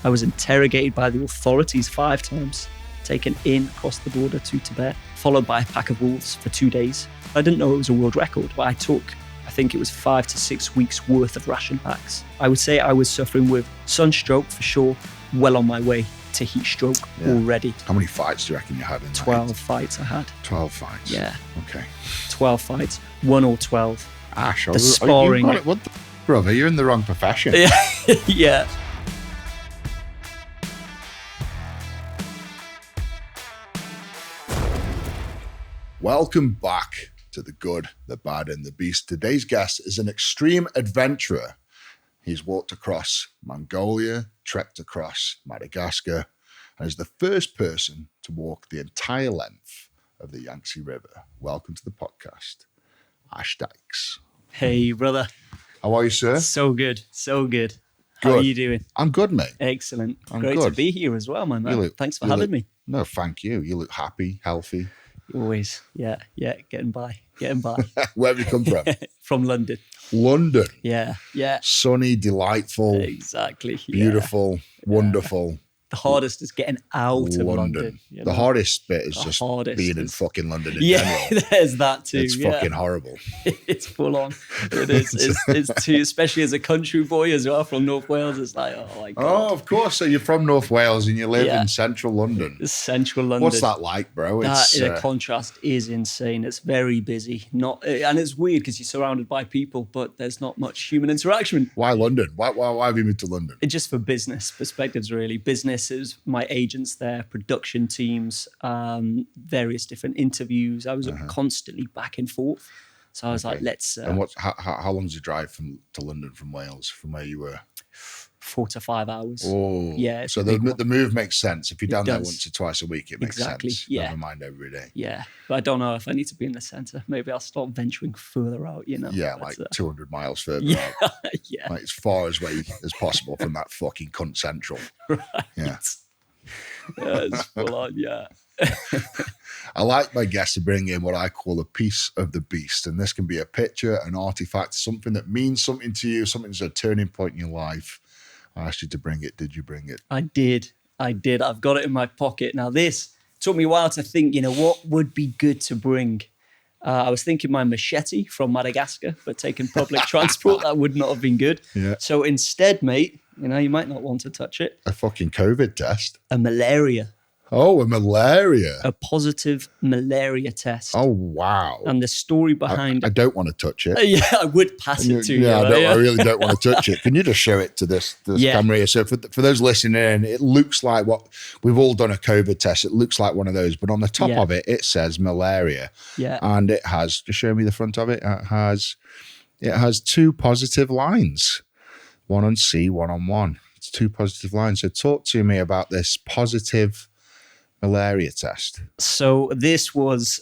I was interrogated by the authorities 5 times, taken in across the border to Tibet, followed by a pack of wolves for 2 days. I didn't know it was a world record, but I think it was 5 to 6 weeks worth of ration packs. I would say I was suffering with sunstroke for sure, well on my way to heat stroke already. How many fights do you reckon you had in 12 fights I had. 12 fights? Yeah. Okay. 12 fights, 1 or 12. Ash, the sparring. What the brother, you're in the wrong profession. Yeah. Welcome back to The Good, The Bad and The Beast. Today's guest is an extreme adventurer. He's walked across Mongolia, trekked across Madagascar, and is the first person to walk the entire length of the Yangtze River. Welcome to the podcast, Ash Dykes. Hey, brother. How are you, sir? So good. So good. How are you doing? I'm good, mate. Excellent. I'm Great good. to be here as well, my man. Thanks for having me. No, thank you. You look happy, healthy. Always. Yeah. Getting by. Where have you come from? From London. London. Yeah. Sunny, delightful. Exactly. Beautiful, wonderful. The hardest is getting out of London. The hardest bit is just being in fucking London in general. There's that too. It's fucking horrible. It's full on. It is. It's too, especially as a country boy as well from North Wales. It's like, oh my God. Oh, of course. So you're from North Wales and you live in central London. Central London. What's that like, bro? The contrast is insane. It's very busy. And it's weird because you're surrounded by people, but there's not much human interaction. Why London? Why have you moved to London? It's just for business perspectives, really. Businesses, my agents there, production teams, various different interviews. I was constantly back and forth. So I was like, let's... and how long did you drive to London from Wales, from where you were? 4 to 5 hours. Oh, yeah. So the move makes sense. If you're down there once or twice a week, it makes sense. Yeah. Never mind every day. Yeah. But I don't know if I need to be in the centre. Maybe I'll start venturing further out, you know. Yeah, like 200 miles further out. Yeah. Like as far away as possible from that fucking cunt central. Right. Yeah. It's full on, yeah. I like my guests to bring in what I call a piece of the beast. And this can be a picture, an artifact, something that means something to you, something that's a turning point in your life. I asked you to bring it. Did you bring it? I did. I've got it in my pocket. Now, this took me a while to think, what would be good to bring? I was thinking my machete from Madagascar, but taking public transport, that would not have been good. Yeah. So instead, mate, you might not want to touch it. A fucking COVID test. A malaria. Oh, a malaria. A positive malaria test. Oh, wow. And the story behind... I don't want to touch it. Yeah, I would pass it to you. I really don't want to touch it. Can you just show it to this camera here? So for those listening in, it looks like what... We've all done a COVID test. It looks like one of those. But on the top of it, it says malaria. Yeah. And it has... Just show me the front of it. It has 2 positive lines. One on C, one on one. It's 2 positive lines. So talk to me about this positive malaria test. So this was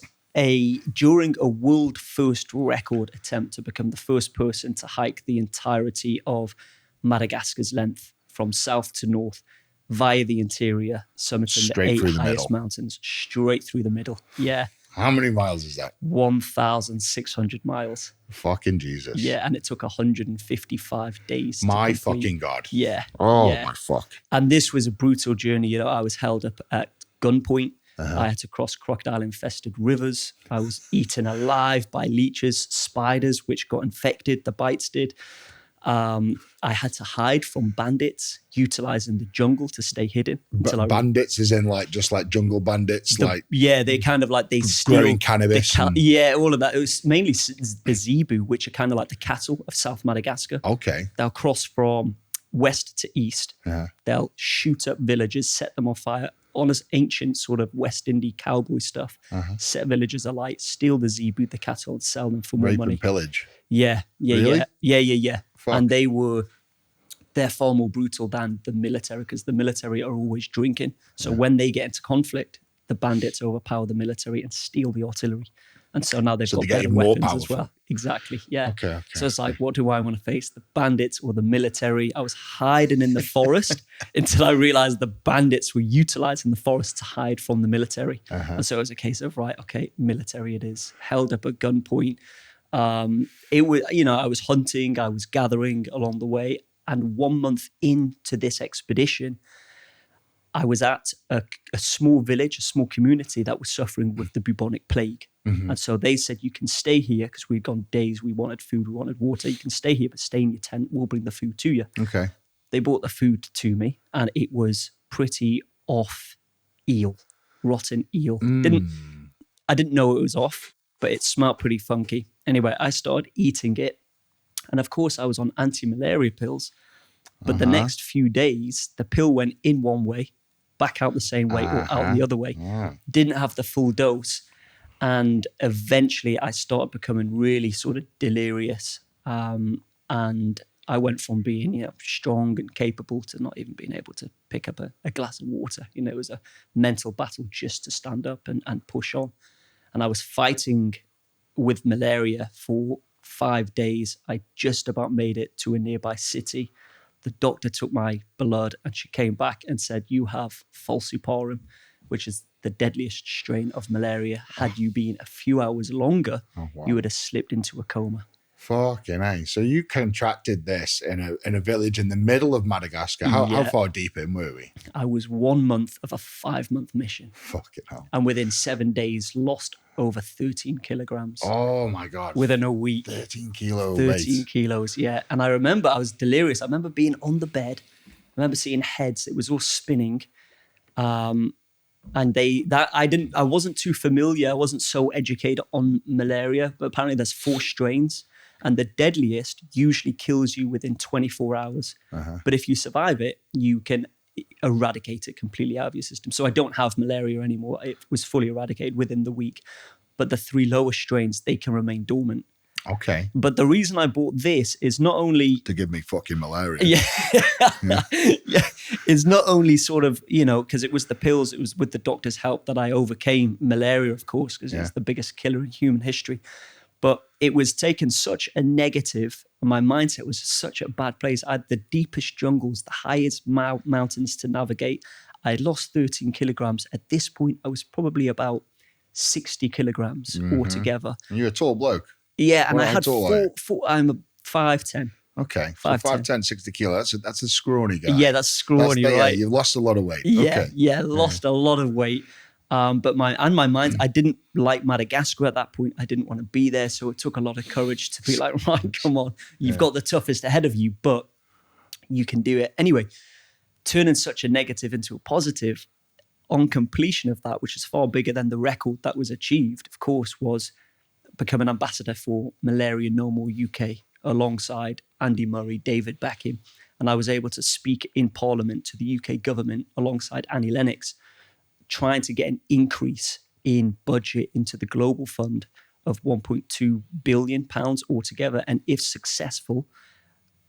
during a world first record attempt to become the first person to hike the entirety of Madagascar's length from south to north via the interior, summiting the 8 highest mountains, straight through the middle. Yeah. How many miles is that? 1,600 miles. Fucking Jesus. Yeah, and it took 155 days. My fucking God. Yeah. Oh, my fuck. And this was a brutal journey. I was held up at gunpoint. I had to cross crocodile-infested rivers. I was eaten alive by leeches, spiders, which got infected. The bites did. I had to hide from bandits, utilizing the jungle to stay hidden. Bandits is in just like jungle bandits? They kind of they steal... Growing cannabis. All of that. It was mainly the zebu, which are kind of like the cattle of South Madagascar. Okay. They'll cross from west to east. They'll shoot up villages, set them on fire. Honest ancient sort of West Indie cowboy stuff. Set villages alight, steal the zebu, the cattle, and sell them for more money. And pillage. Yeah. Really? Yeah. Fuck. And they're far more brutal than the military because the military are always drinking. So when they get into conflict, the bandits overpower the military and steal the artillery. And so now they've got better weapons as well. Exactly, yeah. Okay. So it's like, what do I want to face? The bandits or the military? I was hiding in the forest until I realized the bandits were utilizing the forest to hide from the military. And so it was a case of, right, okay, military it is. Held up at gunpoint. It was, I was hunting, I was gathering along the way. And 1 month into this expedition, I was at a small village, a small community that was suffering with the bubonic plague. Mm-hmm. And so they said, you can stay here because we'd gone days. We wanted food, we wanted water. You can stay here, but stay in your tent. We'll bring the food to you. Okay. They brought the food to me and it was pretty off eel, rotten eel. I didn't know it was off, but it smelled pretty funky. Anyway, I started eating it. And of course, I was on anti-malaria pills. But the next few days, the pill went in one way, back out the same way, or out the other way. Didn't have the full dose. And eventually, I started becoming really sort of delirious. And I went from being, strong and capable to not even being able to pick up a glass of water. It was a mental battle just to stand up and push on. And I was fighting with malaria for 5 days. I just about made it to a nearby city. The doctor took my blood and she came back and said, you have falciparum, which is the deadliest strain of malaria. Had you been a few hours longer, you would have slipped into a coma. Fucking hell. So you contracted this in a village in the middle of Madagascar. How far deep in were we? I was 1 month of a 5-month mission. Fucking hell. And within 7 days, lost over 13 kilograms. Oh my God. Within a week. 13 kilo 13 kilos, yeah. And I remember I was delirious. I remember being on the bed. I remember seeing heads. It was all spinning. And I wasn't too familiar. I wasn't so educated on malaria, but apparently there's 4 strains. And the deadliest usually kills you within 24 hours. But if you survive it, you can eradicate it completely out of your system. So I don't have malaria anymore. It was fully eradicated within the week. But the 3 lower strains, they can remain dormant. Okay. But the reason I bought this is not only... to give me fucking malaria. Yeah. It's not only sort of, because it was the pills, it was with the doctor's help that I overcame malaria, of course, because it's the biggest killer in human history. But it was taken such a negative, and my mindset was such a bad place. I had the deepest jungles, the highest mountains to navigate. I had lost 13 kilograms. At this point, I was probably about 60 kilograms altogether. And you're a tall bloke. Yeah, and I had I'm a 5'10". Okay, 5'10", 60 kilos. That's a scrawny guy. Yeah, that's scrawny, right? Yeah, you've lost a lot of weight. Yeah, lost a lot of weight. But my mind, I didn't like Madagascar at that point. I didn't want to be there. So it took a lot of courage to be like, right, come on. You've got the toughest ahead of you, but you can do it. Anyway, turning such a negative into a positive on completion of that, which is far bigger than the record that was achieved, of course, was become an ambassador for Malaria No More UK alongside Andy Murray, David Beckham. And I was able to speak in Parliament to the UK government alongside Annie Lennox, trying to get an increase in budget into the global fund of £1.2 billion altogether. And if successful,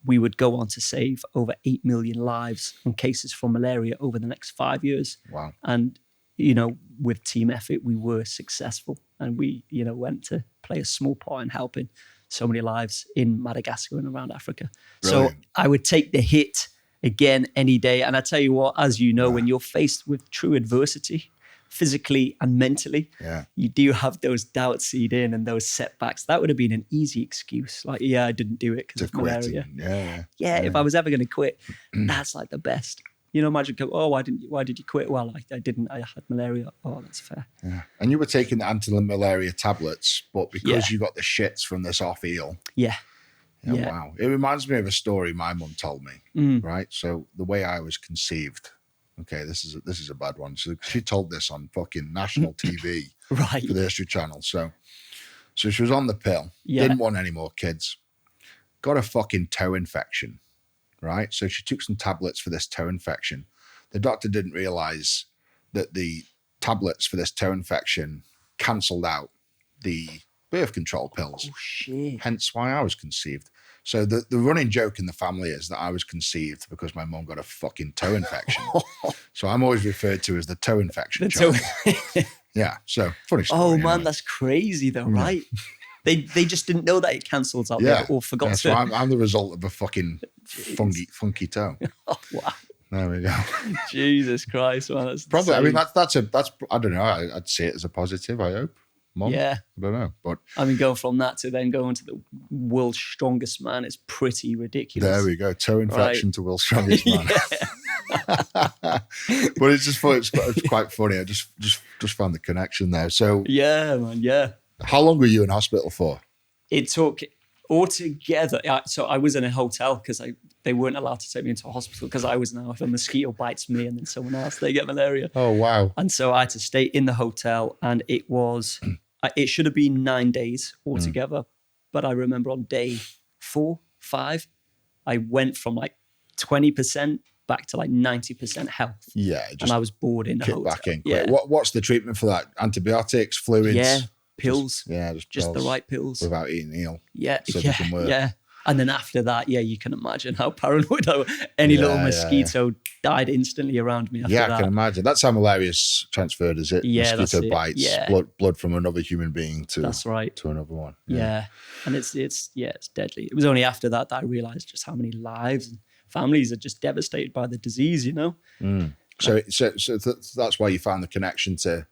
we would go on to save over 8 million lives and cases from malaria over the next 5 years. Wow. And, with team effort, we were successful. And we, went to play a small part in helping so many lives in Madagascar and around Africa. Brilliant. So I would take the hit again any day. And I tell you what, as you know, when you're faced with true adversity, physically and mentally, you do have those doubts seed in and those setbacks. That would have been an easy excuse. Like, I didn't do it because of malaria. Yeah, if I was ever going to quit, that's like the best. Imagine, why did you quit? Well, I didn't. I had malaria. Oh, that's fair. Yeah. And you were taking the anti-malaria tablets, but because you got the shits from this off eel. Yeah. Wow. It reminds me of a story my mum told me, right? So the way I was conceived, okay, this is a bad one. So she told this on fucking national TV right. for the History Channel. So she was on the pill, didn't want any more kids, got a fucking toe infection, right? So she took some tablets for this toe infection. The doctor didn't realize that the tablets for this toe infection cancelled out the birth control pills. Oh, shit. Hence why I was conceived. So the running joke in the family is that I was conceived because my mum got a fucking toe infection. So I'm always referred to as the toe infection child. Yeah, so funny story. Oh, man, that's crazy though, right? They just didn't know that it cancels out there or forgot to. So I'm the result of a fucking funky toe. Oh, wow. There we go. Jesus Christ, man. That's probably, I mean, that's I don't know. I'd see it as a positive, I hope. month? Yeah. I don't know. But I mean, going from that to then going to the world's strongest man is pretty ridiculous. there we go. Toe infection to world's strongest man. But it's just fun. It's quite funny. I just found the connection there. So yeah, man. Yeah. How long were you in hospital for? It took altogether. So I was in a hotel because they weren't allowed to take me into a hospital because I was now, if a mosquito bites me and then someone else, they get malaria. Oh, wow. And so I had to stay in the hotel, and it should have been 9 days altogether. But I remember on day 4, 5, I went from like 20% back to like 90% health. Yeah. And I was bored in the hotel. Back in. Yeah. What's the treatment for that? Antibiotics, fluids? Yeah. Pills. Just pills. the right pills. Without eating eel. Yeah. So they can work. Yeah. And then after that, you can imagine how paranoid I was. Any little mosquito died instantly around me after that. Yeah, I can imagine. That's how malaria's transferred, is it? Yeah, mosquito bites, blood from another human being to another one. Yeah. And it's deadly. It was only after that I realized just how many lives and families are just devastated by the disease, So that's why you found the connection to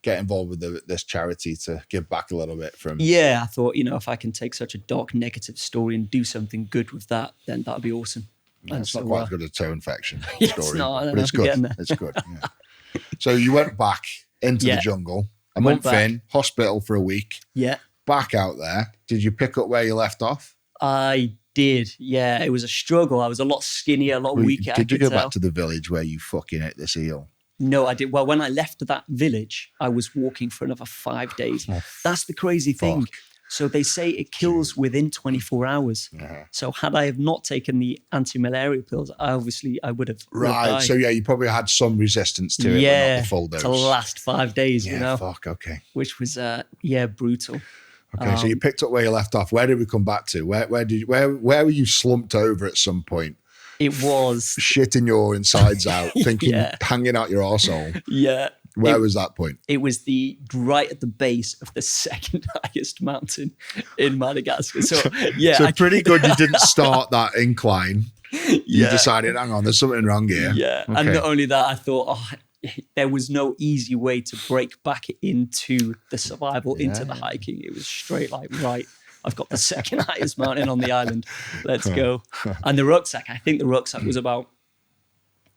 get involved with this charity to give back a little bit from. Yeah, I thought, if I can take such a dark, negative story and do something good with that, then that'd be awesome. Yeah, it's not quite as good as a toe infection story. It's not, but it's good. It's good. Yeah. So you went back into the jungle, a month in, hospital for a week. Yeah. Back out there. Did you pick up where you left off? I did. Yeah, it was a struggle. I was a lot skinnier, a lot weaker. Did you go back to the village where you fucking ate this eel? No, I did. Well, when I left that village, I was walking for another 5 days. That's the crazy thing. So they say it kills within 24 hours. So had I have not taken the anti-malaria pills, I would have died. So you probably had some resistance to it, but not the full dose. To last 5 days, Okay. Which was, brutal. Okay, so you picked up where you left off. Where did we come back to? Where were you slumped over at some point? It was shitting your insides out, thinking, hanging out your arsehole. Yeah. Where was that point? It was right at the base of the second highest mountain in Madagascar. So pretty good you didn't start that incline. You decided, hang on, there's something wrong here. Yeah. Okay. And not only that, I thought, there was no easy way to break back into the survival, into the hiking. It was straight like, right, I've got the second highest mountain on the island. Let's go. And the rucksack, I think the rucksack was about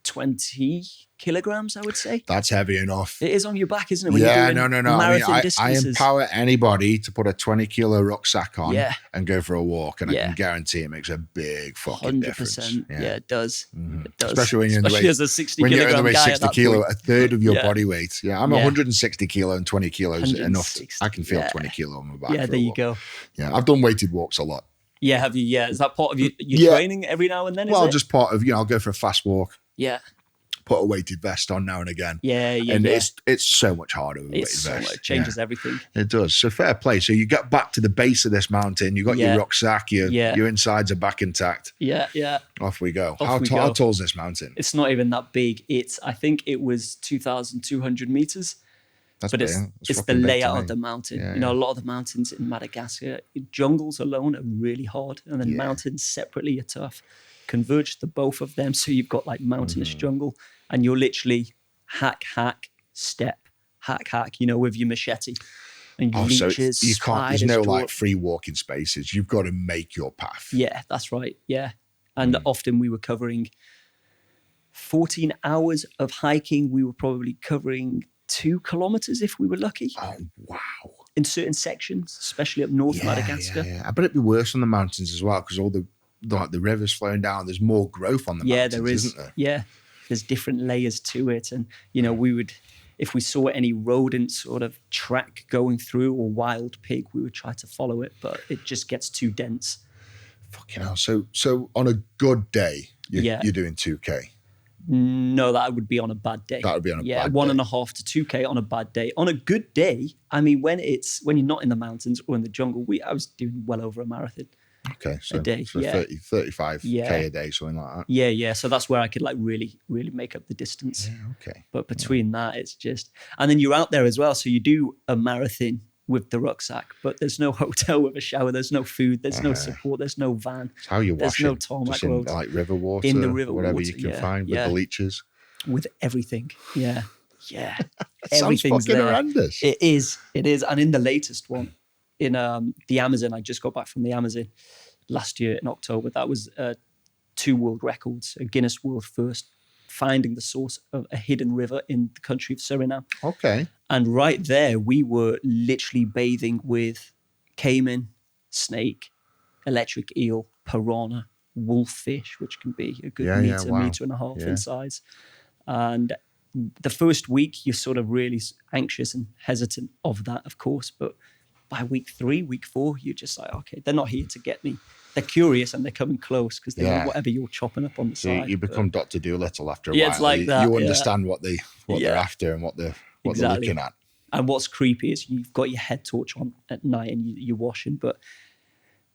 20 kilograms, I would say. That's heavy enough. It is on your back, isn't it? When no. I distances. empower anybody to put a 20 kilo rucksack on and go for a walk. And I can guarantee it makes a big fucking 100%. difference. Yeah, it does. Mm-hmm. It does. Especially when you're in the weight, as a 60 when kilogram you're in the weight guy 60 kilo, a third of your body weight. Yeah, I'm 160 kilo and 20 kilos enough. I can feel 20 kilo on my back. Yeah, there you go. Yeah, I've done weighted walks a lot. Yeah, have you? Yeah, is that part of your training every now and then? Just part of, I'll go for a fast walk. Yeah. Put a weighted vest on now and again. Yeah. And it's so much harder with a weighted vest. It changes everything. It does. So fair play. So you get back to the base of this mountain. You got your rucksack. Your insides are back intact. Yeah, yeah. Off we go. How tall is this mountain? It's not even that big. I think it was 2,200 meters. That's but big. It's the layout of the mountain. A lot of the mountains in Madagascar, jungles alone are really hard, and then mountains separately are tough. Converge the both of them, so you've got like mountainous jungle, and you're literally hack, step, hack, with your machete. And leeches, so you can't. There's no like free walking spaces. You've got to make your path. Yeah, that's right. Yeah, and often we were covering 14 hours of hiking. We were probably covering 2 kilometers if we were lucky. Oh wow! In certain sections, especially up north Madagascar. Yeah. I bet it'd be worse on the mountains as well because all the rivers flowing down. There's more growth on the mountains. Yeah, there is. Isn't there? Yeah, there's different layers to it, and we would, if we saw any rodent sort of track going through or wild pig, we would try to follow it, but it just gets too dense. Fucking hell! So on a good day, you're doing 2K. No, that would be on a bad day. That would be on a bad day. Yeah, 1.5 to 2K on a bad day. On a good day, I mean, when you're not in the mountains or in the jungle, I was doing well over a marathon. Okay, so a day, 35K a day, something like that. Yeah. So that's where I could like really, really make up the distance. Yeah, okay. But between that, it's just, and then you're out there as well. So you do a marathon with the rucksack, but there's no hotel with a shower. There's no food. There's no support. There's no van. It's how you wash There's no tarmac road. Like river water, in the river whatever water, you can find with the leeches. With everything, yeah. Yeah. Sounds Everything's fucking there. horrendous. It is. And in the latest one, in the Amazon, I just got back from the Amazon last year in October. That was 2 world records, a Guinness World First, finding the source of a hidden river in the country of Suriname. Okay. And right there, we were literally bathing with caiman, snake, electric eel, piranha, wolffish, which can be a good meter and a half in size. And the first week, you're sort of really anxious and hesitant of that, of course. But by week 3, week 4, you're just like, okay, they're not here to get me. They're curious and they're coming close because they want whatever you're chopping up on the side. You become Dr. Dolittle after a while. It's like that. You understand what they're after and what they're looking at. And what's creepy is you've got your head torch on at night and you're washing, but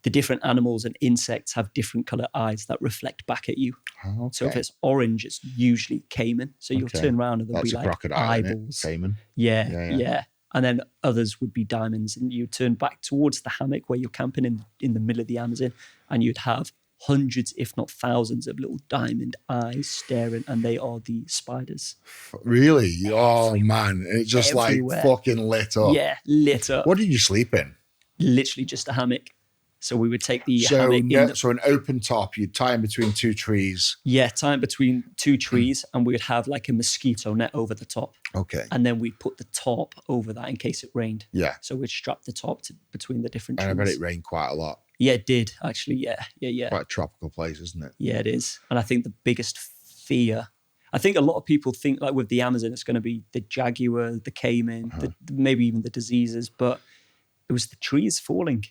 the different animals and insects have different color eyes that reflect back at you. Okay. So if it's orange, it's usually caiman. So you'll turn around and there'll be like crocodile, eyeballs. Caiman. Yeah. And then others would be diamonds. And you turn back towards the hammock where you're camping in the middle of the Amazon, and you'd have hundreds, if not thousands, of little diamond eyes staring, and they are the spiders. Really? Oh, man. And it's just everywhere. Like fucking lit up. Yeah, lit up. What did you sleep in? Literally just a hammock. So we would take the hammock so an open top, you'd tie in between 2 trees. Yeah, tie in between 2 trees, and we would have like a mosquito net over the top. Okay. And then we'd put the top over that in case it rained. Yeah. So we'd strap the top between the different trees. And I bet it rained quite a lot. Yeah, it did, actually. Yeah. Quite a tropical place, isn't it? Yeah, it is. And I think the biggest fear, I think a lot of people think like with the Amazon, it's going to be the jaguar, the caiman, maybe even the diseases, but it was the trees falling,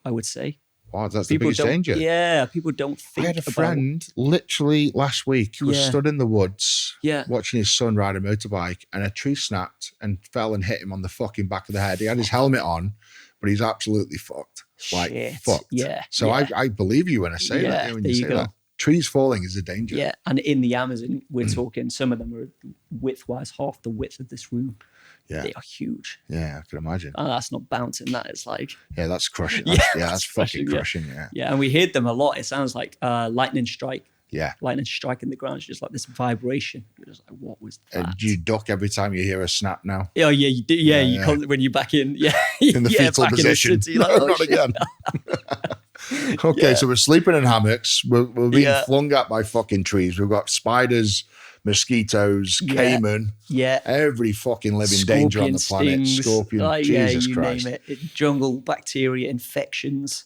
I would say. Wow, that's the biggest danger. Yeah, people don't think I had a friend literally last week who was stood in the woods watching his son ride a motorbike, and a tree snapped and fell and hit him on the fucking back of the head. He had his helmet on, but he's absolutely fucked. Fucked. Yeah. So I believe you when I say that. When you say that. Trees falling is a danger. Yeah, and in the Amazon, we're talking, some of them are width-wise half the width of this room. Yeah. They are huge. Yeah, I can imagine. And that's not bouncing, that is like... Yeah, that's crushing. That's fucking crushing, Yeah, and we heard them a lot. It sounds like lightning strike. Yeah. Lightning striking the ground. It's just like this vibration. You're just like, what was that? And do you duck every time you hear a snap now? Oh, yeah, you do. Yeah, you come when you're back in. Yeah. In the fetal position. In the city, like, no, not again. Okay, so we're sleeping in hammocks. We're being flung at by fucking trees. We've got spiders, mosquitoes, caiman. Yeah. Every fucking living danger on the planet. Stings, Scorpion. Jesus Christ. Name it. Jungle bacteria, infections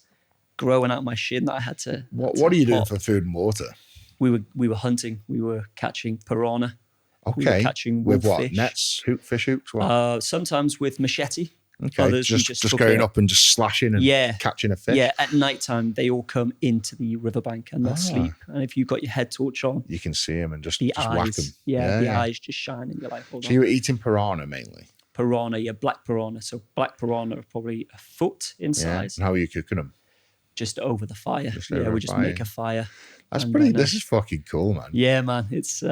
growing out my shin that I had to. What are you doing for food and water? We were hunting. We were catching piranha. Okay. We were catching with what? fish. Nets, fish hooks? What? Sometimes with machete. Okay, others just going up and just slashing and catching a fish. Yeah, at nighttime they all come into the riverbank and they'll sleep. And if you've got your head torch on, you can see them and just eyes, whack them. The eyes just shine and you're like, hold on. So you were eating piranha mainly? Piranha, black piranha. So black piranha are probably a foot in size. And how are you cooking them? Just over the fire. We just make a fire. That's pretty. This is fucking cool, man. Yeah, man. It's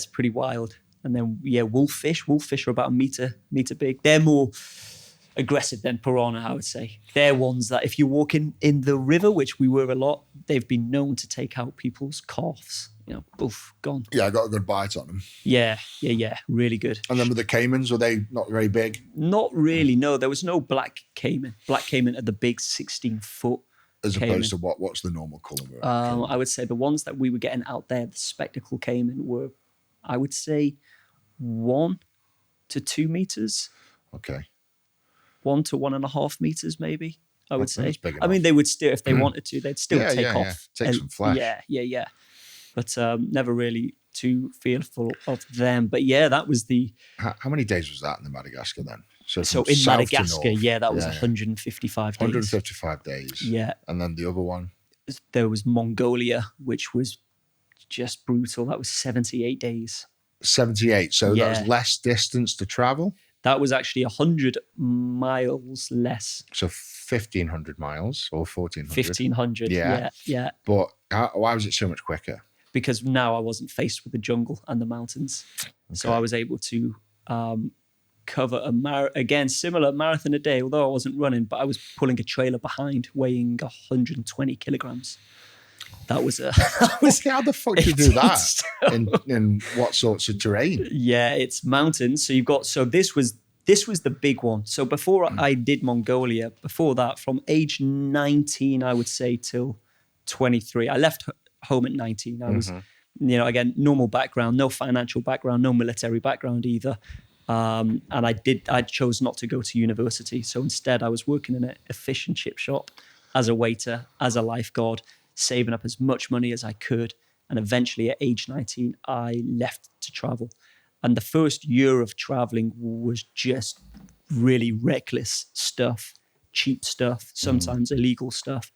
pretty wild. And then wolffish. Wolffish are about a meter big. They're more aggressive than piranha, I would say. They're ones that if you walk in the river, which we were a lot, they've been known to take out people's calves. Boof, gone. Yeah, I got a good bite on them. Yeah, really good. And then with the caimans, were they not very big? Not really, no. There was no black caiman. Black caiman are the big 16-foot As opposed to what's the normal colour? I would say the ones that we were getting out there, the spectacle caiman, were, I would say, 1 to 2 meters. Okay. 1 to 1.5 meters, maybe, I would say. I mean, they would still, if they wanted to, they'd still take off. Take some flesh. Yeah. But never really too fearful of them. But yeah, that was the... How many days was that in the Madagascar then? So in Madagascar, that was 155 days. 155 days. Yeah. And then the other one? There was Mongolia, which was just brutal. That was 78 days. 78. So that was less distance to travel? That was actually 100 miles less. So 1,500 miles or 1,400? 1,500, yeah. But why was it so much quicker? Because now I wasn't faced with the jungle and the mountains. Okay. So I was able to cover similar marathon a day, although I wasn't running, but I was pulling a trailer behind weighing 120 kilograms. that was How the fuck do you do 18 that? stone. In what sorts of terrain? Yeah, it's mountains. So you've got, so this was the big one. So before I did Mongolia, before that, from age 19, I would say, till 23, I left home at 19. I was, again, normal background, no financial background, no military background either. And I chose not to go to university. So instead I was working in a fish and chip shop as a waiter, as a lifeguard, saving up as much money as I could. And eventually at age 19, I left to travel. And the first year of traveling was just really reckless stuff, cheap stuff, sometimes illegal stuff,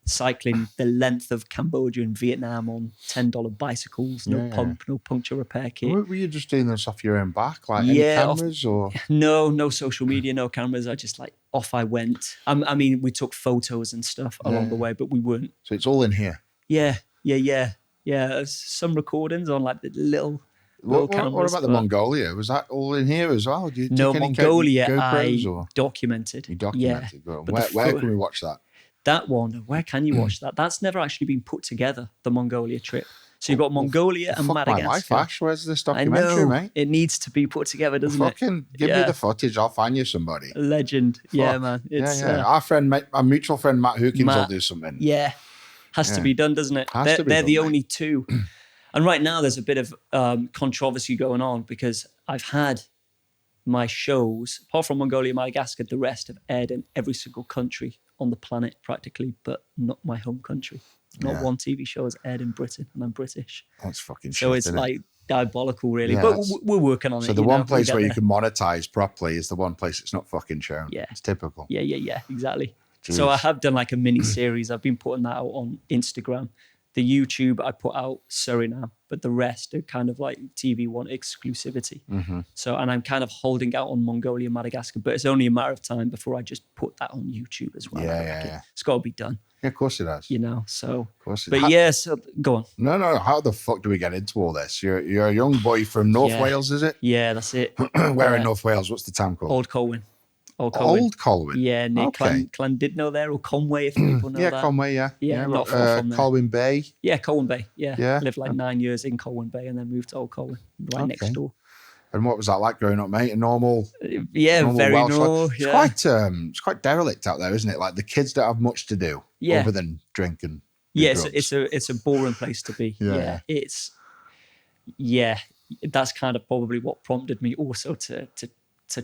cycling the length of Cambodia and Vietnam on $10 bicycles, no pump, no puncture repair kit. Were you just doing this off your own back? Like any cameras or? No social media, no cameras. I just off I went. I mean, we took photos and stuff along the way, but we weren't. So it's all in here? Yeah. Some recordings on the little cameras. What about the Mongolia? Was that all in here as well? No, Mongolia GoPros, I documented. You documented. Yeah. Where can we watch that? That one, where can you watch that? That's never actually been put together, the Mongolia trip. So you've got Mongolia and Madagascar. My life, Ash. Where's this documentary, mate? It needs to be put together, doesn't it? Give me the footage. I'll find you somebody. Legend. Fuck. Yeah, man. It's, Our mutual friend Matt Hookins will do something. Yeah. Has to be done, doesn't it? They're the only two. And right now there's a bit of controversy going on because I've had my shows, apart from Mongolia, Madagascar, the rest have aired in every single country on the planet practically, but not my home country. Not one TV show has aired in Britain, and I'm British. That's fucking so shit, it's diabolical, really. Yeah, but we're working on it. So the one place where you can monetize properly is the one place it's not fucking shown. Yeah. It's typical. Yeah, exactly. Jeez. So I have done a mini series. I've been putting that out on Instagram. The YouTube I put out Suriname, but the rest are kind of TV one exclusivity. So, and I'm kind of holding out on Mongolia and Madagascar, but it's only a matter of time before I just put that on YouTube as well. Yeah. It's got to be done. Yeah, of course it has. So. Of course it but so go on. No. How the fuck do we get into all this? You're a young boy from North Wales, is it? Yeah, that's it. Where in North Wales? What's the town called? Old Colwyn. Old Colwyn? Yeah, near Llandudno there, or Conway, if people know that. Conway, Yeah, not far from there. Colwyn Bay? Yeah, Colwyn Bay, yeah. Lived 9 years in Colwyn Bay and then moved to Old Colwyn, next door. And what was that like growing up, mate? A normal very Welsh normal. Life? Yeah. It's quite derelict out there, isn't it? Like the kids don't have much to do other than drink and drugs. It's a boring place to be. That's kind of probably what prompted me also to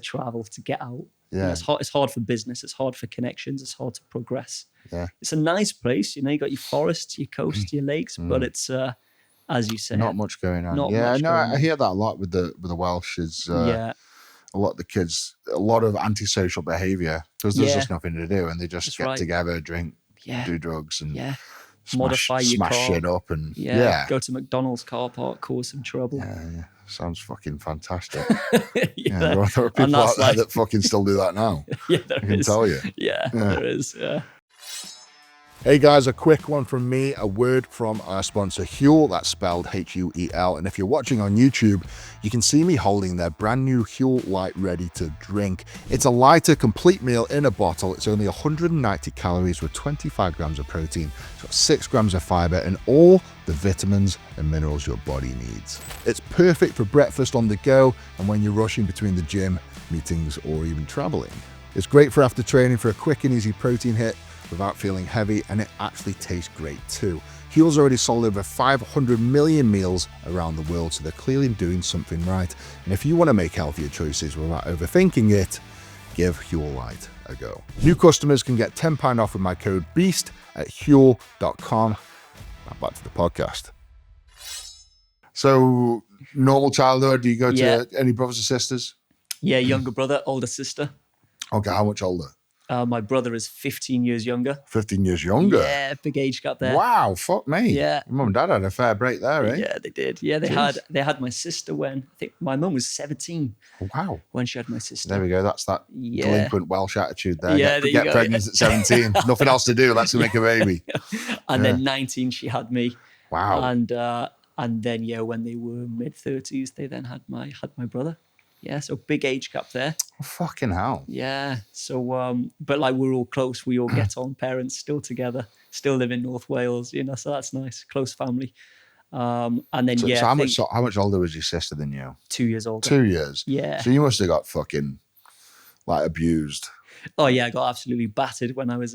travel, to get out. Yeah. It's hard for business, it's hard for connections, it's hard to progress. Yeah. It's a nice place, you got your forests, your coast, your lakes, but it's as you say, not much going on. I hear that a lot with the Welsh. A lot of the kids, a lot of antisocial behaviour because there's just nothing to do, and they just get together, drink, do drugs, and modify your car, shit up, and go to McDonald's car park, cause some trouble. Yeah. Sounds fucking fantastic. There are people out there that fucking still do that now. There I can tell you. Yeah, there is. Yeah. Hey guys, a quick one from me, a word from our sponsor Huel, that's spelled Huel. And if you're watching on YouTube, you can see me holding their brand new Huel Light ready to drink. It's a lighter, complete meal in a bottle. It's only 190 calories with 25 grams of protein. It's got 6 grams of fiber and all the vitamins and minerals your body needs. It's perfect for breakfast on the go and when you're rushing between the gym, meetings, or even traveling. It's great for after training for a quick and easy protein hit without feeling heavy, and it actually tastes great too. Huel's already sold over 500 million meals around the world, so they're clearly doing something right. And if you want to make healthier choices without overthinking it, give Huel Light a go. New customers can get £10 off with my code BEAST at huel.com. Now back to the podcast. So, normal childhood, do you go to any brothers or sisters? Yeah, younger brother, older sister. Okay, how much older? My brother is 15 years younger. 15 years younger? Yeah, big age gap there. Wow, fuck me. Yeah. Mum and dad had a fair break there, eh? Yeah, they did. Yeah, they had my sister when, I think my mum was 17. Wow. When she had my sister. There we go. That's that delinquent Welsh attitude there. Yeah, get pregnant at 17. Nothing else to do. Let's make a baby. And then 19, she had me. Wow. And then, when they were mid-30s, they then had my brother. Yeah, so big age gap there. Oh, fucking hell. Yeah. So, but like we're all close. We all get on. Parents still together. Still live in North Wales. So that's nice. Close family. And then So how much older was your sister than you? 2 years older. 2 years. Yeah. So you must have got fucking like abused. Oh yeah, I got absolutely battered when I was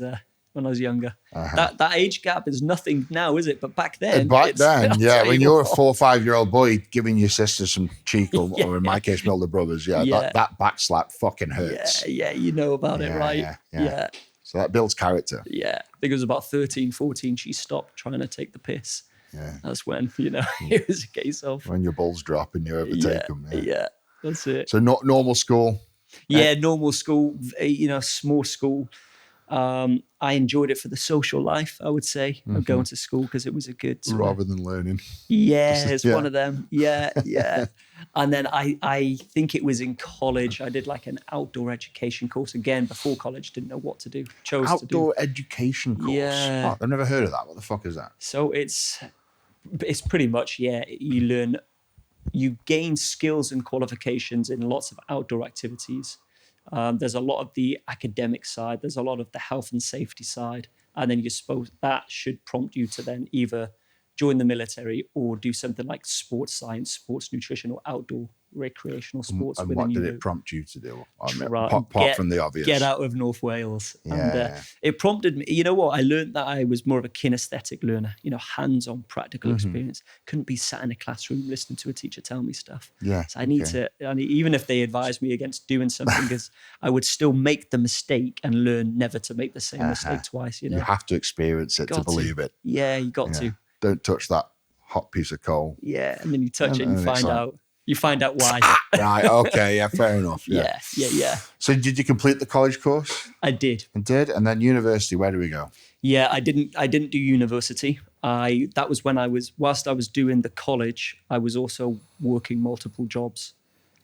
younger. That age gap is nothing now, is it? But back then, when you're a 4 or 5 year old boy giving your sister some cheek, or in my case, my older brothers, that back slap fucking hurts. Yeah, you know about it, right? Yeah. So that builds character. Yeah, I think it was about 13, 14. She stopped trying to take the piss. Yeah, that's when it was a case of when your balls drop and you overtake them. Yeah, that's it. So not normal school. Yeah, normal school. Small school. I enjoyed it for the social life, I would say, of going to school because it was a good... Rather than learning. Yeah, it's one of them. Yeah. And then I think it was in college, I did like an outdoor education course. Again, before college, didn't know what to do. Outdoor education course? Yeah. Oh, I've never heard of that. What the fuck is that? So it's pretty much, you gain skills and qualifications in lots of outdoor activities. There's a lot of the academic side. There's a lot of the health and safety side. And then that should prompt you to then either join the military or do something like sports science, sports nutrition, or outdoor recreational sports. And what did it prompt you to do? Apart from the obvious. Get out of North Wales. Yeah. And it prompted me, you know what? I learned that I was more of a kinesthetic learner, hands-on practical experience. Couldn't be sat in a classroom listening to a teacher tell me stuff. Yeah. So I need even if they advised me against doing something, because I would still make the mistake and learn never to make the same mistake twice. You have to experience it to believe it. Yeah, you got to. Don't touch that hot piece of coal. Yeah, and then you touch it and you find out why. Right, okay, yeah, fair enough. Yeah. So did you complete the college course? I did. And then university, where do we go? Yeah, I didn't do university. That was when whilst I was doing the college, I was also working multiple jobs.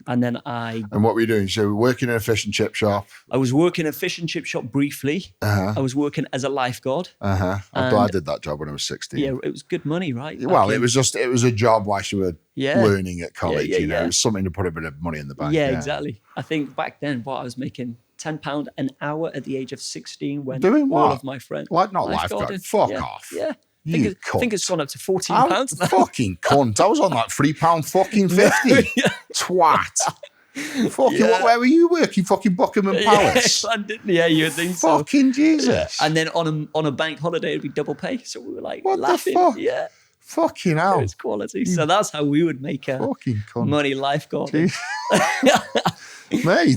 And then And what were you doing? So you were working in a fish and chip shop? I was working in a fish and chip shop briefly. I was working as a lifeguard. I did that job when I was 16. Yeah, it was good money, right? Well, it was a job whilst you were learning at college. It was something to put a bit of money in the bank. Yeah, exactly. I think back then, I was making £10 an hour at the age of 16 when doing what? All of my friends... Like not lifeguard? Fuck off. Yeah. I think it's gone up to £14 now. Fucking cunt. I was on like £3 fucking 50. Twat. Fucking where were you working? Fucking Buckingham Palace. Yeah, you would think so. Fucking Jesus. And then on a bank holiday it'd be double pay. So we were like what laughing. The fuck? Yeah. Fucking hell. It's quality. So that's how we would make fucking cunt. Money lifeguard. Mate,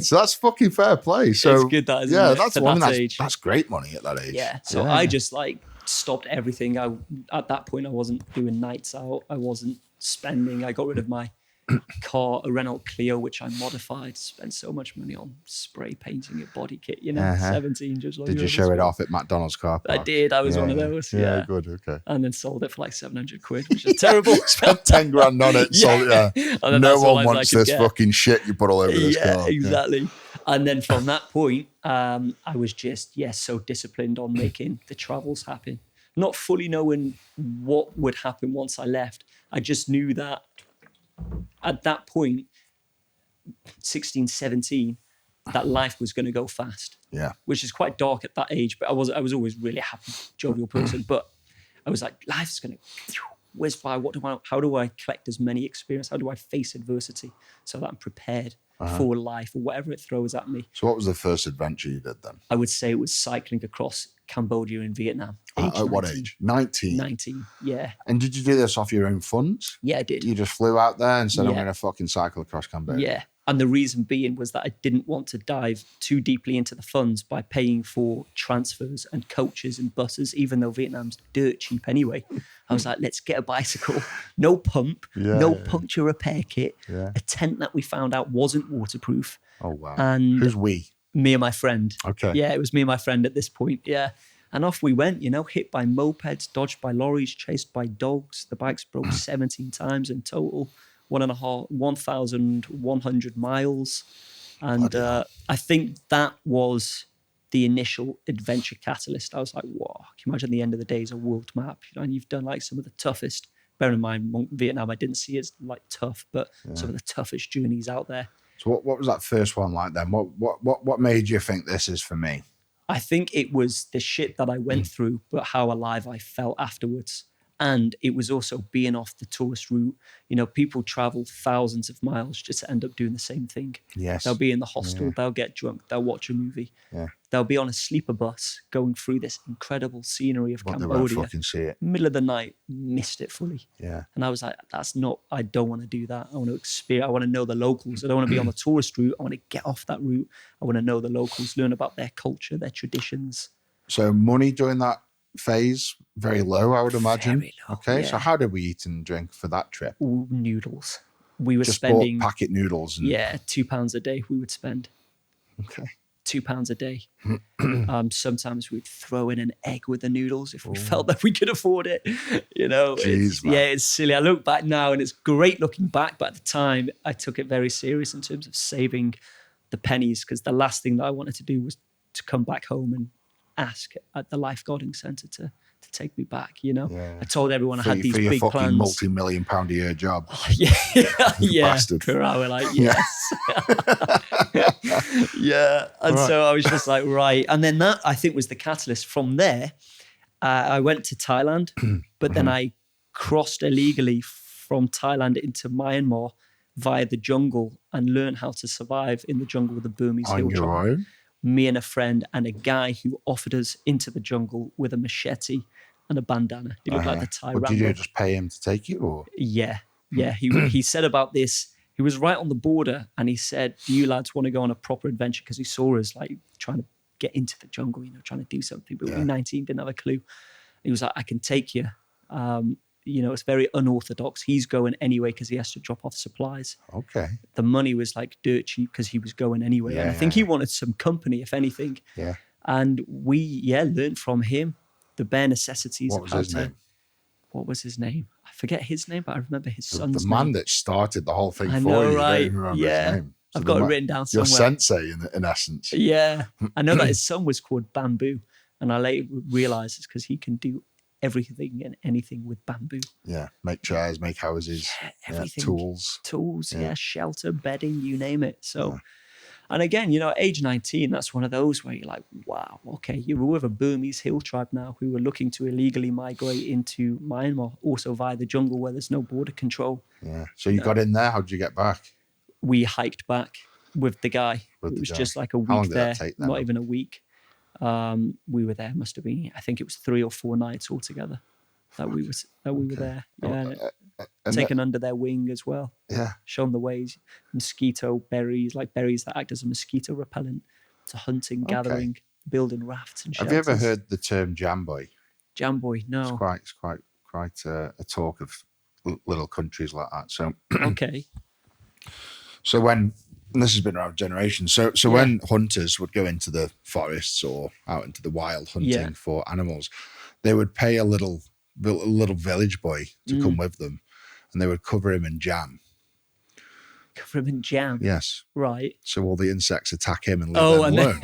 so that's fucking fair play. So it's good that, isn't it? That's one. That's great money at that age. Yeah. So I just stopped everything. At that point I wasn't doing nights out. I wasn't spending. I got rid of my car, a Renault Clio, which I modified. Spent so much money on spray painting it, body kit. 17. Just like did you show it off at McDonald's car park? I did. I was one of those. Yeah, good. Okay. And then sold it for like 700 quid, which is terrible. Spent 10 grand on it. Sold it. No one wants this fucking shit you put all over this car. Yeah, exactly. And then from that point, I was just so disciplined on making the travels happen. Not fully knowing what would happen once I left. I just knew that at that point, 16, 17, that life was going to go fast. Yeah. Which is quite dark at that age, but I was always really happy, jovial person. But I was like, life's going to whiz by. How do I collect as many experience? How do I face adversity so that I'm prepared for life or whatever it throws at me? So what was the first adventure you did then? I would say it was cycling across Cambodia and Vietnam. At what age? 19? 19, yeah. And did you do this off your own funds? Yeah, I did. You just flew out there and said, I'm going to fucking cycle across Cambodia? Yeah. And the reason being was that I didn't want to dive too deeply into the funds by paying for transfers and coaches and buses, even though Vietnam's dirt cheap anyway. I was like, let's get a bicycle, no pump, no puncture repair kit, a tent that we found out wasn't waterproof. Oh, wow. And who's we? Me and my friend. Okay. Yeah, it was me and my friend at this point, yeah. And off we went, hit by mopeds, dodged by lorries, chased by dogs. The bikes broke 17 times in total. 1,100 miles. And I think that was the initial adventure catalyst. I was like, wow, can you imagine the end of the day is a world map? And you've done like some of the toughest, bear in mind, Vietnam, I didn't see as like tough, but some of the toughest journeys out there. So what was that first one like then? What made you think this is for me? I think it was the shit that I went through, but how alive I felt afterwards. And it was also being off the tourist route. You know, people travel thousands of miles just to end up doing the same thing. Yes. They'll be in the hostel, they'll get drunk, they'll watch a movie. Yeah. They'll be on a sleeper bus going through this incredible scenery of Cambodia. They won't fucking see it. Middle of the night, missed it fully. Yeah. And I was like, I don't want to do that. I want to experience, I want to know the locals. I don't want to be on the tourist route. I want to get off that route. I want to know the locals, learn about their culture, their traditions. So money during that phase, very low, I would imagine. Very low, okay, yeah. so how did we eat and drink for that trip? Ooh, noodles. We were Just spending bought packet noodles. And... Yeah, £2 a day we would spend. Okay. £2 a day. Sometimes we'd throw in an egg with the noodles if we felt that we could afford it. You know, it's silly. I look back now and it's great looking back, but at the time I took it very serious in terms of saving the pennies, because the last thing that I wanted to do was to come back home and ask at the lifeguarding centre to take me back, you know. Yeah. I told everyone I had these big fucking plans. multi-million-pound a year job. Oh, yeah, Bastard. per hour, like, yes. Yeah. And so I was just like, right. And then that, I think, was the catalyst. From there, I went to Thailand, but then I crossed illegally from Thailand into Myanmar via the jungle and learned how to survive in the jungle with the Burmese hill On your tribe. own? Me and a friend and a guy who offered us into the jungle with a machete and a bandana. He looked like the Thai What did Rambo. you just pay him to take you? Or? Yeah. He said about this. He was right on the border and he said, do you lads want to go on a proper adventure? Because he saw us like trying to get into the jungle, you know, trying to do something. But we were 19, didn't have a clue. He was like, I can take you. You know, it's very unorthodox. He's going anyway because he has to drop off supplies. Okay. The money was like dirt cheap because he was going anyway. And I think he wanted some company, if anything. Yeah. And we, learned from him the bare necessities What of was how his to... name? What was his name? I forget his name, but I remember his son's The name. man that started the whole thing I for know, you. right? You don't even remember his name. So I've got it written down somewhere. Your sensei, in essence. Yeah. I know that his son was called Bamboo. And I later realised it's because he can do everything and anything with bamboo. Yeah. Make chairs, make houses. Yeah, everything. Tools. Shelter, bedding, you name it. So, and again, you know, at age 19, that's one of those where you're like, wow, okay, you're with a Burmese hill tribe now who are looking to illegally migrate into Myanmar, also via the jungle where there's no border control. Yeah. So you got in there. How did you get back? We hiked back with the guy. It was just like a week How long did there, that take then? not even a week. We were there, must have been, I think it was 3 or 4 nights altogether that we were there. Yeah. Taken under their wing as well. Yeah. Shown the ways, mosquito berries, like berries that act as a mosquito repellent, to hunting, gathering, building rafts and Have shelters. you ever heard the term jamboy? Jamboy? No. It's quite a talk of little countries like that. So Okay. So when, and this has been around generations, so when hunters would go into the forests or out into the wild hunting for animals, they would pay a little village boy to come with them, and they would cover him in jam. Cover him in jam? Yes. Right. So all the insects attack him and leave them alone.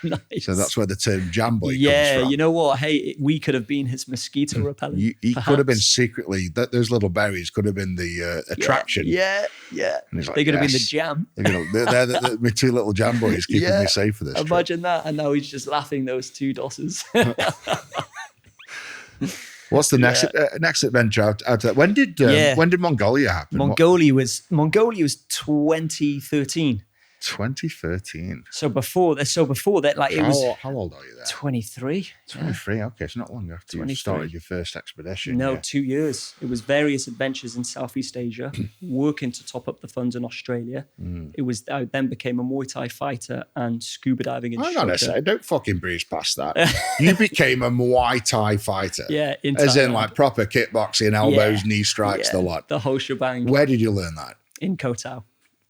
Nice. So that's where the term jam boy comes from. You know what? Hey, we could have been his mosquito repellent. He could have been secretly, those little berries could have been the attraction. Yeah. Like, they could have been the jam. They're my 2 little jam boys keeping me safe for this Imagine that. And now he's just laughing those 2 dosses. What's the next adventure out there? When did Mongolia happen? Mongolia was 2013. 2013. So before that, like how old are you there? 23. 23. Okay, it's not long after you started your first expedition. No, 2 years. It was various adventures in Southeast Asia, working to top up the funds in Australia. I then became a Muay Thai fighter and scuba diving instructor. Hang on a second, don't fucking breeze past that. You became a Muay Thai fighter. Yeah, in as Thailand. in like proper kickboxing, elbows, knee strikes, the lot. The whole shebang. Where did you learn that? In Koh Tao.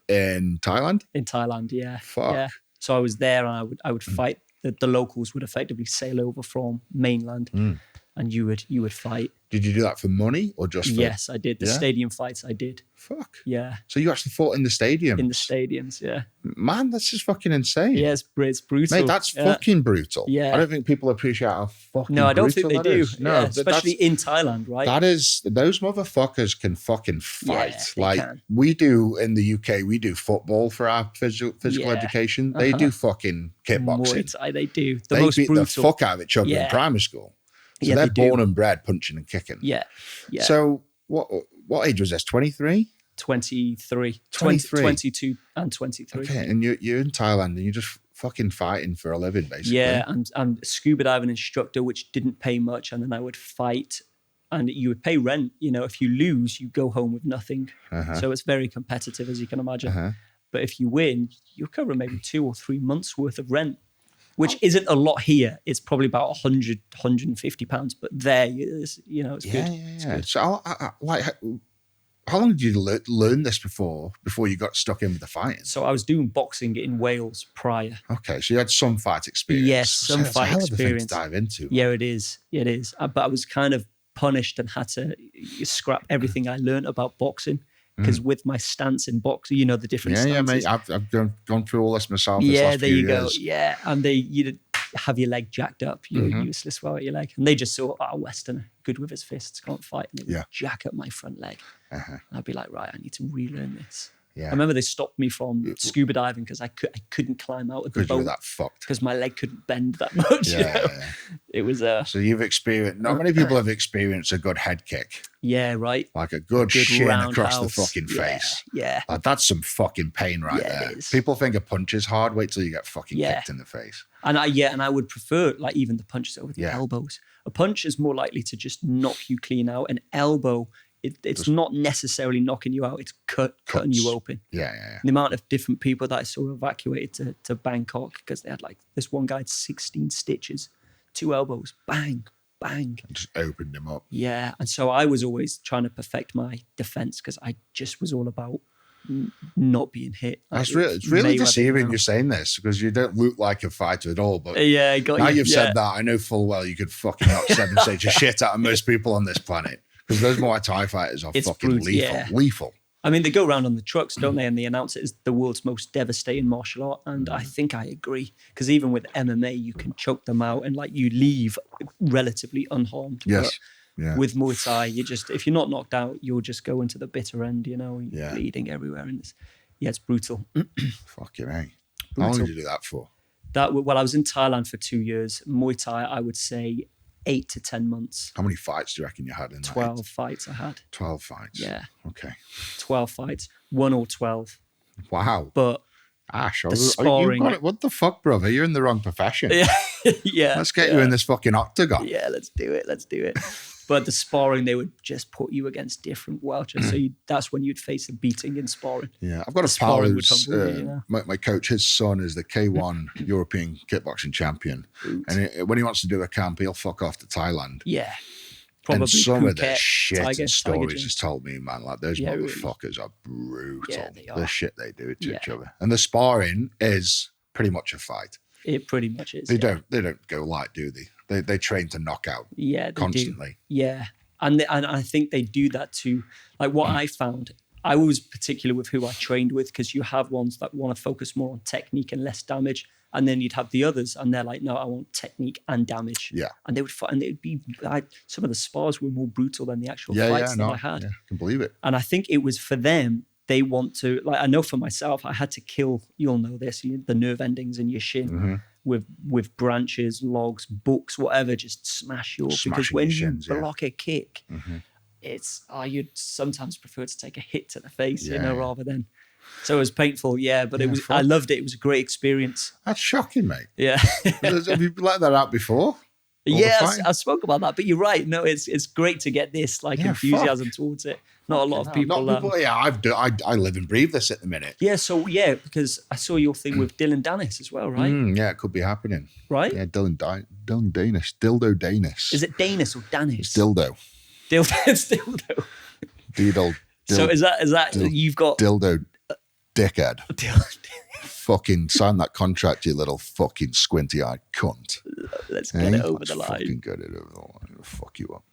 In Thailand? In Thailand, yeah. Fuck. Yeah. So I was there and I would fight. The locals would effectively sail over from mainland and you would fight. Did you do that for money or just for... Yes, I did. The stadium fights I did. Fuck. Yeah. So you actually fought in the stadium? In the stadiums, yeah. Man, that's just fucking insane. Yeah, it's brutal. Mate, that's fucking brutal. Yeah. I don't think people appreciate how fucking No, I don't think they do. is. No, yeah, especially in Thailand, right? That is, those motherfuckers can fucking fight. Yeah, like we do in the UK, we do football for our physical education. They do fucking kickboxing. Muay Thai, they do. They most beat brutal. the fuck out of each other in primary school. So they're born and bred punching and kicking. Yeah. Yeah. So what age was this? 23? 23. 22 and 23. Okay, and you're in Thailand and you're just fucking fighting for a living, basically. Yeah, I'm a scuba diving instructor, which didn't pay much, and then I would fight, and you would pay rent. You know, if you lose, you go home with nothing. So it's very competitive, as you can imagine. But if you win, you'll cover maybe 2 or 3 months worth of rent, which isn't a lot here. It's probably about 100, 150 pounds, but there, it's good. Yeah. It's good. So, how long did you learn this before you got stuck in with the fighting? So I was doing boxing in Wales prior. Okay, so you had some fight experience. Yes, some fight experience. Thing to dive into. Yeah, it is. It is. But I was kind of punished and had to scrap everything I learned about boxing. Because with my stance in boxing, you know the different stances. Yeah, mate. I've gone through all this myself. Yeah, there you go. Yeah, and you have your leg jacked up. You're useless without your leg. And they just saw, Westerner, good with his fists, can't fight. And they would jack up my front leg. And I'd be like, right, I need to relearn this. Yeah. I remember they stopped me from scuba diving because I couldn't climb out of the boat. Because you were that fucked. Because my leg couldn't bend that much. Yeah. It was So you've experienced, not many people have experienced a good head kick. Yeah, right. Like a good shin across the fucking face. Yeah. Like that's some fucking pain right there. It is. People think a punch is hard. Wait till you get fucking kicked in the face. And I would prefer like even the punches over the elbows. A punch is more likely to just knock you clean out. An elbow, it's not necessarily knocking you out. It's cutting you open. Yeah. The amount of different people that I saw evacuated to Bangkok because they had like this one guy had 16 stitches, 2 elbows, bang, bang. Just opened him up. Yeah. And so I was always trying to perfect my defense because I just was all about not being hit. Like, it's really deceiving you're saying this because you don't look like a fighter at all. But now you've said that, I know full well you could fucking knock 7 stage of shit out of most people on this planet. Because those Muay Thai fighters are fucking lethal. I mean, they go around on the trucks, don't they? And they announce it as the world's most devastating martial art. And I think I agree. Because even with MMA, you can choke them out and like you leave relatively unharmed. Yes. But with Muay Thai, if you're not knocked out, you'll just go into the bitter end, you know, you're bleeding everywhere. And it's brutal. Fucking A. How long did you do that for? I was in Thailand for 2 years. Muay Thai, I would say 8 to 10 months. How many fights do you reckon you had in that? 12 fights I had. 12 fights? Yeah. Okay. 12 fights. 1 or 12. Wow. But Ash, sparring... what the fuck, brother? You're in the wrong profession. Yeah. Let's get you in this fucking octagon. Yeah, let's do it. But the sparring, they would just put you against different welchers. So that's when you'd face a beating in sparring. Yeah, I've got a pal who's, my coach, his son is the K1 European kickboxing champion. And when he wants to do a camp, he'll fuck off to Thailand. Yeah. Probably and some Phuket, of the shit Tiger, stories he's told me, man, like those motherfuckers are brutal. Yeah, they are. The shit they do to each other. And the sparring is pretty much a fight. It pretty much is. They don't go light, do they? They train to knock out constantly. Do. Yeah. And I think they do that too. Like what I found, I was particular with who I trained with because you have ones that want to focus more on technique and less damage. And then you'd have the others and they're like, no, I want technique and damage. Yeah. And they would fight, and it would be, some of the spars were more brutal than the actual fights that I had. Yeah, I can believe it. And I think it was for them, they want to, like, I know for myself, I had to kill, you'll know this, the nerve endings in your shin with branches, logs, books, whatever, just smash you up. Because when you block a kick, it's, you'd sometimes prefer to take a hit to the face, rather than. So it was painful, but it was. I loved it. It was a great experience. That's shocking, mate. Yeah. Have you let that out before? I spoke about that, but you're right. No, it's great to get this enthusiasm towards it. Not a lot of people. I live and breathe this at the minute. Yeah, so because I saw your thing with Dylan Danis as well, right? Yeah, it could be happening. Right? Yeah, Dylan Danis. Dildo Danis. Is it Danis or Danis? It's dildo. It's dildo. Dildo. So is that you've got dildo dickhead. Fucking sign that contract, you little fucking squinty-eyed cunt. Let's get it over the Let's line. fucking get it over the line. It'll fuck you up.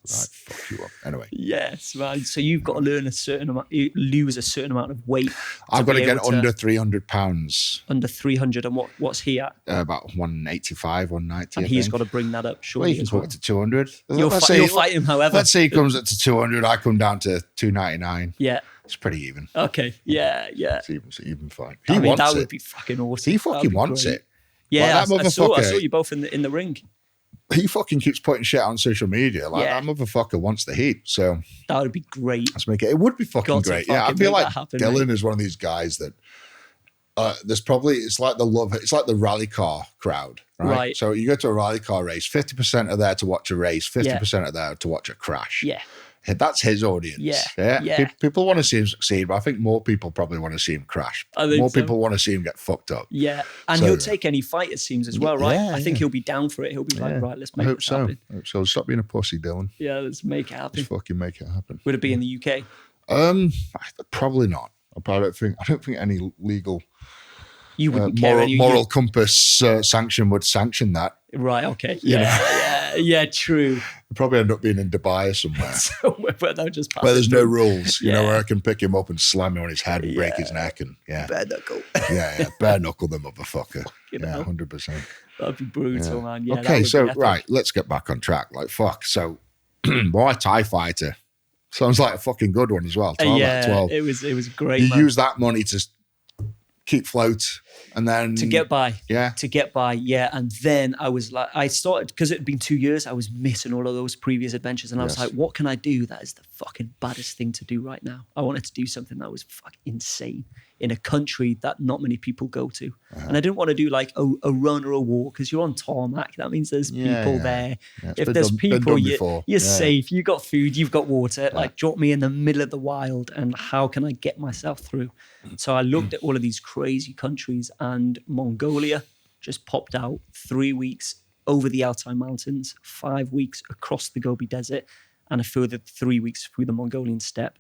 Right, fuck you up. Anyway. Yes, man. So you've got to learn a certain amount, you lose a certain amount of weight. I've got to get under 300 pounds. Under 300, and what's he at? About 185, 190. And he's got to bring that up, Well, surely. you can talk to 200. You'll fight him, however. Let's say he comes up to 200. I come down to 299. Yeah. It's pretty even. Okay. Yeah. It's even fight. That would be fucking awesome. He fucking wants it. Yeah, I saw you both in the ring. He fucking keeps putting shit on social media. Like, that motherfucker wants the heat. So that would be great. Let's make it. It would be fucking great. Yeah, I feel like Dylan is one of these guys that it's like the rally car crowd, right? So you go to a rally car race, 50% are there to watch a race, 50% are there to watch a crash. Yeah. That's his audience. Yeah. People want to see him succeed, but I think more people probably want to see him crash. More people want to see him get fucked up. Yeah. And he'll take any fight, it seems, as well, right? I think he'll be down for it. He'll be like, right, let's make it happen. I hope so. Stop being a pussy, Dylan. Yeah, let's make it happen. Let's fucking make it happen. Would it be in the UK? Probably not. I don't think any legal you wouldn't moral compass sanction would sanction that. Right, okay. Yeah, true. It'd probably end up being in Dubai somewhere. Where they'll just pass where there's no rules, where I can pick him up and slam him on his head and break his neck and bare knuckle. Bare knuckle the motherfucker. 100%. That'd be brutal, man. Yeah. Okay, so right, let's get back on track. Like fuck. So Muay Thai fighter sounds like a fucking good one as well. 12 out of 12. It was great. You use that money to keep float and then to get by. Yeah. And then I was like, I started, because it had been 2 years, I was missing all of those previous adventures. And I was like, what can I do that is the fucking baddest thing to do right now? I wanted to do something that was fucking insane in a country that not many people go to. And I didn't want to do like a run or a walk, because you're on tarmac. That means there's people there. If there's people, you're safe. You got food, you've got water. Like, drop me in the middle of the wild, and how can I get myself through? So I looked at all of these crazy countries, and Mongolia just popped out. 3 weeks over the Altai Mountains, 5 weeks across the Gobi Desert, and a further 3 weeks through the Mongolian steppe.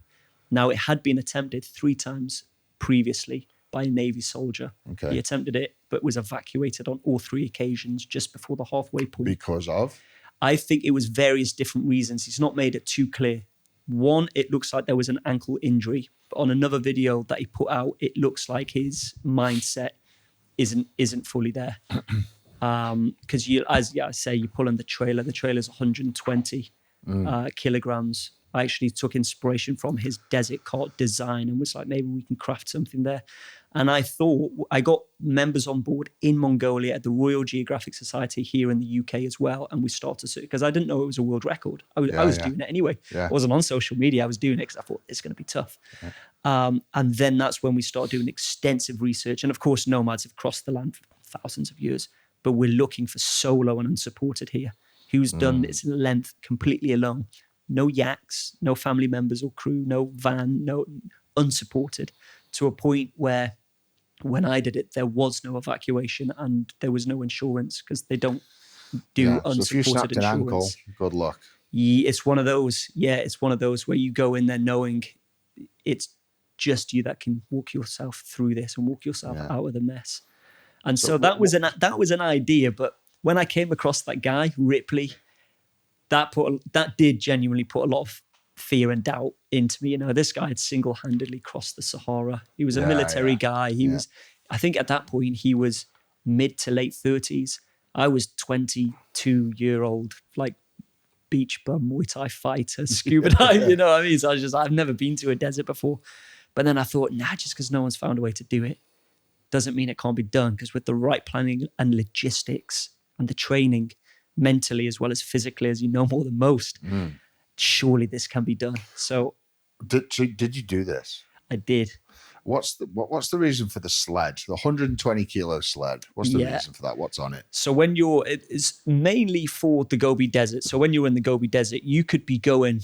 Now, it had been attempted 3 times previously by a Navy soldier. Okay. He attempted it, but was evacuated on all 3 occasions just before the halfway point. Because of? I think it was various different reasons. He's not made it too clear. One, it looks like there was an ankle injury. But on another video that he put out, it looks like his mindset isn't fully there. Because I say, you pull in the trailer. The trailer's 120 kilograms. I actually took inspiration from his desert cart design and was like, maybe we can craft something there. And I thought, I got members on board in Mongolia at the Royal Geographic Society here in the UK as well. And we started, because I didn't know it was a world record. I was doing it anyway. Yeah. I wasn't on social media. I was doing it because I thought it's going to be tough. Yeah. And then that's when we started doing extensive research. And of course, nomads have crossed the land for thousands of years. But we're looking for solo and unsupported here. Who's done this length completely alone. No yaks, no family members or crew, no van, no unsupported, to a point where when I did it, there was no evacuation and there was no insurance, because they don't do unsupported so if you snapped insurance. An ankle, good luck. Yeah, it's one of those. Yeah, it's one of those where you go in there knowing it's just you that can walk yourself through this and walk yourself out of the mess. And so that was an idea. But when I came across that guy, Ripley, that did genuinely put a lot of fear and doubt into me. You know, this guy had single-handedly crossed the Sahara. He was a military guy. He was, I think at that point, he was mid to late 30s. I was 22-year-old, like beach bum, Muay Thai fighter, scuba dive, you know what I mean? So I've never been to a desert before. But then I thought, just because no one's found a way to do it doesn't mean it can't be done, because with the right planning and logistics and the training, mentally as well as physically, as you know more than most, surely this can be done. So did you do this? I did. What's the reason for the sled, the 120 kilo sled? What's the reason for that? What's on it? So it is mainly for the Gobi Desert. So when you're in the Gobi Desert, you could be going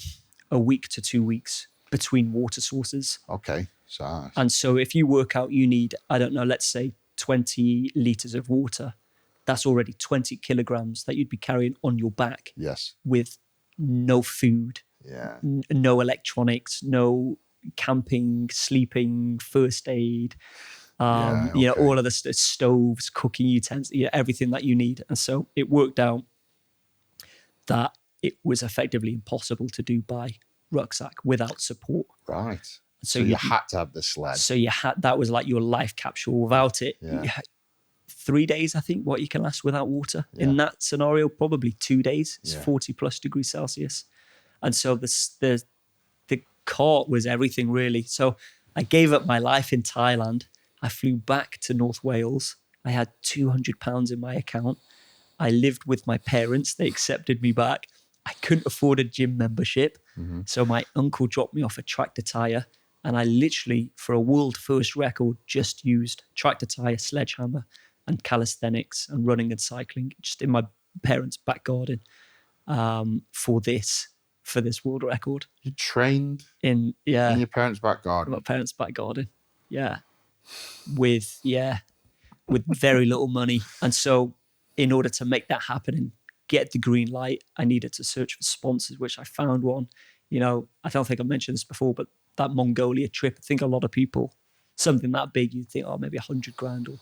a week to 2 weeks between water sources. Okay. And so if you work out, you need, I don't know, let's say 20 liters of water. That's already 20 kilograms that you'd be carrying on your back. Yes. With no food. Yeah. No electronics, no camping, sleeping, first aid, all of the stoves, cooking utensils, everything that you need. And so it worked out that it was effectively impossible to do by rucksack without support. Right. So you had to have the sled. So that was like your life capsule. Without it, 3 days, I think, what you can last without water. In that scenario, probably 2 days. It's 40 plus degrees Celsius. And so the cart was everything, really. So I gave up my life in Thailand. I flew back to North Wales. I had £200 in my account. I lived with my parents. They accepted me back. I couldn't afford a gym membership. Mm-hmm. So my uncle dropped me off a tractor tire. And I literally, for a world first record, just used tractor tire, sledgehammer, and calisthenics and running and cycling just in my parents' back garden for this world record. You trained in your parents' back garden? My parents' back garden, with very little money. And so in order to make that happen and get the green light, I needed to search for sponsors, which I found one. I don't think I mentioned this before, but that Mongolia trip, I think a lot of people, something that big, you'd think, maybe 100 grand or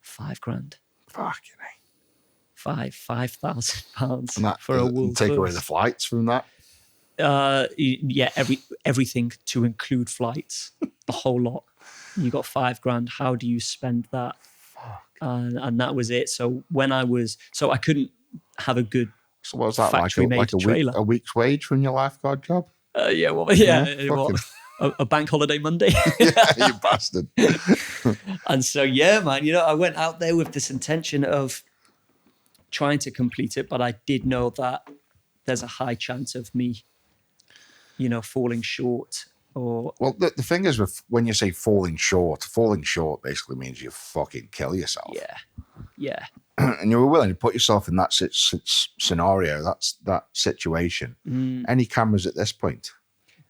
5 grand. Fucking hell. £5,000 for a world take first. Away the flights from that? Everything to include flights, the whole lot. You got 5 grand. How do you spend that? Fuck. And that was it. So I couldn't have a good So what was that factory made trailer. A week's wage from your lifeguard job? A bank holiday Monday. Yeah, you bastard. And so, man, I went out there with this intention of trying to complete it, but I did know that there's a high chance of me, falling short. Well, the thing is, when you say falling short basically means you fucking kill yourself. Yeah. And you were willing to put yourself in that scenario, that situation. Any cameras at this point?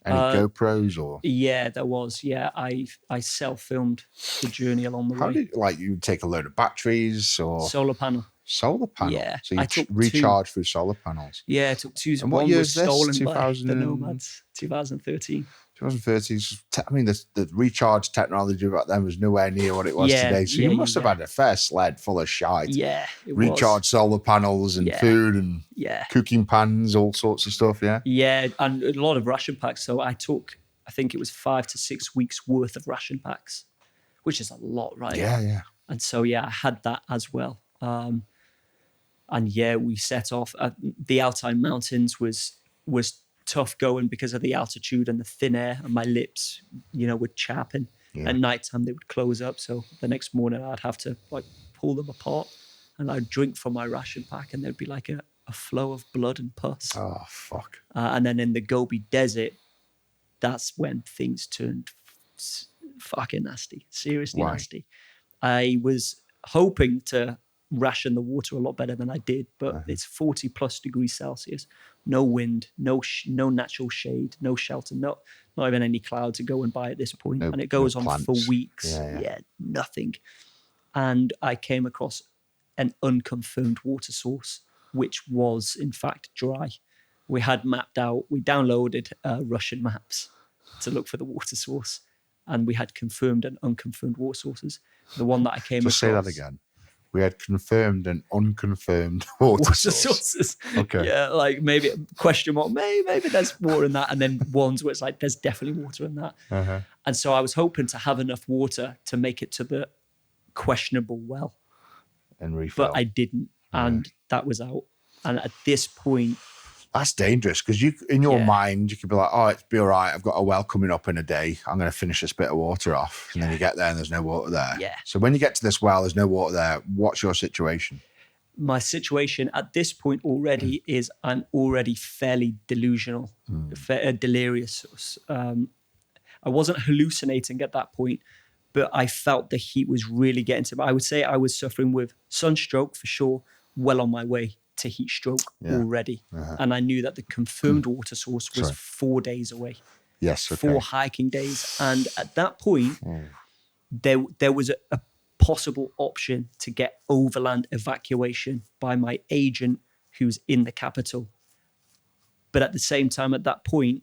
Any GoPros or? Yeah, there was. Yeah, I self-filmed the journey along the way. How did you take a load of batteries or? Solar panel. Solar panel? Yeah. So you recharge through solar panels? Yeah, it took 2. And what year is this? Stolen by the nomads. 2013. 2013. The recharge technology back then was nowhere near what it was today. So you must have had a fair sled full of shite. Yeah, it recharge solar panels and food and cooking pans, all sorts of stuff. Yeah. Yeah, and a lot of ration packs. So I think it was 5 to 6 weeks worth of ration packs, which is a lot, right? Yeah. And so I had that as well. We set off. The Altai Mountains was tough going because of the altitude and the thin air, and my lips, would chap, and at nighttime they would close up. So the next morning I'd have to pull them apart, and I'd drink from my ration pack, and there'd be like a flow of blood and pus. Oh fuck! And then in the Gobi Desert, that's when things turned fucking nasty, seriously nasty. I was hoping to ration the water a lot better than I did, but it's 40 plus degrees Celsius, no wind, no natural shade, no shelter, not even any clouds are going by at this point. And it goes on for weeks. Nothing. And I came across an unconfirmed water source, which was in fact dry. We had mapped out, we downloaded Russian maps to look for the water source, and we had confirmed and unconfirmed water sources. The one that I came across. Just say that again. We had confirmed and unconfirmed water sources. Okay. Yeah, maybe question mark, maybe there's water in that, and then ones where it's there's definitely water in that. And so I was hoping to have enough water to make it to the questionable well. And refill. But I didn't, and that was out. And at this point, that's dangerous, because in your mind, you could be like, oh, it'll be all right. I've got a well coming up in a day. I'm going to finish this bit of water off. And then you get there and there's no water there. Yeah. So when you get to this well, there's no water there. What's your situation? My situation at this point already is I'm already fairly delusional, delirious. I wasn't hallucinating at that point, but I felt the heat was really getting to me. I would say I was suffering with sunstroke for sure, well on my way to heat stroke already. And I knew that the confirmed water source was 4 days away. Yes, okay. 4 hiking days. And at that point, there was a possible option to get overland evacuation by my agent who's in the capital. But at the same time, at that point,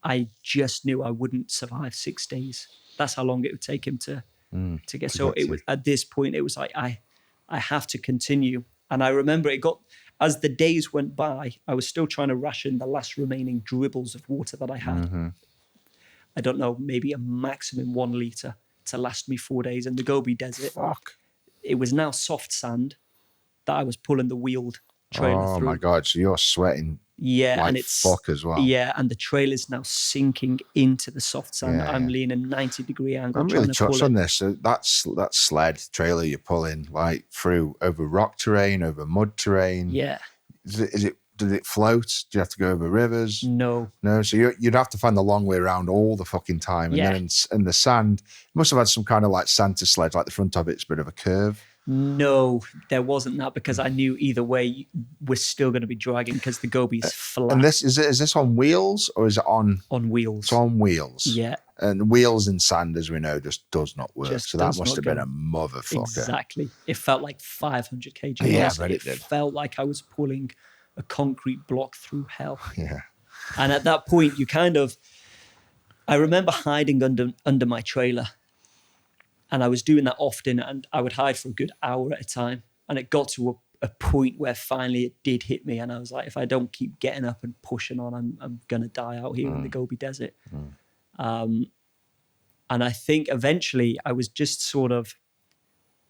I just knew I wouldn't survive 6 days. That's how long it would take him to get. So it was at this point, it was like, I have to continue. And I remember as the days went by, I was still trying to ration the last remaining dribbles of water that I had. I don't know, maybe a maximum 1 litre to last me 4 days in the Gobi Desert. Fuck. It was now soft sand that I was pulling the wheeled trailer through. Oh my God. So you're sweating and it's fuck as well. Yeah, and the trailer's now sinking into the soft sand. Yeah, I'm leaning 90-degree angle. I'm really touched on this. So that sled trailer you're pulling like through over rock terrain, over mud terrain. Yeah. Did it float? Do you have to go over rivers? No. So you'd have to find the long way around all the fucking time. And then in the sand, you must have had some kind of like Santa sled, like the front of it's a bit of a curve. No, there wasn't that, because I knew either way we're still going to be dragging because the Gobi's flat. And is this on wheels or is it on wheels? It's on wheels. Yeah. And wheels in sand, as we know, just does not work. So that must have been a motherfucker. Exactly. It felt like 500 kg. Yeah, but it did. Felt like I was pulling a concrete block through hell. Yeah. And at that point, I remember hiding under my trailer. And I was doing that often, and I would hide for a good hour at a time. And it got to a point where finally it did hit me. And I was like, if I don't keep getting up and pushing on, I'm going to die out here in the Gobi Desert. And I think eventually I was just sort of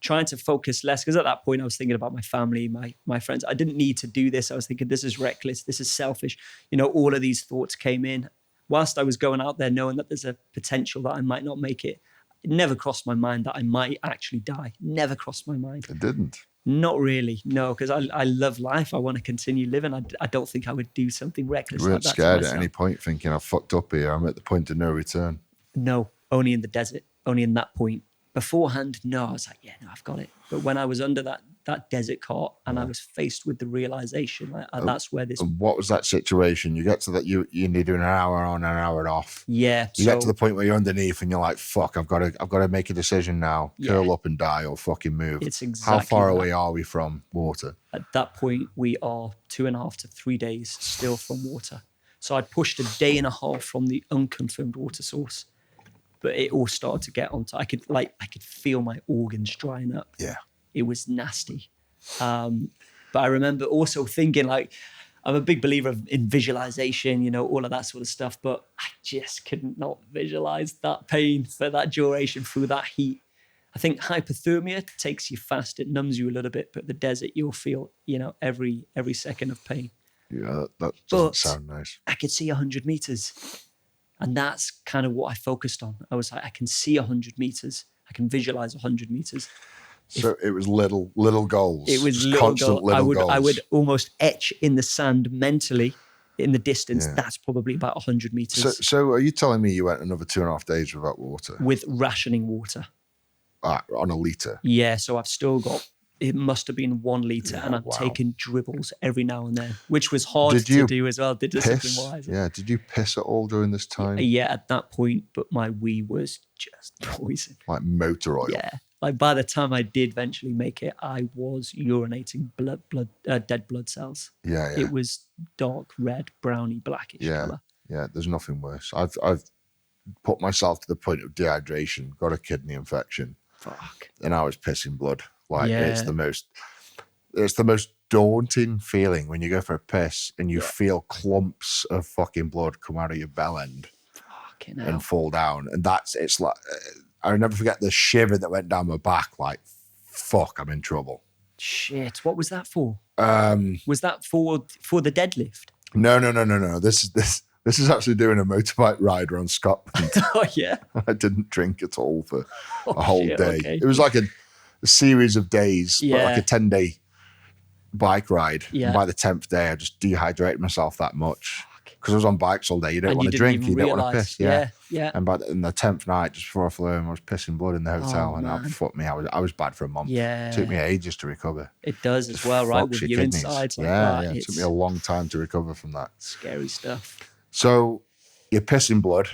trying to focus less, because at that point I was thinking about my family, my friends. I didn't need to do this. I was thinking, this is reckless. This is selfish. All of these thoughts came in whilst I was going out there knowing that there's a potential that I might not make it. It never crossed my mind that I might actually die. Never crossed my mind. It didn't? Not really, no, because I love life. I want to continue living. I don't think I would do something reckless You weren't like that scared at any point thinking, I've fucked up here. I'm at the point of no return. No, only in the desert. Only in that point. Beforehand, no, I was like, yeah, no, I've got it. But when I was under that desert cart and I was faced with the realization, that's where this... And what was that situation? You get to that, you need doing an hour on, an hour off. Yeah. You get to the point where you're underneath and you're like, fuck, I've got to make a decision now. Curl up and die or fucking move. It's exactly How far away are we from water? At that point, we are 2.5 to 3 days still from water. So I'd pushed a day and a half from the unconfirmed water source. But it all started to get onto. I could feel my organs drying up. Yeah, it was nasty. But I remember also thinking, like, I'm a big believer in visualization, all of that sort of stuff. But I just could not visualize that pain for that duration through that heat. I think hypothermia takes you fast; it numbs you a little bit. But the desert, you'll feel, every second of pain. Yeah, that doesn't sound nice. I could see 100 meters. And that's kind of what I focused on. I was like, I can see 100 meters. I can visualize 100 meters. So it was little goals. It was just constant little goals. I would almost etch in the sand mentally in the distance. Yeah. That's probably about 100 meters. So are you telling me you went another 2.5 days without water? With rationing water. On a litre? Yeah, so I've still got... It must have been 1 litre, and I'm taking dribbles every now and then, which was hard to do as well, discipline-wise. Yeah, did you piss at all during this time? Yeah, at that point, but my wee was just poison. Like motor oil? Yeah. Like by the time I did eventually make it, I was urinating dead blood cells. Yeah. It was dark red, browny, blackish colour. Yeah, there's nothing worse. I've put myself to the point of dehydration, got a kidney infection. Fuck. And I was pissing blood. It's the most daunting feeling when you go for a piss and you feel clumps of fucking blood come out of your bell end and fall down. And it's like, I'll never forget the shiver that went down my back. Like, fuck, I'm in trouble. Shit. What was that for? Was that for the deadlift? No. This is actually doing a motorbike ride around Scotland. Oh, yeah. I didn't drink at all for a whole day. Okay. It was like a series of days, but like a 10-day bike ride. Yeah. And by the 10th day, I just dehydrated myself that much. Because I was on bikes all day. You don't want to drink, you don't want to piss. Yeah. And in the 10th night, just before I flew home, I was pissing blood in the hotel. And that fucked me. I was bad for a month. Yeah. It took me ages to recover. It does as well, right? With your insides like that. Yeah. It took me a long time to recover from that. Scary stuff. So you're pissing blood.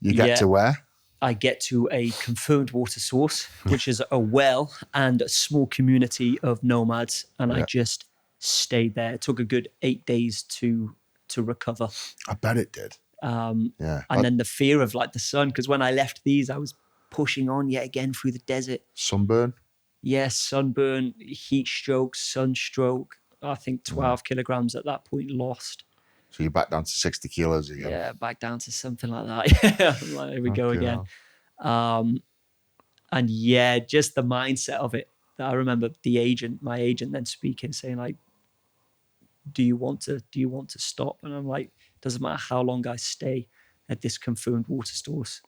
You get to where? I get to a confirmed water source, which is a well and a small community of nomads. And I just stayed there. It took a good 8 days to recover. I bet it did. Yeah. And then the fear of like the sun, because when I left these, I was pushing on yet again through the desert. Sunburn? Yes, sunburn, heat stroke, sunstroke. I think 12 kilograms at that point lost. So you're back down to 60 kilos again. Yeah, back down to something like that. I'm like, here we go again. And yeah, just the mindset of it. I remember my agent then speaking, saying like, do you want to stop? And I'm like, doesn't matter how long I stay at this confirmed water source,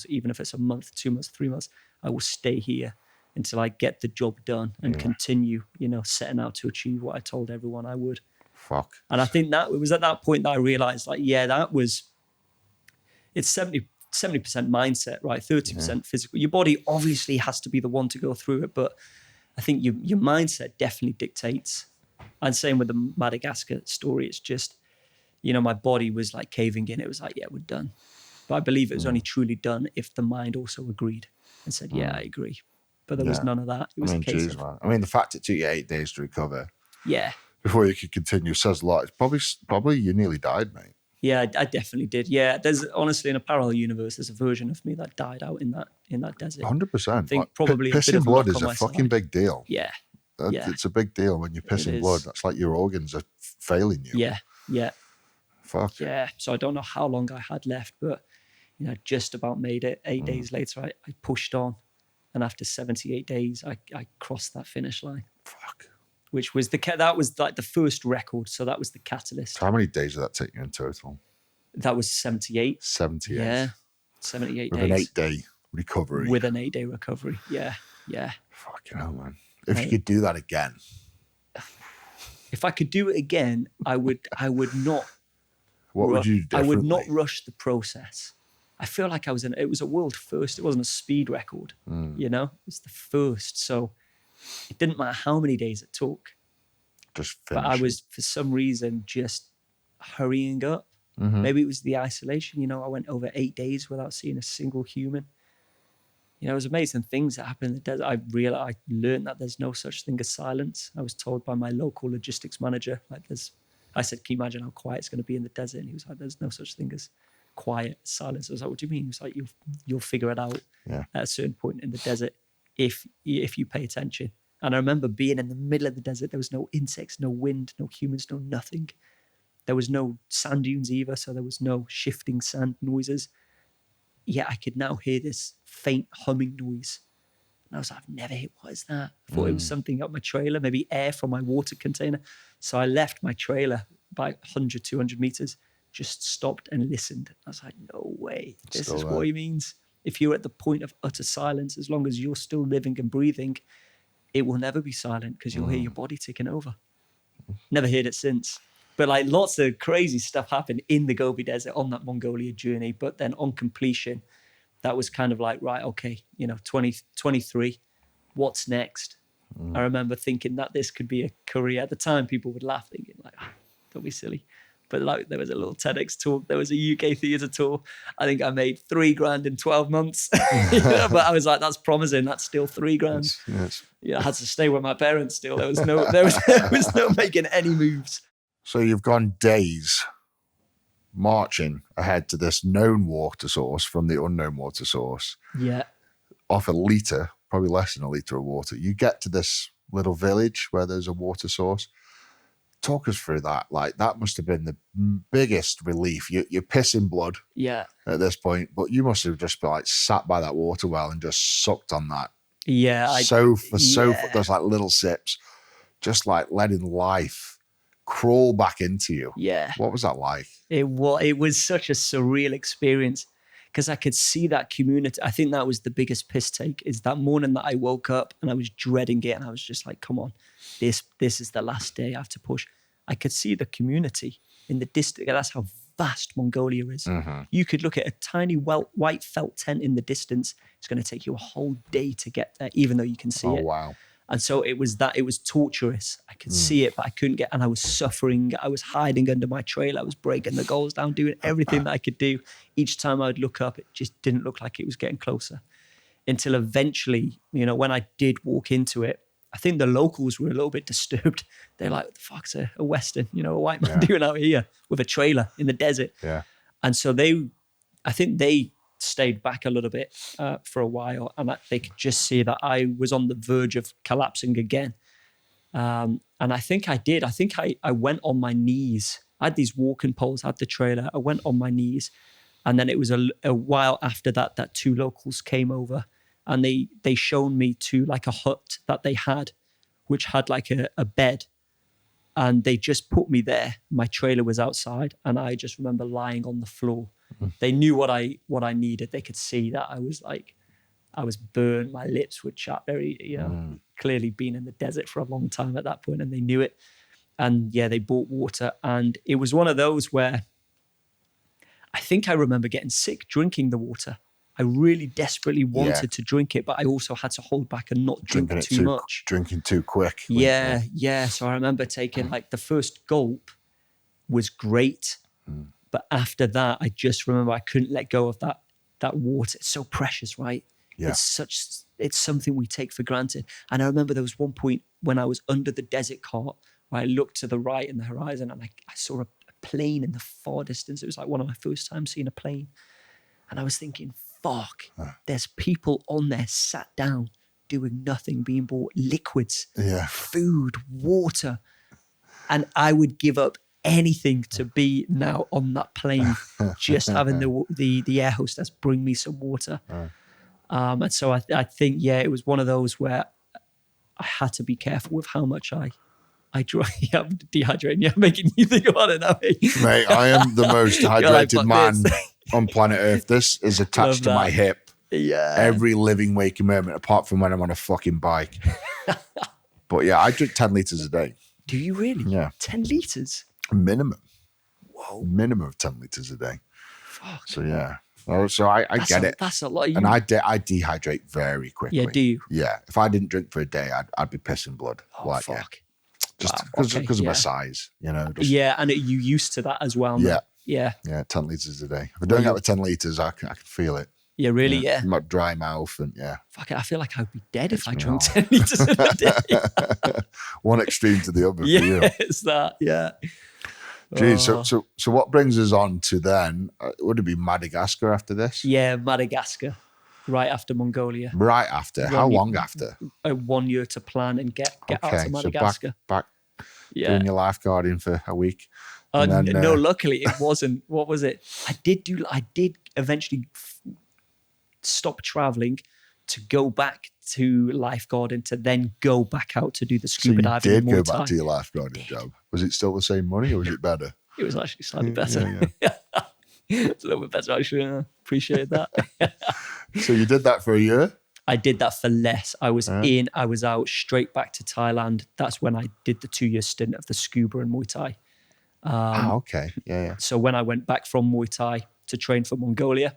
even if it's a month, 2 months, 3 months, I will stay here until I get the job done and continue, setting out to achieve what I told everyone I would. Fuck. And I think that it was at that point that I realized, like, it's 70% mindset, right? 30% physical. Your body obviously has to be the one to go through it, but I think your mindset definitely dictates. And same with the Madagascar story. It's just, my body was like caving in. It was like, yeah, we're done. But I believe it was only truly done if the mind also agreed and said, yeah, I agree. But there was none of that. It was a case of, man. The fact it took you 8 days to recover. Yeah. Before you could continue says a lot. It's probably you nearly died, mate. Yeah, I definitely did. Yeah, there's honestly in a parallel universe, there's a version of me that died out in that desert. 100%. I think probably pissing blood is a fucking big deal. Yeah. It's a big deal when you're pissing blood. That's like your organs are failing you. Yeah. Fuck. Yeah. So I don't know how long I had left, but just about made it. 8 days later, I pushed on, and after 78 days, I crossed that finish line. Fuck. Which was that was like the first record. So that was the catalyst. How many days did that take you in total? That was 78. 78. Yeah. 78 With days. With an 8-day recovery. With an 8-day recovery. Yeah. Fucking hell, man. If you could do that again. If I could do it again, I would not. What would you do? I would not rush the process. I feel like it was a world first. It wasn't a speed record, It was the first. So it didn't matter how many days it took. Just finish. But I was, for some reason, just hurrying up. Mm-hmm. Maybe it was the isolation. I went over 8 days without seeing a single human. It was amazing things that happened in the desert. I learned that there's no such thing as silence. I was told by my local logistics manager, I said, can you imagine how quiet it's going to be in the desert? And he was like, there's no such thing as quiet, silence. I was like, what do you mean? He was like, you'll figure it out at a certain point in the desert if you pay attention. And I remember being in the middle of the desert. There was no insects, no wind, no humans, no nothing. There was no sand dunes either, so there was no shifting sand noises. Yet I could now hear this faint humming noise. And I was like, I've never heard, what is that? I thought it was something up my trailer, maybe air from my water container. So I left my trailer by 100, 200 meters, just stopped and listened. I was like, no way. This is what he means. If you're at the point of utter silence, as long as you're still living and breathing, it will never be silent because you'll hear your body taking over. Never heard it since. But lots of crazy stuff happened in the Gobi Desert on that Mongolia journey. But then on completion, that was kind of like, right, okay, 23, what's next? I remember thinking that this could be a career. At the time, people would laugh, thinking don't be silly. But there was a little TEDx talk. There was a UK theatre tour. I think I made $3,000 in 12 months. But I was like, that's promising. That's still $3,000. Yes. Yeah, I had to stay with my parents still. There was no making any moves. So you've gone days marching ahead to this known water source from the unknown water source. Yeah. Off a litre, probably less than a litre of water. You get to this little village where there's a water source. Talk us through that. That must have been the biggest relief. You're pissing blood at this point, but you must have just been sat by that water well and just sucked on that. Yeah. There's little sips, just letting life crawl back into you. Yeah. What was that like? It was such a surreal experience because I could see that community. I think that was the biggest piss take, is that morning that I woke up and I was dreading it and I was just like, come on, this is the last day I have to push. I could see the community in the distance. That's how vast Mongolia is. Mm-hmm. You could look at a tiny white felt tent in the distance. It's going to take you a whole day to get there, even though you can see it. Oh, wow. And so it was torturous. I could see it, but I couldn't and I was suffering. I was hiding under my trailer. I was breaking the goals down, doing everything that I could do. Each time I would look up, it just didn't look like it was getting closer. Until eventually, when I did walk into it, I think the locals were a little bit disturbed. They're like, what the fuck's a Western, a white man doing out here with a trailer in the desert? Yeah. And so I think they stayed back a little bit for a while, and they could just see that I was on the verge of collapsing again. And I think I did. I think I went on my knees. I had these walking poles, I had the trailer. I went on my knees. And then it was a while after that two locals came over, and they shown me to like a hut that they had, which had like a bed. And they just put me there. My trailer was outside, and I just remember lying on the floor. They knew what I needed. They could see that I was burned. My lips were chapped, very, clearly been in the desert for a long time at that point, and they knew it. And yeah, they bought water, and it was one of those where I think I remember getting sick drinking the water. I really desperately wanted to drink it, but I also had to hold back and not drink too much. Drinking too quick. Yeah. So I remember taking like the first gulp was great. But after that, I just remember I couldn't let go of that water. It's so precious, right? Yeah. It's something we take for granted. And I remember there was one point when I was under the desert cart where I looked to the right in the horizon, and I saw a plane in the far distance. It was like one of my first times seeing a plane. And I was thinking, fuck, there's people on there sat down doing nothing, being bought liquids, food, water. And I would give up anything to be now on that plane, just having the air hostess bring me some water. And so I think, it was one of those where I had to be careful with how much I drank. I'm dehydrating. You're making you think about it now. Mate, I am the most hydrated man on planet Earth. This is attached to my hip. Yeah. Every living, waking moment, apart from when I'm on a fucking bike. But yeah, I drink 10 litres a day. Do you really? Yeah. 10 litres? Minimum. Whoa. Minimum of 10 litres a day. Fuck. So yeah. So I get it. That's a lot. And I dehydrate very quickly. Yeah, do you? Yeah. If I didn't drink for a day, I'd be pissing blood. Oh, fuck. Just because of my size, and you used to that as well. Yeah. Yeah. Yeah, 10 litres a day. If I don't get the 10 litres, I can feel it. Yeah, really, yeah. My dry mouth and Fuck it, I feel like I'd be dead if I drank 10 litres in a day. One extreme to the other for you. It's that, yeah. Geez, so what brings us on to then, would it be Madagascar after this? Yeah, Madagascar, right after Mongolia. Right after? How long after? 1 year to plan and get out to Madagascar. So back doing your lifeguarding for a week. No, luckily it wasn't. What was it? I did eventually stop traveling to go back to lifeguarding to then go back out to do the scuba diving. You did go back to your lifeguarding job. Was it still the same money or was it better? It was actually slightly better. Yeah. It's a little bit better actually. I appreciate that. So you did that for a year? I did that for less. I was out straight back to Thailand. That's when I did the 2-year stint of the scuba and Muay Thai. Okay. Yeah. So when I went back from Muay Thai to train for Mongolia,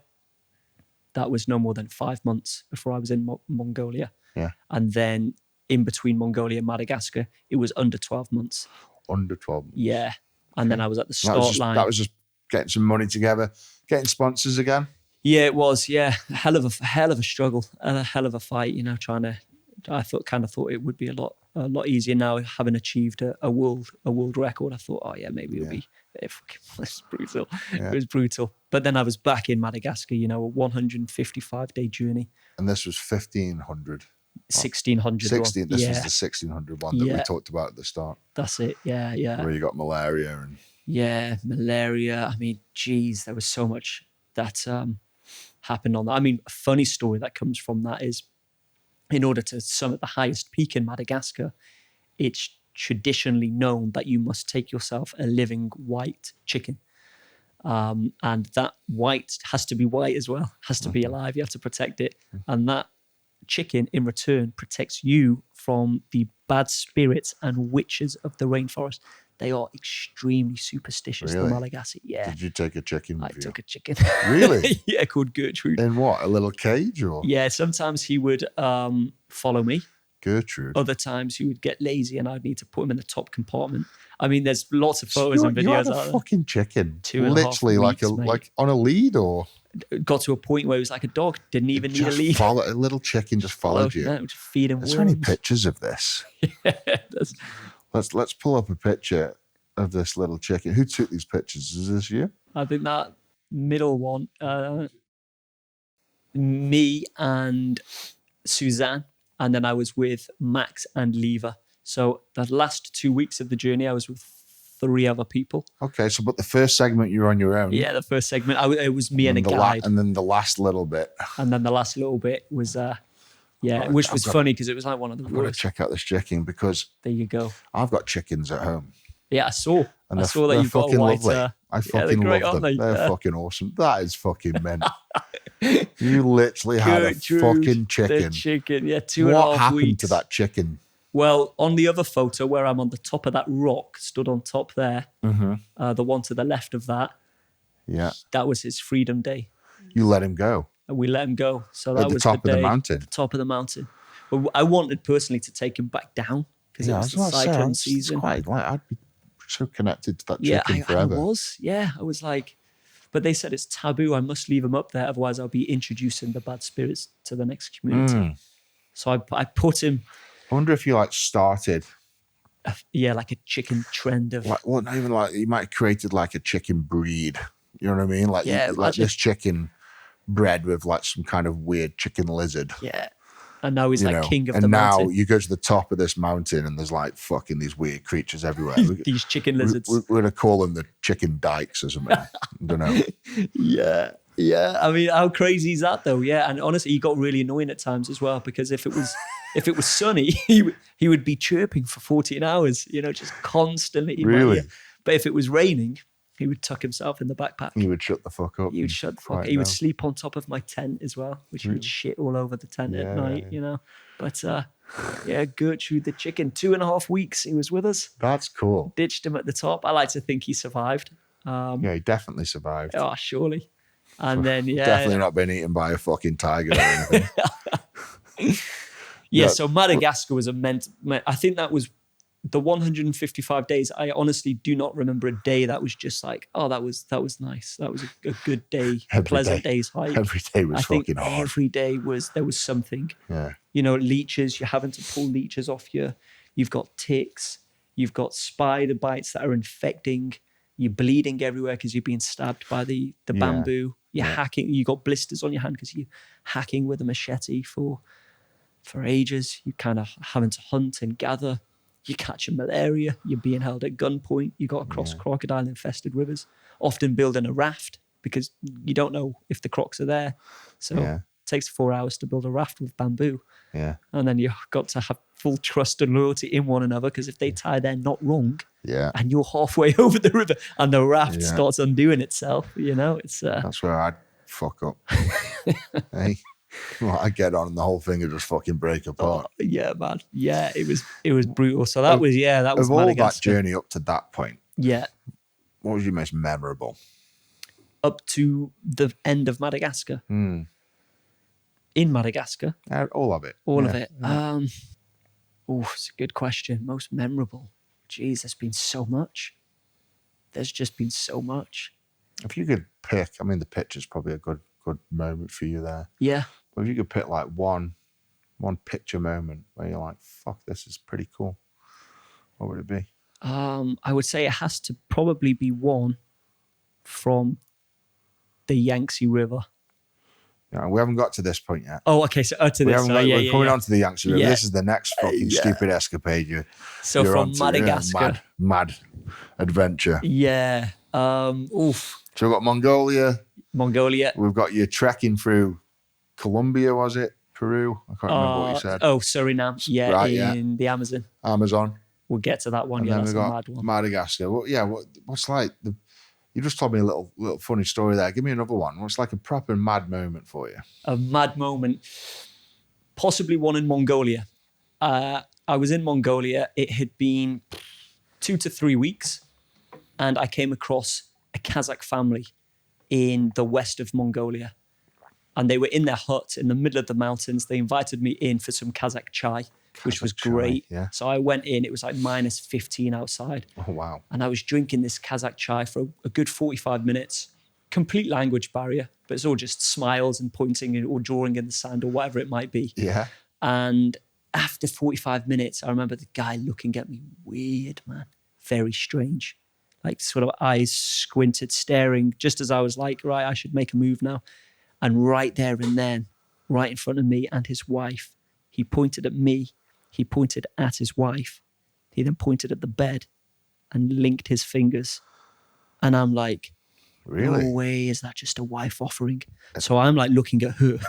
that was no more than 5 months before I was in Mongolia. Yeah. And then in between Mongolia and Madagascar, it was under 12 months. Under 12 months. Yeah. And then I was at the start line. That was just getting some money together, getting sponsors again. Yeah, it was. Yeah. A hell of a struggle, a hell of a fight, I thought it would be a lot easier now, having achieved a world record. I thought, maybe it'll be. It's brutal. Yeah. It was brutal. But then I was back in Madagascar. A 155-day journey. And this was 1,500. 1,600. This was the 1,600 one that we talked about at the start. That's it. Yeah. Where you got malaria and. Yeah, malaria. I mean, geez, there was so much that happened on that. I mean, a funny story that comes from that is, in order to summit the highest peak in Madagascar, it's traditionally known that you must take yourself a living white chicken. And that white has to be white as well, has to be alive. You have to protect it. And that chicken, in return, protects you from the bad spirits and witches of the rainforest. They are extremely superstitious, the Malagasy. Yeah. Did you take a chicken with you? I took a chicken. Really? Yeah, called Gertrude. In what? A little cage or? Yeah, sometimes he would follow me. Gertrude. Other times he would get lazy and I'd need to put him in the top compartment. I mean, there's lots of photos and videos. You had a fucking chicken. 2.5 literally weeks, like on a lead or? It got to a point where it was like a dog. Didn't even need a lead. A little chicken just followed you. No, just feed him. There's so many pictures of this. Yeah, Let's pull up a picture of this little chicken. Who took these pictures? Is this you? I think that middle one, me and Suzanne, and then I was with Max and Lever. So the last 2 weeks of the journey, I was with 3 other people. Okay, so but the first segment you were on your own. Yeah, the first segment, it was me and a guide. And then the last little bit. And then the last little bit was, which was funny because it was like one of the I've got to worst. check out this chicken because There you go. I've got chickens at home. Yeah, I saw that you've got a white. Lovely. I fucking love them. They're fucking awesome. That is fucking mint. You literally had a fucking chicken. The chicken, yeah, 2.5 weeks. What happened to that chicken? Well, on the other photo where I'm on the top of that rock, stood on top there, the one to the left of that, that was his freedom day. You let him go. And we let him go. So that was the top the of day, the mountain. The top of the mountain. But I wanted personally to take him back down because it was the cyclone season. It's quite like I'd be so connected to that chicken forever. I was like, but they said it's taboo. I must leave him up there, otherwise I'll be introducing the bad spirits to the next community. So I put him. I wonder if you started. Like a chicken trend of. Not even like you might have created like a chicken breed. You know what I mean? Like this chicken bred with like some kind of weird chicken lizard. Yeah. And now he's king of the mountain. And mountain. now you go to the top of this mountain and there's like fucking these weird creatures everywhere. These chicken lizards. We're going to call them the Chicken Dykes or something. I don't know. Yeah. I mean, how crazy is that though? Yeah. And honestly, he got really annoying at times as well because if it was sunny, he would be chirping for 14 hours, just constantly. Really? But if it was raining, he would tuck himself in the backpack. He would shut the fuck up. He would shut the fuck up. He would sleep on top of my tent as well, which he would shit all over the tent at night, But Gertrude the chicken, 2.5 weeks he was with us. That's cool. Ditched him at the top. I like to think he survived. He definitely survived. Oh, surely. And then, definitely not been eaten by a fucking tiger or anything. So Madagascar was I think that was the 155 days. I honestly do not remember a day that was just like, oh, that was nice. That was a good day, pleasant day's hike. Every day was fucking hard. Every day there was something. Yeah. Leeches, you're having to pull leeches off you. You've got ticks. You've got spider bites that are infecting. You're bleeding everywhere because you're being stabbed by the bamboo. You're hacking. You got blisters on your hand because you're hacking with a machete for ages. You're kind of having to hunt and gather. You're catching malaria. You're being held at gunpoint. You got to cross crocodile-infested rivers. Often building a raft because you don't know if the crocs are there. So it takes 4 hours to build a raft with bamboo. Yeah. And then you've got to have full trust and loyalty in one another because if they tie their knot wrong, and you're halfway over the river and the raft starts undoing itself, it's that's where I'd fuck up. Hey, well, I get on and the whole thing would just fucking break apart. Oh, yeah, man. Yeah, it was brutal. So that was of all that journey up to that point. Yeah. What was your most memorable? Up to the end of Madagascar. In Madagascar. All of it. All of it. It's a good question. Most memorable. Jeez, there's been so much. There's just been so much. If you could pick, I mean, the picture's probably a good moment for you there. Yeah. But if you could pick like one picture moment where you're like, fuck, this is pretty cool, what would it be? I would say it has to probably be one from the Yangtze River. Yeah, we haven't got to this point yet. Oh, okay. So to this. We're coming on to the Yangtze River. This is the next fucking stupid escapade you're from Madagascar. Mad adventure. Yeah. So we've got Mongolia. We've got you trekking through Colombia, was it? Peru? I can't remember what you said. Oh, Suriname. Yeah, in the Amazon. We'll get to that one. And yeah, then that's we've a got mad one. Madagascar. Well, what's like you just told me a little funny story there. Give me another one. What's like a proper mad moment for you? A mad moment. Possibly one in Mongolia. I was in Mongolia. It had been 2 to 3 weeks. And I came across a Kazakh family in the west of Mongolia. And they were in their hut in the middle of the mountains. They invited me in for some Kazakh chai, which was great. Yeah. So I went in. It was like minus 15 outside. Oh, wow. And I was drinking this Kazakh chai for a good 45 minutes. Complete language barrier, but it's all just smiles and pointing or drawing in the sand or whatever it might be. Yeah. And after 45 minutes, I remember the guy looking at me weird, man. Very strange. like sort of eyes squinted, staring, just as I was like, right, I should make a move now. And right there and then, right in front of me and his wife, he pointed at me, he pointed at his wife, he then pointed at the bed and linked his fingers. And I'm like, really? No way, is that just a wife offering? So I'm like looking at her.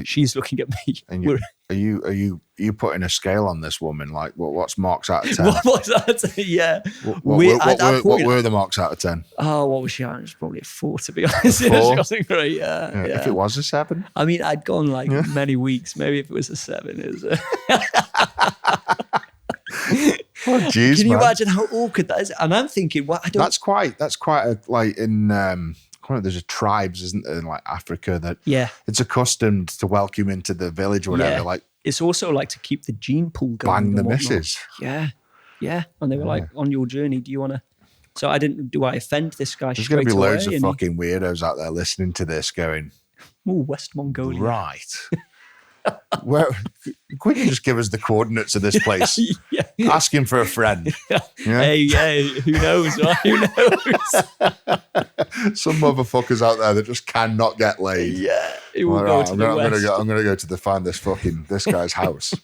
She's looking at me. And are you putting a scale on this woman? Like, what's marks out of 10? What was that? Yeah. What were the marks out of 10? Oh, what was she on? It was probably a 4, to be honest. A 4? She wasn't great. Yeah. If it was a 7? I mean, I'd gone like many weeks. Maybe if it was a 7, it was Oh, geez, Can you imagine how awkward that is? And I'm thinking, well, I don't. That's quite a, like in, there's tribes, isn't there, in like Africa that it's accustomed to welcome into the village or whatever. Yeah. Like, it's also like to keep the gene pool going. Bang the missus. Yeah. Yeah. And they were like, on your journey, do you want to? So do I offend this guy? There's going to be loads of fucking weirdos out there listening to this going, oh, West Mongolia. Right. Where could you just give us the coordinates of this place? Ask him for a friend. Yeah? Hey, who knows? Right? Who knows? Some motherfuckers out there that just cannot get laid. Yeah, it will go to the west. I'm gonna go to find this guy's house.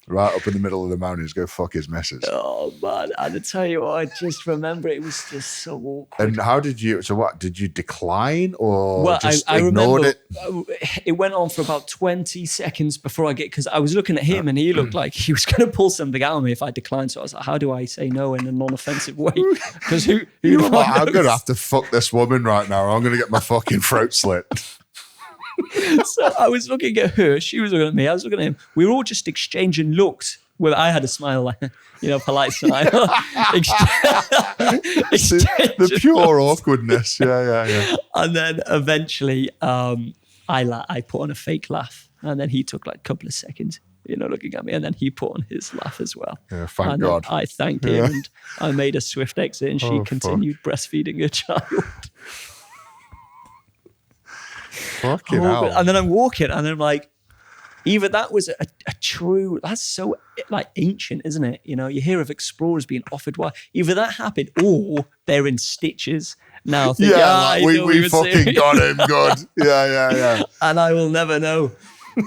Right up in the middle of the mountains, go fuck his missus. Oh man, and to tell you what, I just remember it was just so awkward. And how did you? So what did you decline or I ignored remember it? It went on for about 20 seconds before because I was looking at him and he looked like he was going to pull something out of me if I declined. So I was like, how do I say no in a non-offensive way? Because who I'm going to have to fuck this woman right now. Or I'm going to get my fucking throat slit. So I was looking at her, she was looking at me, I was looking at him. We were all just exchanging looks. Well, I had a smile, like, polite smile. The pure awkwardness. Yeah. And then eventually I put on a fake laugh. And then he took like a couple of seconds, looking at me. And then he put on his laugh as well. Yeah, thank God. I thanked him and I made a swift exit and she continued breastfeeding her child. Fucking hell. And then I'm walking and I'm like, either that was a true, that's so like ancient, isn't it? You hear of explorers being offered one. Either that happened or they're in stitches now. Thinking, we fucking got him good. Yeah. And I will never know.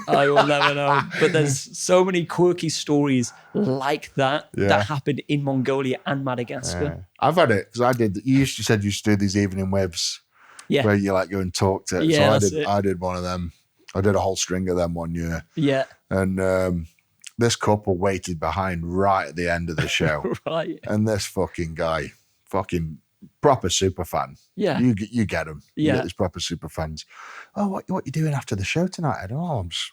But there's so many quirky stories like that that happened in Mongolia and Madagascar. Yeah. I've had it because you said you used to do these evening whibs. Yeah. Where you like go and talk to. Yeah, so I did one of them. I did a whole string of them one year. Yeah. And this couple waited behind right at the end of the show. Right. And this fucking guy, fucking proper super fan. Yeah. You get him. Yeah. You get these proper super fans. Oh, what you doing after the show tonight? I don't know. I'm just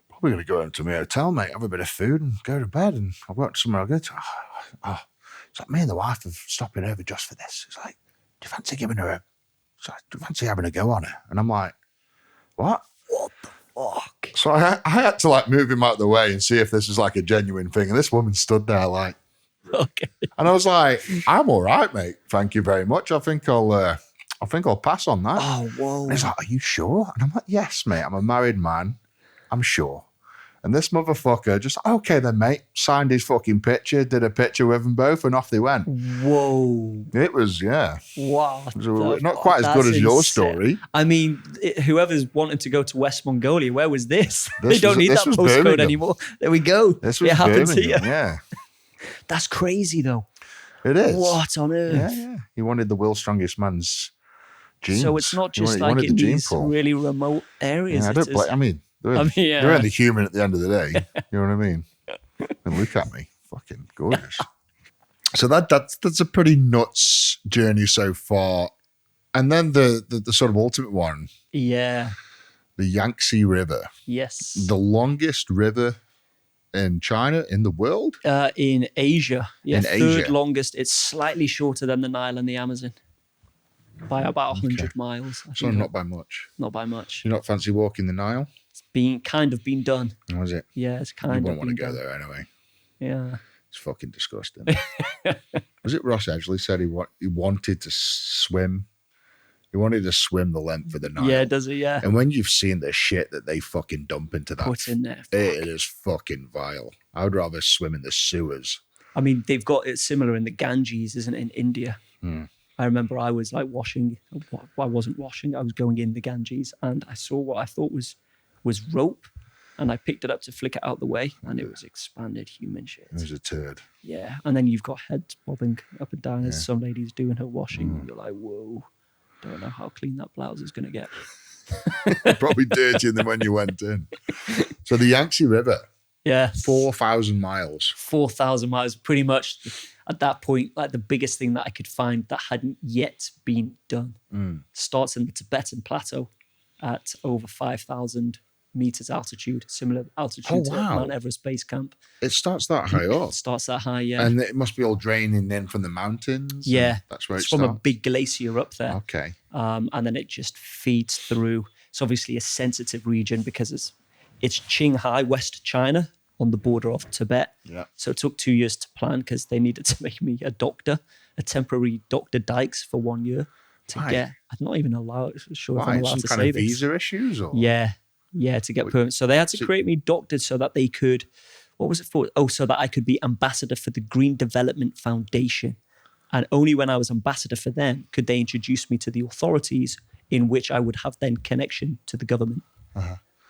probably going to go home to my hotel, mate, have a bit of food and go to bed. And I've got somewhere I'll go to. It's like me and the wife have stopping over just for this. It's like, do you fancy giving her do you fancy having a go on her? And I'm like, what? What the fuck? So I had to like move him out of the way and see if this was like a genuine thing. And this woman stood there like, okay. And I was like, I'm all right, mate. Thank you very much. I think I'll pass on that. Oh, whoa. And he's like, are you sure? And I'm like, yes, mate. I'm a married man. I'm sure. And this motherfucker just, okay then, mate, signed his fucking picture, did a picture with them both, and off they went. Whoa. It was, yeah. Wow. Not quite as good as your story. I mean, whoever's wanted to go to West Mongolia, where was this? They don't need that postcode anymore. There we go. This was it happens Birmingham, here. Yeah. That's crazy, though. It is. What on earth? Yeah. He wanted the world's strongest man's genes. So it's not just like in these really remote areas. Yeah, they're only human at the end of the day. You know what I mean? And look at me. Fucking gorgeous. So that's a pretty nuts journey so far. And then the sort of ultimate one. Yeah. The Yangtze River. Yes. The longest river in China, in the world? In Asia. Yeah, in Asia. Third longest. It's slightly shorter than the Nile and the Amazon. By about 100 miles. So not by much. Not by much. You not fancy walking the Nile? It's been done. Was it? Yeah, it's kind of been done. You wouldn't want to go there anyway. Yeah. It's fucking disgusting. Was it Ross Edgley said he wanted to swim? He wanted to swim the length of the Nile. Yeah, does it? Yeah. And when you've seen the shit that they fucking dump into that, put in there, it is fucking vile. I would rather swim in the sewers. I mean, they've got it similar in the Ganges, isn't it, in India? I remember I was like washing. Well, I wasn't washing. I was going in the Ganges, and I saw what I thought was rope, and I picked it up to flick it out the way, and it was expanded human shit. It was a turd. Yeah, and then you've got heads bobbing up and down as some lady's doing her washing. You're like, whoa, don't know how clean that blouse is going to get. Probably dirtier than when you went in. So the Yangtze River. Yeah. 4,000 miles. 4,000 miles, pretty much at that point, like the biggest thing that I could find that hadn't yet been done. Starts in the Tibetan Plateau at over 5,000 meters altitude, similar altitude to Mount Everest Base Camp. It starts that high up. It starts that high, yeah. And it must be all draining in from the mountains. Yeah. That's where it's from a big glacier up there. Okay. And then it just feeds through. It's obviously a sensitive region because it's Qinghai, West China, on the border of Tibet. Yeah. So it took 2 years to plan because they needed to make me a temporary Dr. Dykes for 1 year to get. I'm not even sure if I'm allowed to say this. Some kind of visa issues? Or? Yeah, to get permits. So they had to create me doctored so that they could, what was it for? Oh, so that I could be ambassador for the Green Development Foundation. And only when I was ambassador for them could they introduce me to the authorities, in which I would have then connection to the government.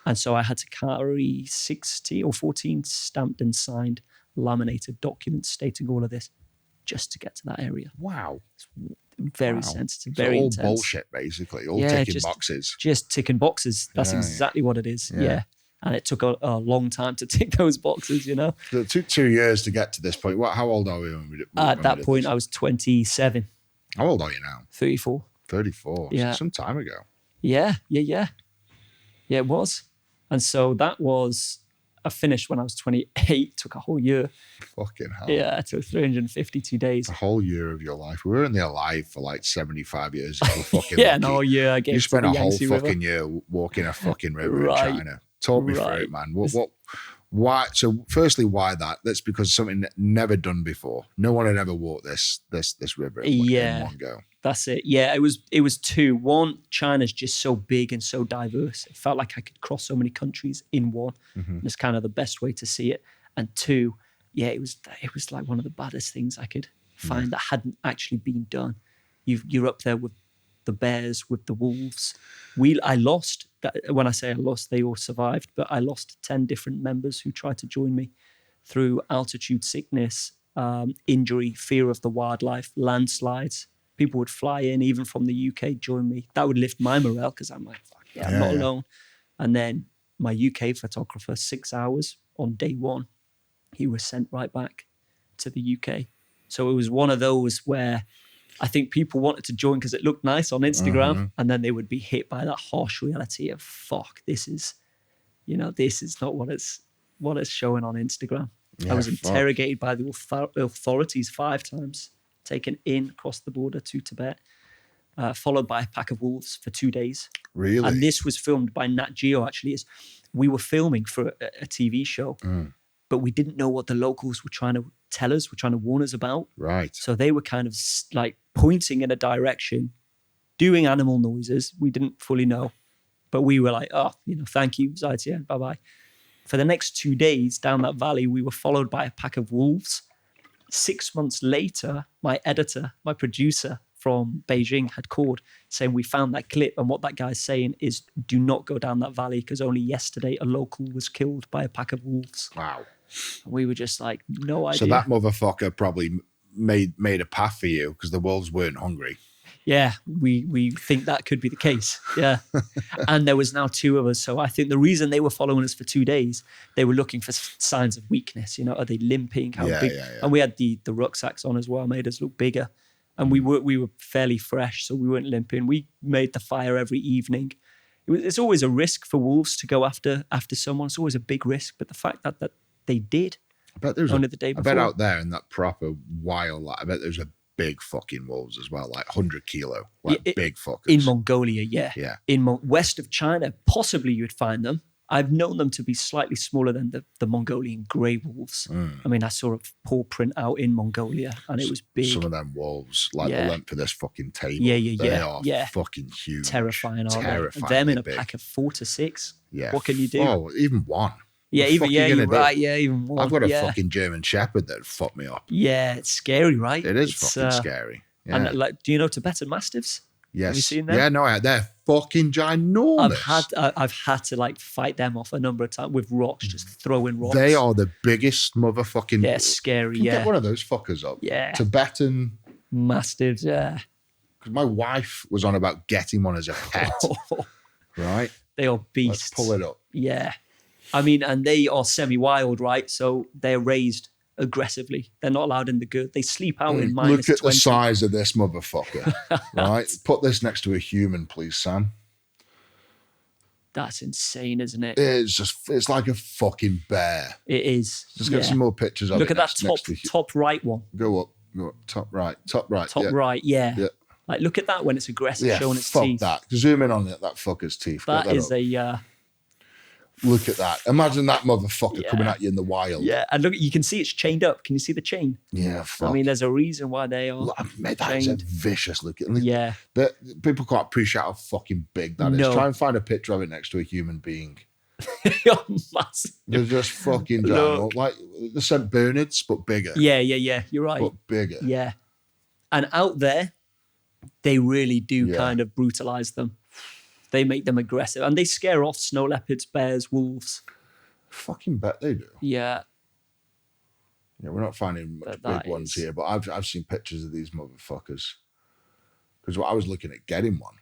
And so I had to carry 16 or 14 stamped and signed laminated documents stating all of this just to get to that area. Wow. It's very sensitive, so very all intense. Bullshit, basically. All ticking boxes. Just ticking boxes. That's exactly what it is. Yeah. And it took a long time to tick those boxes, you know. So it took 2 years to get to this point. How old are we? At that point, I was 27. How old are you now? 34. 34. Yeah. Some time ago. Yeah, it was. And so that was, I finished when I was 28, took a whole year. Fucking hell. Yeah, it took 352 days. A whole year of your life. We were only alive for like 75 years. If we're fucking yeah, no, yeah. I you spent a whole fucking year walking a fucking river in China. Talk me through it, man. Why? So, firstly, why that? That's because something never done before. No one had ever walked this river in one go. That's it. Yeah, it was two. One, China's just so big and so diverse. It felt like I could cross so many countries in one. It's kind of the best way to see it. And two, it was like one of the baddest things I could find that hadn't actually been done. You're up there with the bears, with the wolves. I lost. When I say I lost, they all survived, but I lost 10 different members who tried to join me through altitude sickness, injury, fear of the wildlife, landslides. People would fly in, even from the UK, join me. That would lift my morale because I'm like, fuck yeah, I'm not alone. And then my UK photographer, 6 hours on day one, he was sent right back to the UK. So it was one of those where I think people wanted to join because it looked nice on Instagram, and then they would be hit by that harsh reality of, fuck, this is not what it's showing on Instagram. I was interrogated by the authorities 5 times. Taken in across the border to Tibet, followed by a pack of wolves for 2 days. Really? And this was filmed by Nat Geo, actually. We were filming for a TV show, but we didn't know what the locals were trying to tell us, were trying to warn us about. Right. So they were kind of like pointing in a direction, doing animal noises. We didn't fully know, but we were like, thank you, Zaitian, bye-bye. For the next 2 days down that valley, we were followed by a pack of wolves. 6 months later, my editor, my producer from Beijing had called saying we found that clip, and what that guy's saying is do not go down that valley because only yesterday a local was killed by a pack of wolves. Wow. And we were just like, no idea. So that motherfucker probably made a path for you because the wolves weren't hungry. Yeah, we think that could be the case. Yeah. And there was now 2 of us. So I think the reason they were following us for 2 days, they were looking for signs of weakness. You know, are they limping? How big? Yeah. And we had the rucksacks on as well, made us look bigger. And we were fairly fresh, so we weren't limping. We made the fire every evening. It's always a risk for wolves to go after someone. It's always a big risk. But the fact that they did only the day before. I bet out there in that proper wild, I bet there's a big fucking wolves as well, like 100 kilo, big fuckers. In Mongolia, yeah. In west of China, possibly you'd find them. I've known them to be slightly smaller than the Mongolian grey wolves. I mean, I saw a paw print out in Mongolia, and it was big. Some of them wolves, like the length of this fucking table. They are fucking huge. Terrifying, aren't they? Them in a pack of 4 to 6. Yeah. What can you do? Oh, even one. Yeah, you're right. Yeah, even one. I've got a fucking German Shepherd that fucked me up. Yeah, it's scary, right? It is fucking scary. Yeah. And like, do you know Tibetan Mastiffs? Yes. Have you seen them? Yeah, no, they're fucking ginormous. I've had to like fight them off a number of times with rocks, just throwing rocks. They are the biggest motherfucking... They're scary, You get one of those fuckers up. Yeah. Tibetan... Mastiffs, yeah. Because my wife was on about getting one as a pet. Right? They are beasts. Let's pull it up. Yeah. I mean, and they are semi-wild, right? So they're raised aggressively. They're not allowed in the good. They sleep out in minus 20. Look at the size of this motherfucker. Right? Put this next to a human, please, Sam. That's insane, isn't it? It's like a fucking bear. It is. Just get some more pictures of Look it. at that top right one. Go up. Top right. Top right, yeah. Like, look at that when it's aggressive, showing its teeth. Fuck that. Zoom in on that fucker's teeth. That is a... Look at that. Imagine that motherfucker coming at you in the wild. Yeah, and look, you can see it's chained up. Can you see the chain? Yeah, fuck. I mean, there's a reason why they are Mate, that is a vicious looking. Yeah. People can't appreciate how fucking big that is. Try and find a picture of it next to a human being. Massive. They're just fucking giant. Like the St. Bernards, but bigger. Yeah. You're right. But bigger. Yeah. And out there, they really do kind of brutalize them. They make them aggressive. And they scare off snow leopards, bears, wolves. Fucking bet they do. Yeah. Yeah, we're not finding much big ones here, but I've seen pictures of these motherfuckers. Because I was looking at getting one.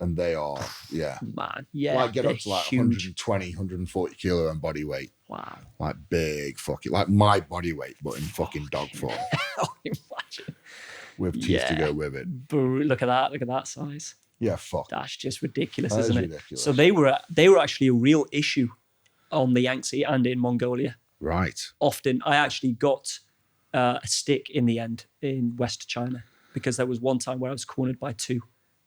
And they are, man, yeah. Like get up to like huge. 120, 140 kilo in body weight. Wow. Like big fucking, like my body weight, but in fucking dog form. Imagine. With teeth to go with it. Look at that size. Yeah, fuck. That's just ridiculous, That isn't is it? ridiculous. So they were actually a real issue on the Yangtze and in Mongolia. Right. Often, I actually got a stick in the end in West China because there was one time where I was cornered by two.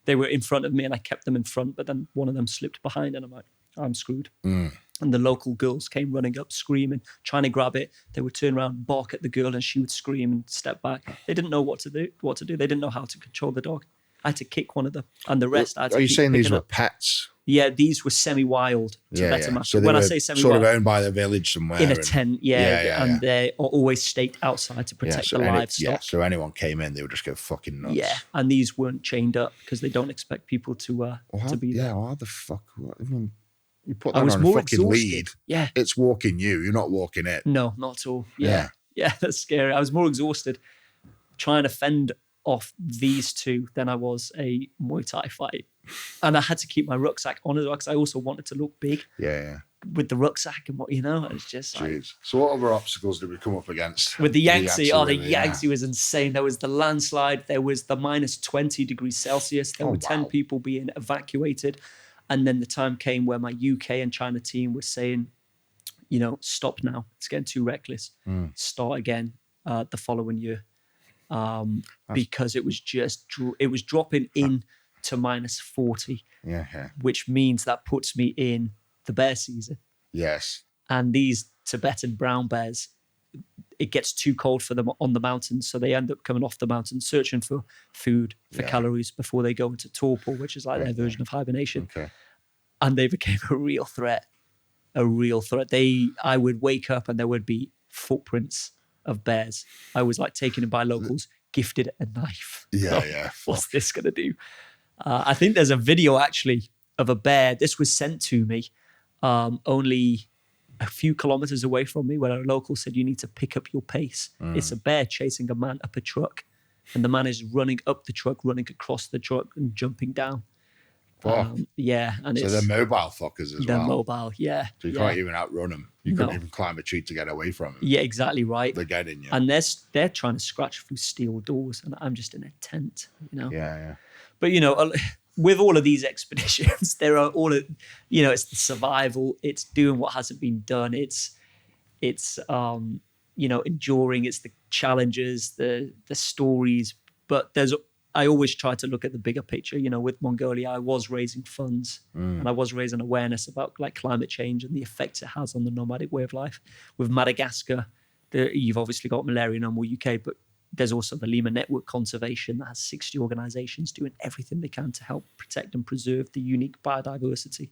They were in front of me and I kept them in front, but then one of them slipped behind and I'm like, I'm screwed. And the local girls came running up, screaming, trying to grab it. They would turn around, bark at the girl, and she would scream and step back. They didn't know what to do. They didn't know how to control the dog. I had to kick one of them, and the rest I had to Are you keep saying these were up. Pets? Yeah, these were semi-wild Tibetan Mastiffs. So when I were say semi-wild, sort of owned by the village somewhere. in a tent, and they are always staked outside to protect the livestock. So anyone came in, they would just go fucking nuts. Yeah, and these weren't chained up because they don't expect people to be there. Yeah, how the fuck? I mean, you put that I was on a more fucking exhausted. lead. Yeah. It's walking you. You're not walking it. No, not at all. Yeah, that's scary. I was more exhausted trying to fend off these two than I was a Muay Thai fight. And I had to keep my rucksack on as well because I also wanted to look big. Yeah. With the rucksack and what, it's just like... So what other obstacles did we come up against? With the Yangtze, the Yangtze was insane. There was the landslide. There was the minus 20 degrees Celsius. There were 10 people being evacuated. And then the time came where my UK and China team was saying, stop now. It's getting too reckless. Start again the following year. Because it was dropping in to minus 40, which means that puts me in the bear season. Yes. And these Tibetan brown bears, it gets too cold for them on the mountains, so they end up coming off the mountain searching for food, for calories before they go into torpor, which is like their version of hibernation. Okay. And they became a real threat. I would wake up and there would be footprints of bears. I was like taken in by locals, gifted a knife. What's this going to do? I think there's a video actually of a bear. This was sent to me only a few kilometers away from me where a local said, you need to pick up your pace. It's a bear chasing a man up a truck. And the man is running up the truck, running across the truck and jumping down. And so they're mobile fuckers as well. They're mobile, yeah. So you can't even outrun them. You couldn't even climb a tree to get away from them. Yeah, exactly right. They're getting you. And they're trying to scratch through steel doors, and I'm just in a tent, Yeah. But with all of these expeditions, there are it's the survival, it's doing what hasn't been done, it's enduring, it's the challenges, the stories. But I always try to look at the bigger picture. With Mongolia, I was raising funds and I was raising awareness about like climate change and the effects it has on the nomadic way of life. With Madagascar, you've obviously got Malaria no more UK, but there's also the Lima Network Conservation that has 60 organizations doing everything they can to help protect and preserve the unique biodiversity.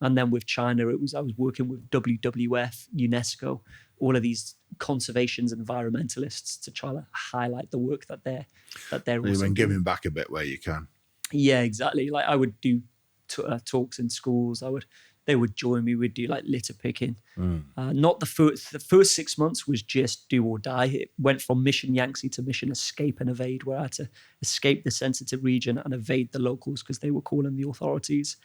And then with China, I was working with WWF, UNESCO, all of these conservations, environmentalists to try to highlight the work that they're You've also been doing. giving back a bit where you can. Yeah, exactly. Like I would do talks in schools. They would join me. We'd do like litter picking. Not the first 6 months was just do or die. It went from mission Yangtze to mission escape and evade, where I had to escape the sensitive region and evade the locals because they were calling the authorities.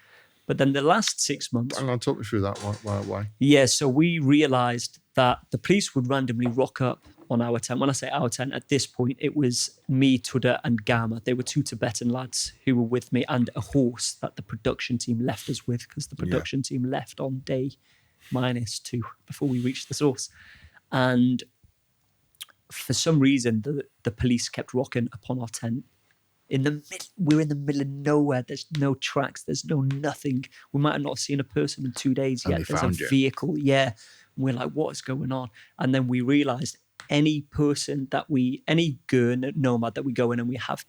But then the last 6 months... I'm going to talk me through that. Why? Yeah, so we realised that the police would randomly rock up on our tent. When I say our tent, at this point, it was me, Tudor and Gama. They were two Tibetan lads who were with me and a horse that the production team left us with because the production team left on day -2 before we reached the source. And for some reason, the police kept rocking upon our tent. We're in the middle of nowhere. There's no tracks. There's no nothing. We might have not seen a person in 2 days yet. There's a vehicle. Yeah. And we're like, what is going on? And then we realized any Gur nomad that we go in and we have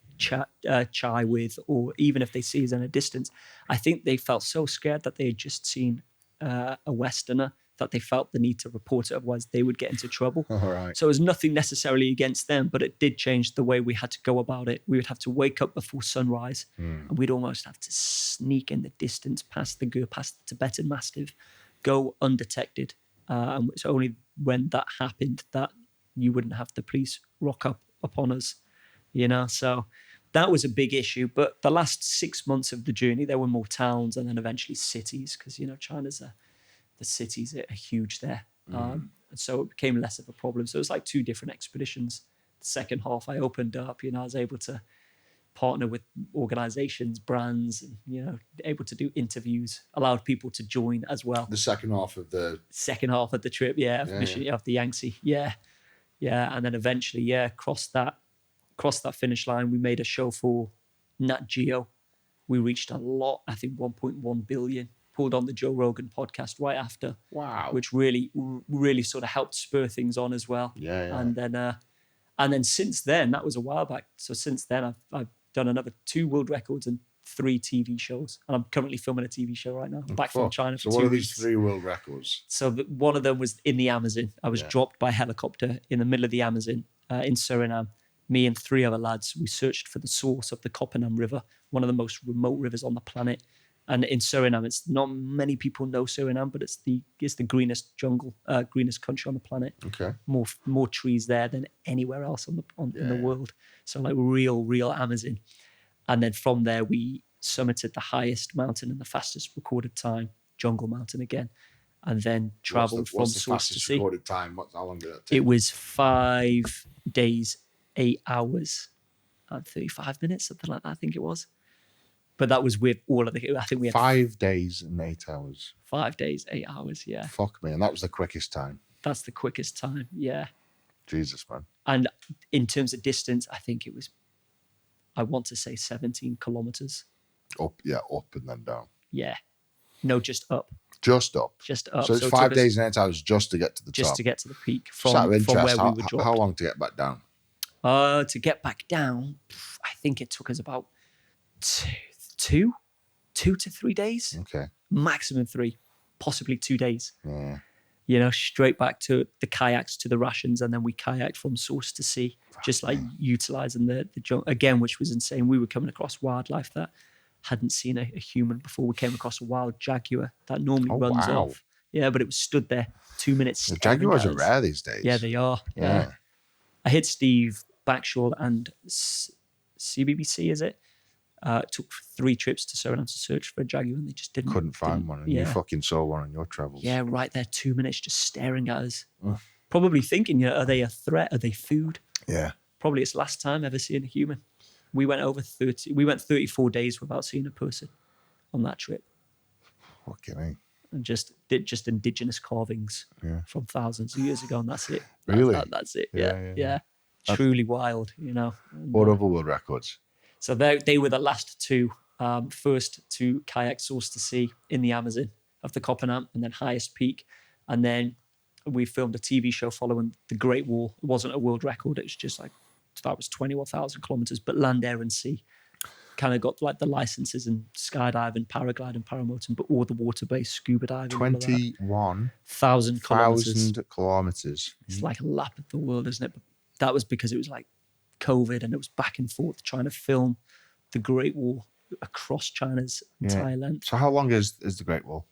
chai with, or even if they see us in a distance, I think they felt so scared that they had just seen a Westerner that they felt the need to report it, otherwise they would get into trouble. All right. So it was nothing necessarily against them, but it did change the way we had to go about it. We would have to wake up before sunrise, and we'd almost have to sneak in the distance past the Gur, past the Tibetan Mastiff, go undetected. And it's only when that happened that you wouldn't have the police rock up upon us, So that was a big issue. But the last 6 months of the journey, there were more towns and then eventually cities, because, China's the cities are huge there. And so it became less of a problem. So it was like 2 different expeditions. The second half I opened up, I was able to partner with organizations, brands, and, able to do interviews, allowed people to join as well. The second half of the trip, of the Yangtze. Yeah. And then eventually, crossed that finish line. We made a show for Nat Geo. We reached a lot, I think 1.1 billion. Pulled on the Joe Rogan podcast right after. Wow. Which really, really sort of helped spur things on as well. Yeah. And then since then, that was a while back. So since then, I've done another 2 world records and 3 TV shows. And I'm currently filming a TV show right now. Back from China for 2 weeks. So what are these 3 world records? So one of them was in the Amazon. I was dropped by helicopter in the middle of the Amazon in Suriname. Me and 3 other lads, we searched for the source of the Kopanam River, one of the most remote rivers on the planet. And in Suriname, it's not many people know Suriname, but it's the greenest jungle, greenest country on the planet. Okay. More trees there than anywhere else in the world. So like real Amazon. And then from there, we summited the highest mountain in the fastest recorded time, Jungle Mountain again, and then traveled from source to sea. What's the fastest recorded time? How long did that take? It was 5 days, 8 hours, and 35 minutes, something like that. I think it was. But that was with all of I think we had 5 days and 8 hours. 5 days, 8 hours, yeah. Fuck me. And that was the quickest time. That's the quickest time, yeah. Jesus, man. And in terms of distance, I think it was, I want to say 17 kilometers. Up and then down. Yeah. No, just up. Just up. So it's 5 days and 8 hours just to get to the top. Just to get to the peak from where we were dropped. How long to get back down? To get back down, I think it took us about 2 to 3 days. Okay. Maximum 3, possibly 2 days. Yeah. Straight back to the kayaks, to the rations, and then we kayaked from source to sea, just like utilizing the jungle again, which was insane. We were coming across wildlife that hadn't seen a human before. We came across a wild jaguar that normally runs off. Yeah, but it was stood there 2 minutes. The jaguars are rare these days. Yeah, they are. Yeah. I hit Steve Backshall and CBBC, is it? Took 3 trips to Suriname to search for a jaguar, and they just couldn't find one. And you fucking saw one on your travels. Yeah, right there, 2 minutes just staring at us. Probably thinking, are they a threat? Are they food? Yeah. Probably it's last time ever seeing a human. We went 34 days without seeing a person on that trip. Fucking hell. And just indigenous carvings from thousands of years ago, and that's it. Really? That's it. Yeah. Truly wild, And, what other world records? So they were the last 2. First to kayak source to sea in the Amazon of the Kopanam, and then highest peak. And then we filmed a TV show following the Great Wall. It wasn't a world record. It was just like, that was 21,000 kilometers, but land, air, and sea. kind of got like the licenses in skydiving, paragliding, paramotoring, but all the water-based scuba diving. 21,000 kilometers. It's like a lap of the world, isn't it? But that was because it was like COVID and it was back and forth trying to film the Great Wall across China's entire length. So how long is the Great Wall?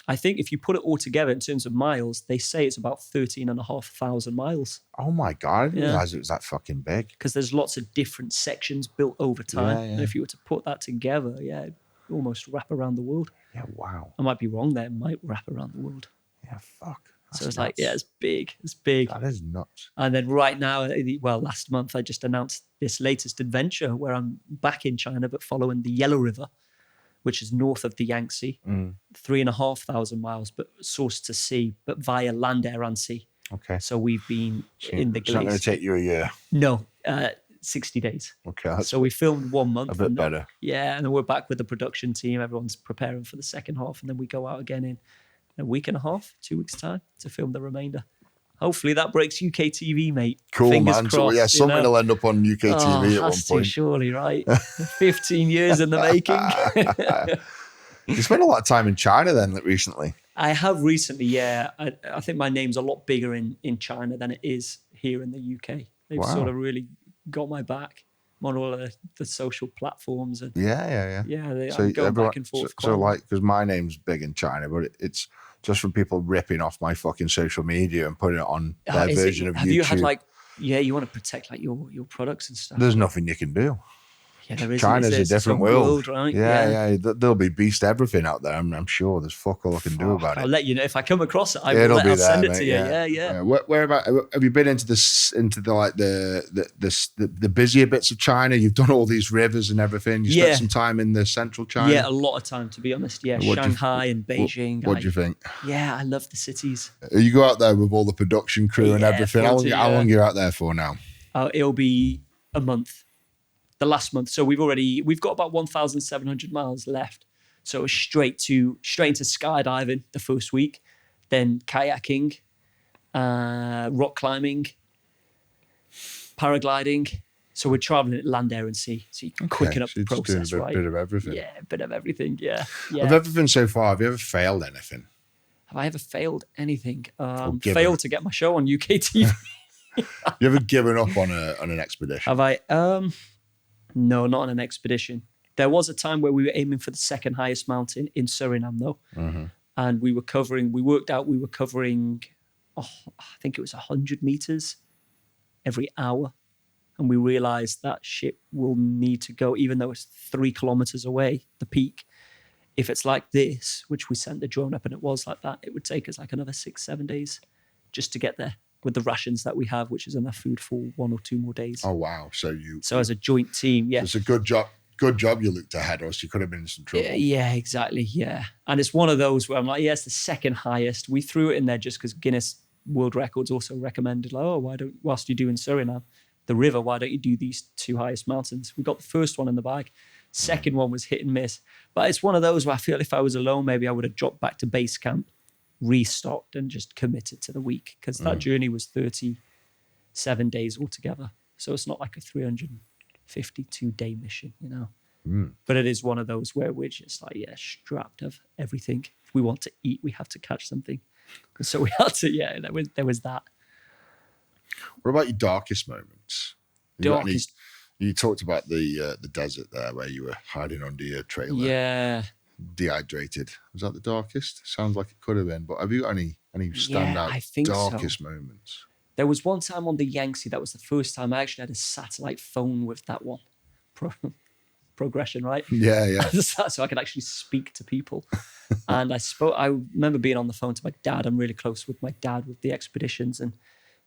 I think if you put it all together in terms of miles, they say it's about 13,500 miles. Oh my God, I didn't realize it was that fucking big. Because there's lots of different sections built over time. And if you were to put that together, it'd almost wrap around the world. Yeah, wow. I might be wrong there. It might wrap around the world. Yeah, fuck. So it's like, it's big. It's big. That is nuts. And then right now, well, last month, I just announced this latest adventure where I'm back in China, but following the Yellow River, which is north of the Yangtze, 3,500 miles, but source to sea, but via land, air, and sea. Okay. So we've been in the It's not going to take you a year. No, 60 days. Okay. So we filmed 1 month. A bit better. Yeah, and then we're back with the production team. Everyone's preparing for the second half, and then we go out again in a week and a half, 2 weeks' time to film the remainder. Hopefully that breaks UK TV, mate. Cool, Fingers man. Crossed, So, something will end up on UK TV at one point. Surely, right? 15 years in the making. You spent a lot of time in China then recently. I have recently, yeah. I think my name's a lot bigger in China than it is here in the UK. They've sort of really got my back. I'm on all the social platforms. And Yeah, I'm going back and forth. So like, because my name's big in China, but it's just from people ripping off my fucking social media and putting it on their version of YouTube. Have you had like, you want to protect like your products and stuff? There's nothing you can do. Yeah, there is. China's a different world. Right? Yeah. There'll be beast everything out there. I'm sure there's fuck all I can do about it. I'll let you know if I come across it. I'll send it mate, to you. Yeah. Where about? Have you been into the busier bits of China? You've done all these rivers and everything. You spent some time in the central China. Yeah, a lot of time to be honest. Yeah, Shanghai and Beijing. What do you think? Yeah, I love the cities. You go out there with all the production crew and everything. How long are you out there for now? It'll be a month. The last month. So we've got about 1,700 miles left. So it was straight into skydiving the first week, then kayaking, rock climbing, paragliding. So we're traveling at land, air, and sea. So you can quicken up the process, doing a bit of everything. Yeah, a bit of everything. Yeah. Of everything so far, have you ever failed anything? Have I ever failed anything? Failed to get my show on UK TV. You ever given up on an expedition? Have I? No, not on an expedition. There was a time where we were aiming for the second highest mountain in Suriname, though. Mm-hmm. And we worked out we were covering, I think it was 100 meters every hour. And we realized that shit will need to go, even though it's 3 kilometers away, the peak. If it's like this, which we sent the drone up and it was like that, it would take us like another 6-7 days just to get there. With the rations that we have, which is enough food for 1 or 2 more days. Oh wow! So as a joint team, yeah, it's a good job. Good job you looked ahead, or else you could have been in some trouble. Yeah, exactly. Yeah, and it's one of those where I'm like, it's the second highest. We threw it in there just because Guinness World Records also recommended, like, whilst you're doing Suriname, the river, why don't you do these 2 highest mountains? We got the first one in the bag. Second one was hit and miss, but it's one of those where I feel if I was alone, maybe I would have dropped back to base camp, restocked and just committed to the week, because that journey was 37 days altogether. So it's not like a 352-day mission, But it is one of those where we're just like, strapped of everything. If we want to eat, we have to catch something. So we had to, there was that. What about your darkest moments? You talked about the desert there where you were hiding under your trailer. Yeah. Dehydrated. Was that the darkest? Sounds like it could have been, but have you got any standout darkest moments? There was one time on the Yangtze, that was the first time I actually had a satellite phone with that one. Progression, right? Yeah. So I could actually speak to people. And I remember being on the phone to my dad. I'm really close with my dad with the expeditions. And it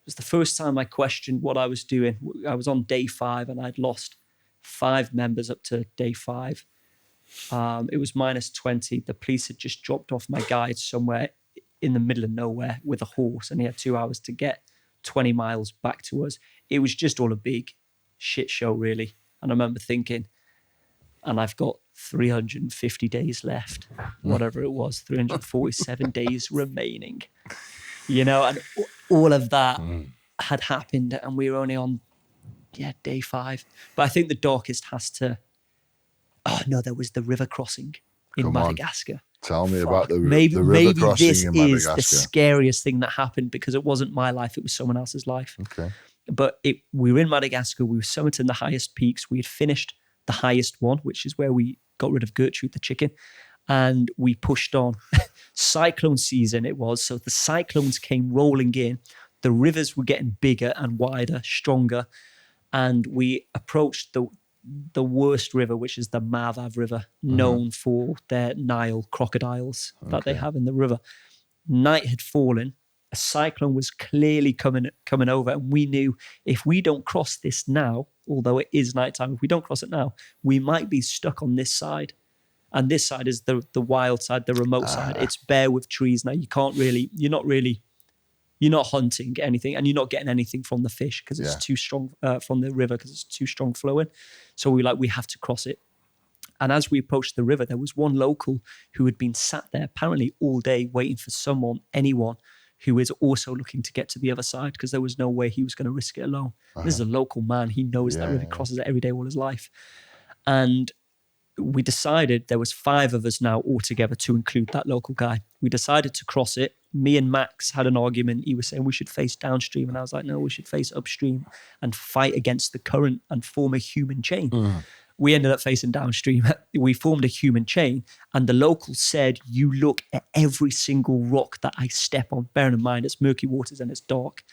was the first time I questioned what I was doing. I was on day 5 and I'd lost 5 members up to day 5. It was -20. The police had just dropped off my guide somewhere in the middle of nowhere with a horse, and he had 2 hours to get 20 miles back to us. It was just all a big shit show, really. And I remember thinking, and I've got 350 days left, whatever it was, 347 days remaining, and all of that had happened, and we were only on, day 5. But I think the darkest has to Oh no, there was the river crossing in Come on. Madagascar. Tell me about the maybe river crossing this in is Madagascar. the scariest thing that happened, because it wasn't my life, it was someone else's life. Okay. But we were in Madagascar, we were summiting the highest peaks. We had finished the highest one, which is where we got rid of Gertrude the chicken, and we pushed on. Cyclone season it was, so the cyclones came rolling in. The rivers were getting bigger and wider, stronger, and we approached the worst river, which is the Mavav River, known for their Nile crocodiles that they have in the river. Night had fallen. A cyclone was clearly coming over, and we knew if we don't cross this now, although it is nighttime, if we don't cross it now, we might be stuck on this side. And this side is the wild side, the remote side. It's bare with trees. Now you're not hunting anything, and you're not getting anything from the fish because it's too strong, from the river because it's too strong flowing. So we have to cross it. And as we approached the river, there was one local who had been sat there apparently all day waiting for anyone who is also looking to get to the other side, because there was no way he was going to risk it alone. This is a local man. He knows that river, crosses it every day all his life. And we decided, there was 5 of us now altogether to include that local guy. We decided to cross it. Me and Max had an argument. He was saying we should face downstream, and I was like, no, we should face upstream and fight against the current and form a human chain. We ended up facing downstream. We formed a human chain, and the locals said, you look at every single rock that I step on, bearing in mind it's murky waters and it's dark.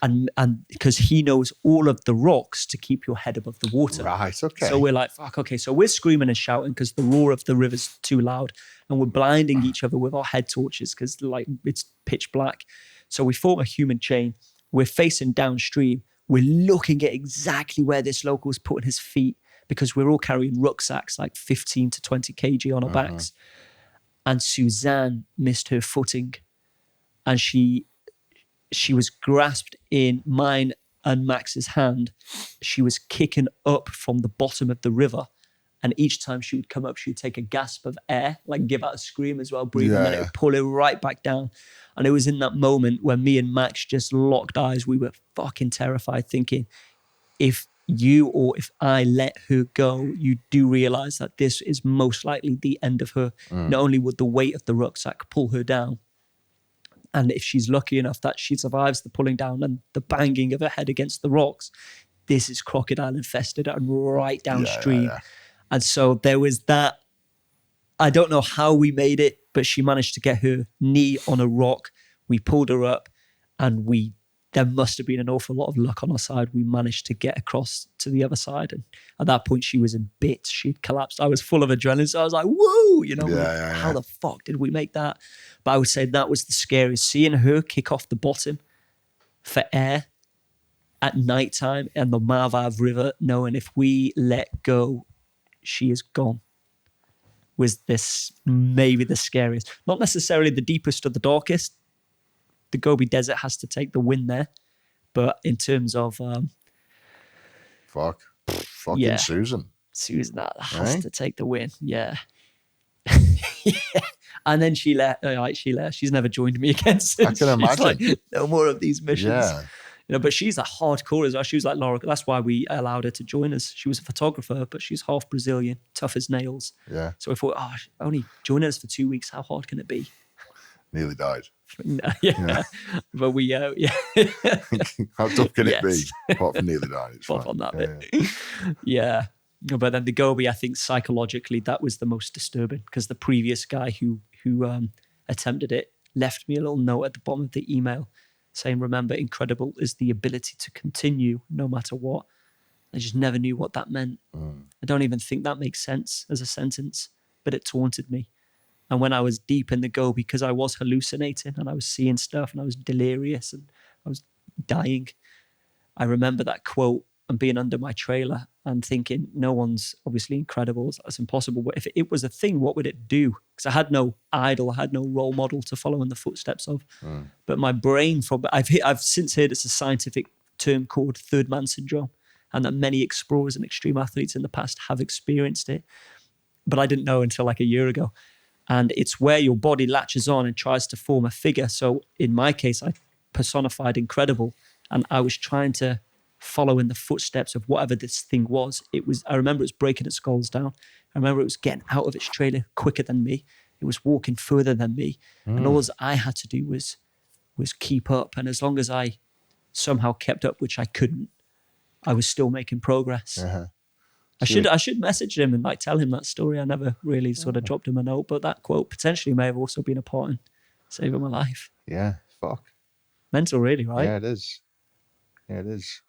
And because he knows all of the rocks to keep your head above the water. Right, okay. So we're like, fuck, okay. So we're screaming and shouting because the roar of the river's too loud, and we're blinding each other with our head torches because it's pitch black. So we form a human chain. We're facing downstream. We're looking at exactly where this local's putting his feet, because we're all carrying rucksacks like 15 to 20 kg on our backs. And Suzanne missed her footing, and she was grasped in mine and Max's hand. She was kicking up from the bottom of the river, and each time she would come up, she would take a gasp of air, like give out a scream as well, breathe, and then it would pull her right back down. And it was in that moment when me and Max just locked eyes. We were fucking terrified, thinking, if you or if I let her go, you do realize that this is most likely the end of her. Not only would the weight of the rucksack pull her down, and if she's lucky enough that she survives the pulling down and the banging of her head against the rocks, this is crocodile infested and right downstream. And so there was that. I don't know how we made it, but she managed to get her knee on a rock. We pulled her up, and there must have been an awful lot of luck on our side. We managed to get across to the other side. And at that point, she was in bits. She'd collapsed. I was full of adrenaline. So I was like, whoa, how the fuck did we make that? But I would say that was the scariest. Seeing her kick off the bottom for air at nighttime and the Mavav River, knowing if we let go, she is gone, was this maybe the scariest. Not necessarily the deepest or the darkest. The Gobi Desert has to take the win there. But in terms of... Fucking Susan. Susan, that has to take the win. Yeah. And then she left. She's never joined me again since. I can imagine. Like, no more of these missions. Yeah. But she's a hardcore as well. She was like Laura. That's why we allowed her to join us. She was a photographer, but she's half Brazilian, tough as nails. Yeah. So we thought, only joining us for 2 weeks. How hard can it be? Nearly died. But we, How tough can it be? Apart from nearly dying, it's fine. On that bit. Yeah. But then the Gobi, I think psychologically, that was the most disturbing, because the previous guy who attempted it left me a little note at the bottom of the email saying, remember, incredible is the ability to continue no matter what. I just never knew what that meant. I don't even think that makes sense as a sentence, but it taunted me. And when I was deep in the Gobi, because I was hallucinating and I was seeing stuff and I was delirious and I was dying, I remember that quote and being under my trailer and thinking, no one's obviously incredible. That's impossible. But if it was a thing, what would it do? Because I had no idol, I had no role model to follow in the footsteps of. But my brain, I've since heard it's a scientific term called third man syndrome, and that many explorers and extreme athletes in the past have experienced it. But I didn't know until like a year ago. And it's where your body latches on and tries to form a figure. So in my case, I personified incredible, and I was trying to following the footsteps of whatever this thing was. I remember it was breaking its skulls down. I remember it was getting out of its trailer quicker than me. It was walking further than me. And all I had to do was keep up. And as long as I somehow kept up, which I couldn't, I was still making progress. Uh-huh. I should message him and like tell him that story. I never really sort of dropped him a note, but that quote potentially may have also been a part in saving my life. Yeah, fuck. Mental, really, right? Yeah, it is. Yeah, it is.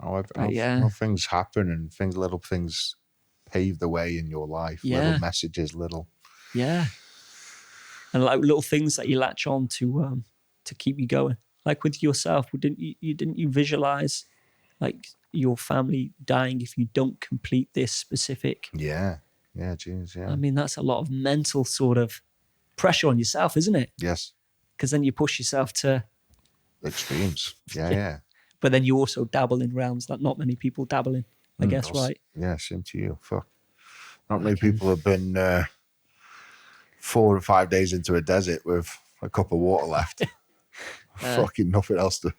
How things happen and little things pave the way in your life. Yeah. Little messages, little. Yeah. And like little things that you latch on to keep you going. Like with yourself, didn't you visualize like your family dying if you don't complete this specific? Yeah. Yeah, geez, yeah. I mean, that's a lot of mental sort of pressure on yourself, isn't it? Yes. Because then you push yourself to extremes. Yeah. But then you also dabble in realms that not many people dabble in, I guess, right? Yeah, same to you. Fuck. Not many people have been 4 or 5 days into a desert with a cup of water left. Fucking nothing else to.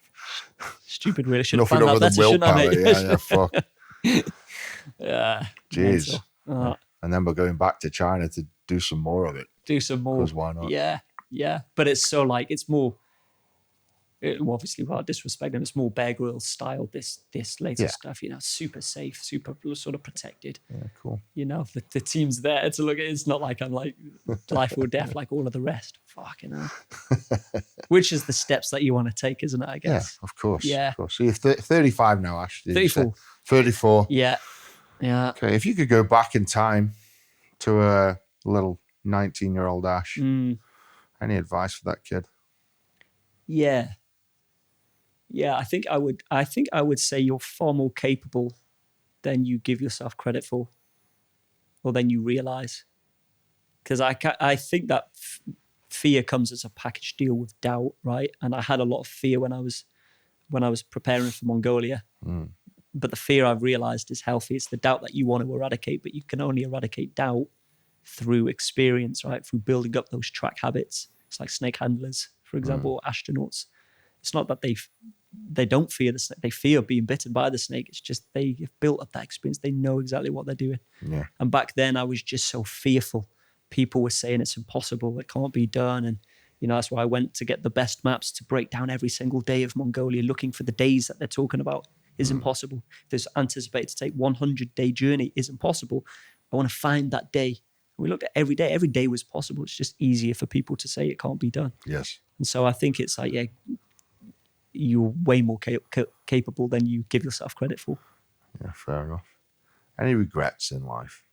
Stupid, really. Should have Nothing found other that than better, shouldn't I, willpower. mate? Yeah, fuck. Yeah. Jeez. And then we're going back to China to do some more of it. Do some more. Because why not? Yeah. But it's so like, it's more, obviously, without disrespecting, it's more Bear Grylls style, this latest stuff, super safe, super sort of protected. Yeah, cool. The team's there to look at. It's not like I'm like life or death like all of the rest. Fucking hell. Which is the steps that you want to take, isn't it, I guess? Yeah, of course. Yeah. Of course. So you're 35 now, Ash. 34. 34. Yeah. Okay, if you could go back in time to a little 19-year-old Ash, any advice for that kid? Yeah, I think I would say you're far more capable than you give yourself credit for, or than you realize. Because I think that fear comes as a package deal with doubt, right? And I had a lot of fear when I was preparing for Mongolia. But the fear I've realized is healthy. It's the doubt that you want to eradicate, but you can only eradicate doubt through experience, right? Through building up those track habits. It's like snake handlers, for example, or astronauts. It's not that they don't fear the snake. They fear being bitten by the snake. It's just they have built up that experience. They know exactly what they're doing. Yeah. And back then I was just so fearful. People were saying it's impossible. It can't be done. And, that's why I went to get the best maps to break down every single day of Mongolia, looking for the days that they're talking about is impossible. If there's anticipated to take 100-day journey is impossible. I want to find that day. We looked at every day. Every day was possible. It's just easier for people to say it can't be done. Yes. And so I think it's like, you're way more capable than you give yourself credit for. Yeah, fair enough. Any regrets in life?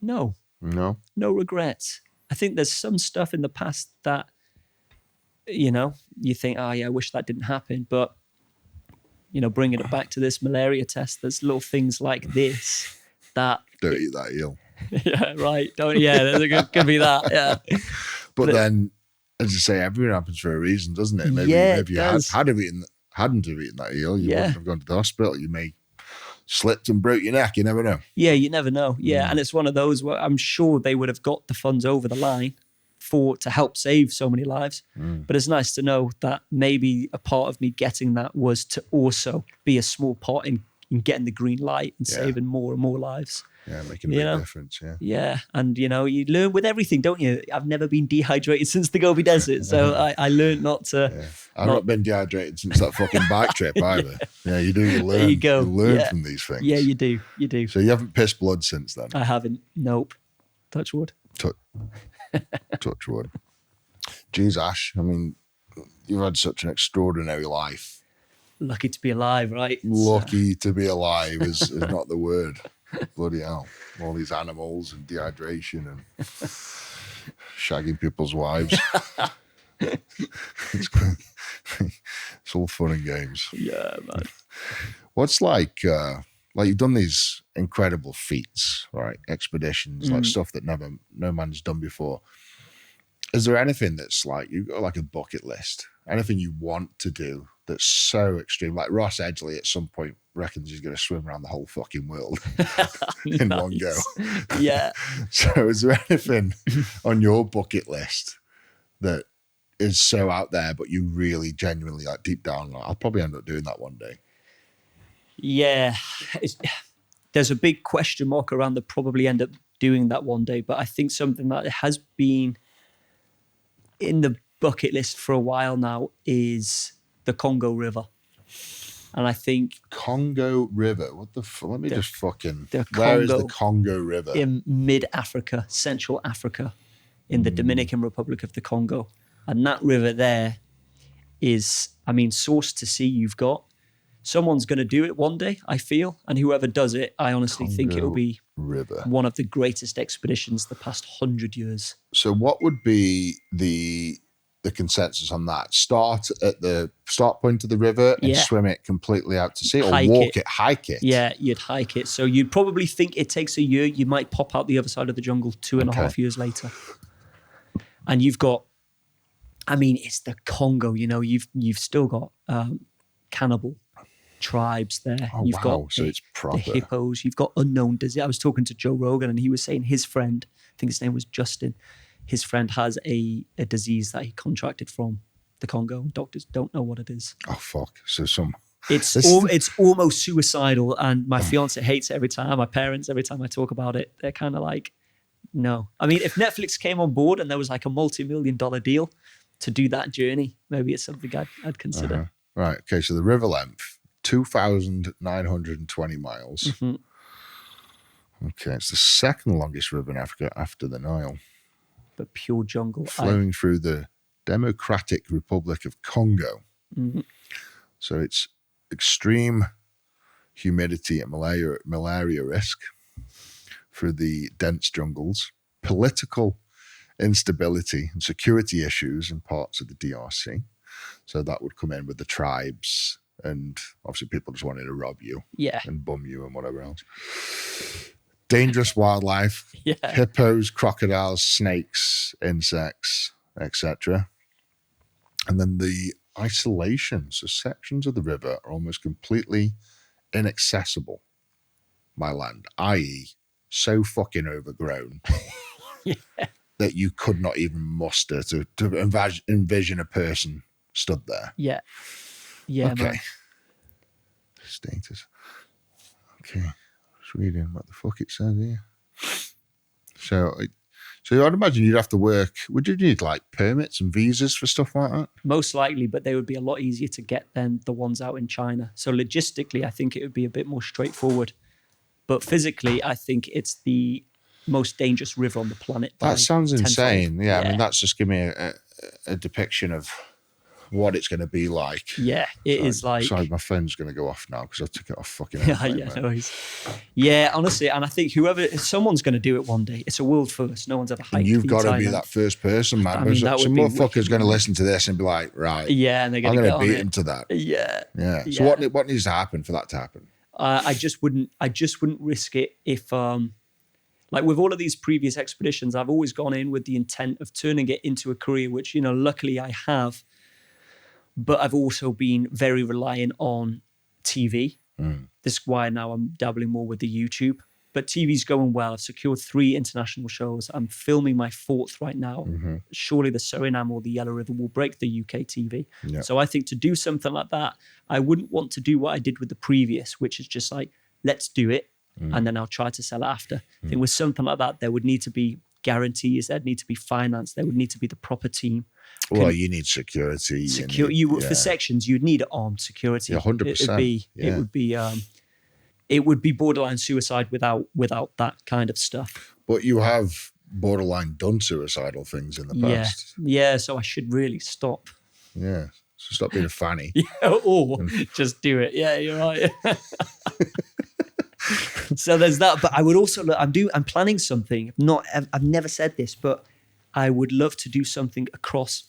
No. No regrets. I think there's some stuff in the past that, you think, I wish that didn't happen. But, bringing it back to this malaria test, there's little things like this that... Don't eat that eel. Yeah, right. There's could be that, yeah. But then, as you say, everything happens for a reason, doesn't it? Maybe if you hadn't have eaten that eel, you wouldn't have gone to the hospital. You may slipped and broke your neck. You never know. Yeah, you never know. Yeah, and it's one of those where I'm sure they would have got the funds over the line to help save so many lives. But it's nice to know that maybe a part of me getting that was to also be a small part in getting the green light and saving more and more lives. Yeah, making a big difference, yeah. Yeah, and you learn with everything, don't you? I've never been dehydrated since the Gobi Desert, so I learned not to... Yeah. I've not been dehydrated since that fucking bike trip either. Yeah, you do, you learn. There you go. You learn from these things. Yeah, you do. So you haven't pissed blood since then? I haven't, nope. Touch wood. Touch wood. Jeez, Ash, I mean, you've had such an extraordinary life. Lucky to be alive, right? Lucky to be alive is not the word. Bloody hell. All these animals and dehydration and shagging people's wives. It's all fun and games. Yeah, man. What's like you've done these incredible feats, right? Expeditions, like stuff that no man's done before. Is there anything that's like, you've got like a bucket list, anything you want to do that's so extreme? Like Ross Edgley at some point reckons he's going to swim around the whole fucking world in one go. Yeah. So is there anything on your bucket list that is so out there, but you really genuinely like deep down, like, I'll probably end up doing that one day? Yeah, there's a big question mark around the probably end up doing that one day, but I think something that has been in the bucket list for a while now is the Congo River. And I think Congo River. What the let me just fucking... the Where is the Congo Congo River? in mid-Africa, Central Africa, in the Dominican Republic of the Congo. And that river there is, I mean, source to sea you've got. Someone's going to do it one day, I feel. And whoever does it, I honestly think it'll be River. one of the greatest expeditions the past 100 years. So what would be the consensus on that? Start at the start point of the river and swim it completely out to sea, or hike it? Yeah, you'd hike it. So you'd probably think it takes a year. You might pop out the other side of the jungle 2.5 years later. And you've got, I mean, it's the Congo, you know, you've still got cannibal tribes there. Oh, you've got so it's proper. The hippos. You've got unknown disease. I was talking to Joe Rogan and he was saying his friend, I think his name was Justin, his friend has a disease that he contracted from the Congo. Doctors don't know what it is. Oh, fuck. So it's almost suicidal, and my fiance hates it every time. My parents, every time I talk about it, they're kind of like, no. I mean, if Netflix came on board and there was like a multi-million-dollar deal to do that journey, maybe it's something I'd consider. Right. Okay. So the river length, 2,920 miles. Mm-hmm. Okay. It's the second longest river in Africa after the Nile. But pure jungle. Flowing through the Democratic Republic of Congo. Mm-hmm. So it's extreme humidity and malaria risk through the dense jungles, political instability and security issues in parts of the DRC. So that would come in with the tribes and obviously people just wanting to rob you and bum you and whatever else. Dangerous wildlife, hippos, crocodiles, snakes, insects, etc. And then the isolation. So sections of the river are almost completely inaccessible by land, i.e. so fucking overgrown that you could not even muster to envision a person stood there. Yeah, okay. Man. Status. Okay. Just reading what the fuck it says here. So I'd imagine you'd have to work. Would you need like permits and visas for stuff like that? Most likely, but they would be a lot easier to get than the ones out in China. So logistically, I think it would be a bit more straightforward. But physically, I think it's the most dangerous river on the planet. That sounds insane. Yeah, I mean, that's just giving me a depiction of what it's going to be like. Yeah, it is like... Sorry, my phone's going to go off now because I took it off fucking airplane. Yeah, honestly, and I think someone's going to do it one day. It's a world first. No one's ever hiked. And you've got to be that first person, man. I mean, some motherfucker's going to listen to this and be like, right. Yeah, and they're going to beat him to that. Yeah. So what needs to happen for that to happen? I just wouldn't risk it if, like with all of these previous expeditions, I've always gone in with the intent of turning it into a career, which, luckily I have. But I've also been very reliant on TV. This is why now I'm dabbling more with the YouTube. But TV's going well. I've secured 3 international shows. I'm filming my 4th right now. Mm-hmm. Surely the Suriname or the Yellow River will break the UK TV. Yeah. So I think to do something like that, I wouldn't want to do what I did with the previous, which is just like, let's do it. And then I'll try to sell it after. I think with something like that, there would need to be guarantees. There'd need to be finance. There would need to be the proper team. Well, you need security. For sections, you'd need armed security. 100%. It would be borderline suicide without that kind of stuff. But you have borderline done suicidal things in the past. Yeah. So I should really stop. Yeah. So stop being a fanny. Just do it. Yeah, you're right. So there's that. But I would also I'm planning something. I've never said this, but I would love to do something across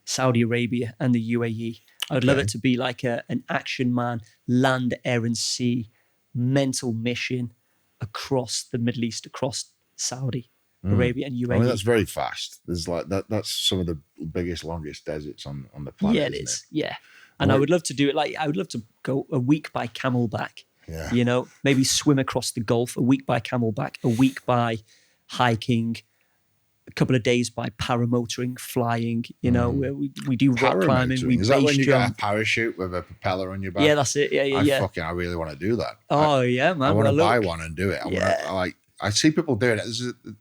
Saudi Arabia and the UAE. I would love it to be like an action man, land, air, and sea mental mission across the Middle East, across Saudi Arabia and UAE. I mean, that's very fast. There's like that's some of the biggest, longest deserts on the planet. Yeah, it is. Yeah. And I would love to do it I would love to go a week by camelback. Yeah. Maybe swim across the Gulf, a week by camelback, a week by hiking, a couple of days by paramotoring, flying. You know, we do rock climbing. We Is that when base you get a jump. parachute with a propeller on your back? Yeah, that's it. Yeah. I really want to do that. Oh yeah, man. I want to Well, buy look. one and do it. Yeah. I see people doing it.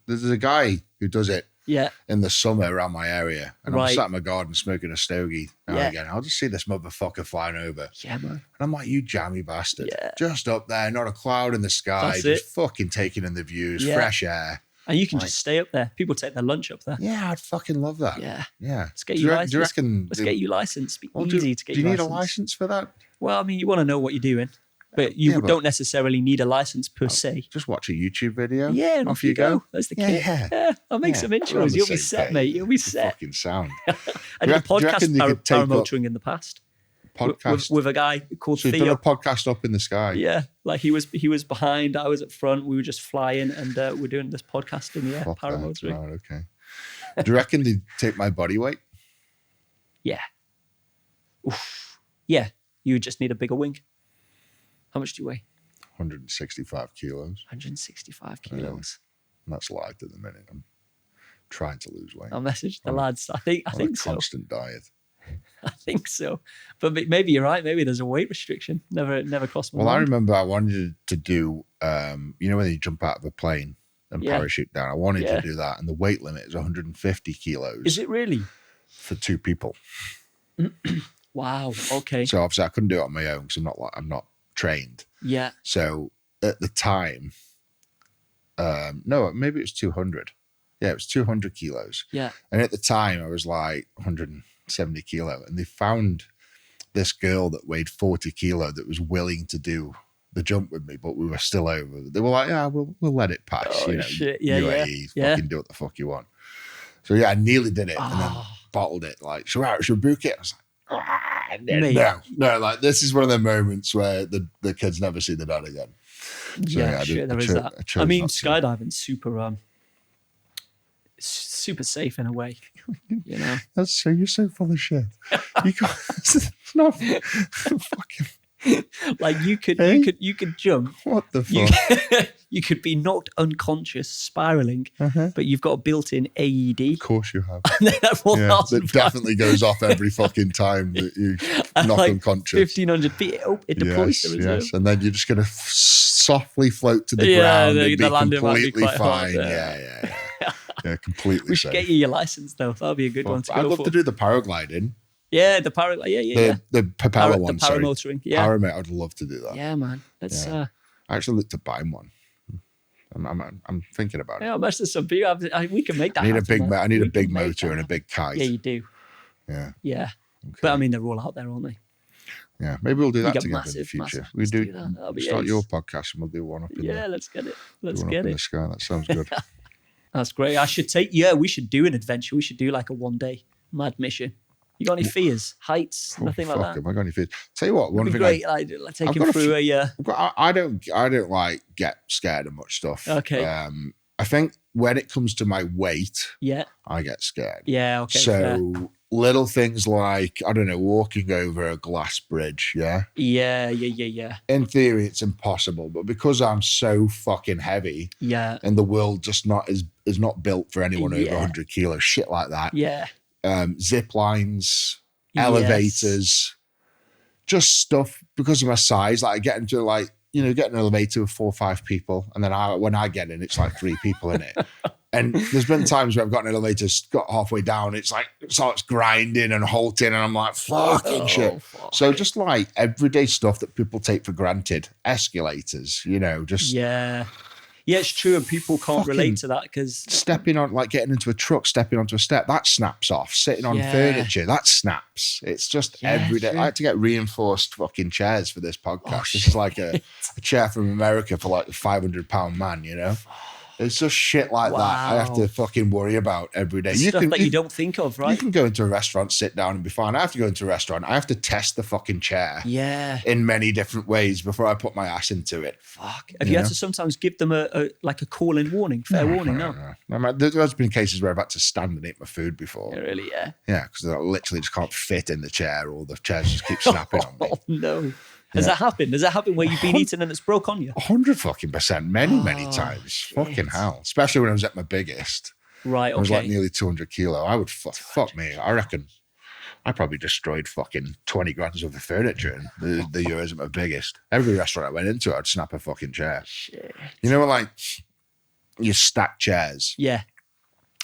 There's a guy who does it Yeah. in the summer around my area, and I'm Right. sat in my garden smoking a stogie now Yeah. and again. I'll just see this motherfucker flying over, Yeah, man. and I'm like, "You jammy bastard! Yeah. Just up there, not a cloud in the sky, That's just it. fucking taking in the views, Yeah. fresh air." And you can just stay up there. People take their lunch up there. Yeah, I'd fucking love that. Yeah. Yeah. Let's get Do you you licensed. reckon? Let's get you licensed. Be Well, easy to get do you need a licensed. license for that? Well, I mean, you want to know what you're doing, but you don't necessarily need a license per se. Just watch a YouTube video. Yeah, and off you go. That's the kit. Yeah. I'll make some We're on intros. the You'll be same set, page. mate. You'll be set. Fucking sound. I did a Do you podcast reckon you could take up- paramotoring in the past. Podcast With a guy called So you've done Theo. a podcast up in the sky. Yeah, like he was behind, I was at front. We were just flying, and we're doing this podcast in the air, Fuck that. paramotoring. Right, okay. Do you reckon they'd take my body weight? Yeah. Oof. Yeah, you would just need a bigger wing. How much do you weigh? 165 kilos. 165 kilos. And that's light at the minute. I'm trying to lose weight. I'll message the lads. I think on a so. constant diet. I think so. But maybe you're right. Maybe there's a weight restriction. Never crossed my Well, I mind. remember I wanted to do, when you jump out of a plane and Yeah. parachute down, I wanted Yeah. to do that. And the weight limit is 150 kilos Is it really? for two people. Wow. Okay. So obviously I couldn't do it on my own because I'm not trained. Yeah. So at the time, no, maybe it was 200. Yeah, it was 200 kilos. Yeah. And at the time I was like 170 kilo. And they found this girl that weighed 40 kilo that was willing to do the jump with me, but we were still over. They were like, yeah, we'll let it pass. Oh, shit. Yeah, UAE, yeah. fucking do what the fuck you want. So yeah, I nearly did it and then Oh. bottled it. Like, should we book it? I was like, Mate. no, like this is one of the moments where the kids never see the dad again. So, Yeah, sure, there is that. I mean, not to. skydiving's super safe in a way, you know. You're so full of shit. You can't, it's not fucking. Like you could jump. What the You, fuck? you could be knocked unconscious, spiraling, but you've got a built-in AED. Of course you have. And then at 1,000 that definitely goes off every fucking time that you knock unconscious. 1,500 feet. It deploys the reserve. Yes, and then you're just going to softly float to the Yeah, ground the and be landing might be completely quite hard, fine. Yeah. Yeah, completely We should safe. get you your license though. That'd be a good one to I'd go love for. to do the paragliding. Yeah, the paragliding. Yeah. The propeller The one, sorry. paramotoring. Yeah. Paramount, I'd love to do that. Yeah, man. Let's. Yeah. I actually looked to buy one. I'm thinking about it. Yeah, most of some people. We can make that. I need a happen, big, man. I need a We big can make motor that and a happen. big kite. Yeah, you do. Yeah. Yeah, Okay. but I mean, they're all out there, aren't they? Yeah, maybe we'll do that get together in the massive, future. massive. We Let's do do that. That'll be start ace. your podcast and we'll do one up in Yeah, let's get it. Let's one get up in the it. sky. That sounds good. That's great. I should take. Yeah, we should do an adventure. We should do like a one-day mad mission. You got any fears? Heights? Nothing like that. Have I got any fears? Tell you what, one It'd be thing great. Like take I've him got a through I don't like get scared of much stuff. Okay. I think when it comes to my weight, Yeah. I get scared. Yeah. Okay. fair. So little things like, I don't know, walking over a glass bridge, yeah? Yeah. In theory, it's impossible, but because I'm so fucking heavy Yeah. and the world just is not built for anyone over Yeah. 100 kilos, shit like that. Yeah. Zip lines, Yes. elevators, just stuff because of my size. Like I get into get an elevator with 4 or 5 people, and then when I get in, it's like 3 people in it. And there's been times where I've got an elevator, got halfway down, it's like it starts grinding and halting, and I'm like, fucking shit. Fuck. So just like everyday stuff that people take for granted, escalators, just Yeah. Yeah, it's true, and people can't relate to that because stepping on, like getting into a truck, stepping onto a step, that snaps off. Sitting on Yeah. furniture, that snaps. It's just Yeah, every day. true. I had to get reinforced fucking chairs for this podcast. Oh, This is like a chair from America for like a £500 man, It's just shit like that I have to Wow. fucking worry about every day. stuff that you don't think of, You right? can go into a restaurant, sit down and be fine. I have to go into a restaurant. I have to test the fucking chair Yeah. in many different ways before I put my ass into it. Fuck. Have you had to sometimes give them a call-in warning, fair warning? No. There's been cases where I've had to stand and eat my food before. Yeah, really, yeah. Yeah, because I literally just can't fit in the chair, or the chairs just keep snapping on me. Oh, no. Has that happened? Has that happened where you've been eating and it's broke on you? 100% many Oh, times. shit. Fucking hell. Especially when I was at my biggest. Right, It was like okay. nearly 200 kilo. I would, fuck me. I reckon I probably destroyed fucking 20 grams of the furniture in the years at my biggest. Every restaurant I went into, I'd snap a fucking chair. Shit. You know, like you stack chairs. Yeah.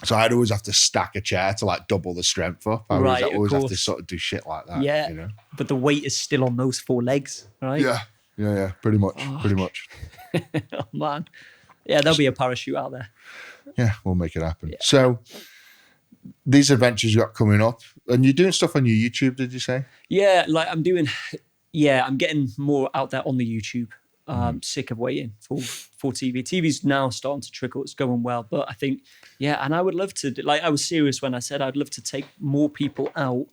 So I'd always have to stack a chair to like double the strength up. I Right, of always have to course. sort of do shit like that. Yeah. You know? But the weight is still on those 4 legs, right? Yeah. Pretty much. Pretty much. Oh, man. Yeah, there'll be a parachute out there. Yeah, we'll make it happen. Yeah. So these adventures you got coming up, and you're doing stuff on your YouTube, did you say? Yeah, like I'm getting more out there on the YouTube. Sick of waiting for TV. TV's now starting to trickle. It's going well, but I think, and I would love to, like, I was serious when I said I'd love to take more people out,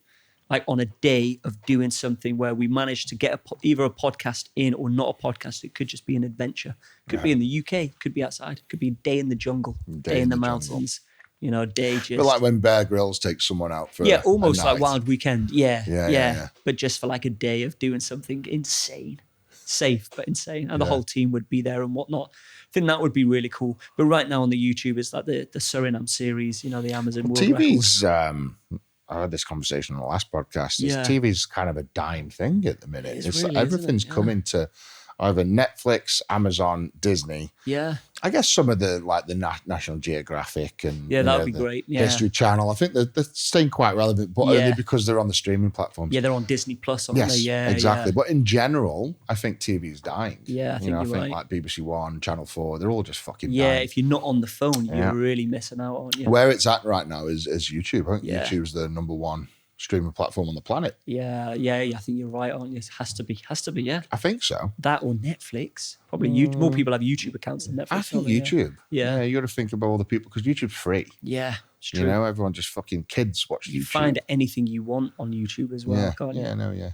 like on a day of doing something where we manage to get either a podcast in or not a podcast. It could just be an adventure. Could be in the UK, could be outside, could be a day in the jungle, day in the mountains, you know, day just. But like when Bear Grylls takes someone out for almost a like night. Wild Weekend. Yeah. But just for like a day of doing something insane. Safe but insane, and the whole team would be there and whatnot. I think that would be really cool. But right now on the YouTube is like the Suriname series, you know, the Amazon World TV's Records. I had this conversation on the last podcast. Yeah. TV's kind of a dying thing at the minute. It really everything's isn't it? coming to either Netflix, Amazon, Disney. Yeah. I guess some of the like the National Geographic and That would be the great. Yeah. History Channel. I think they're staying quite relevant, but only because they're on the streaming platforms. Yeah, they're on Disney Plus, aren't they? Yeah, exactly. Yeah. But in general, I think TV's dying. Yeah, I think I you're think right. like BBC One, Channel 4, they're all just fucking Yeah, dying. if you're not on the phone, you're really missing out, aren't you? Where it's at right now is YouTube. I think Yeah. YouTube's the number one streaming platform on the planet. Yeah, I think you're right, aren't you? It has to be, yeah. I think so. That or Netflix. Probably more people have YouTube accounts than Netflix. I think don't they? YouTube. Yeah. You got to think about all the people because YouTube's free. Yeah, it's true. You know, everyone just fucking kids watch YouTube. You find anything you want on YouTube as well, can't you? Yeah.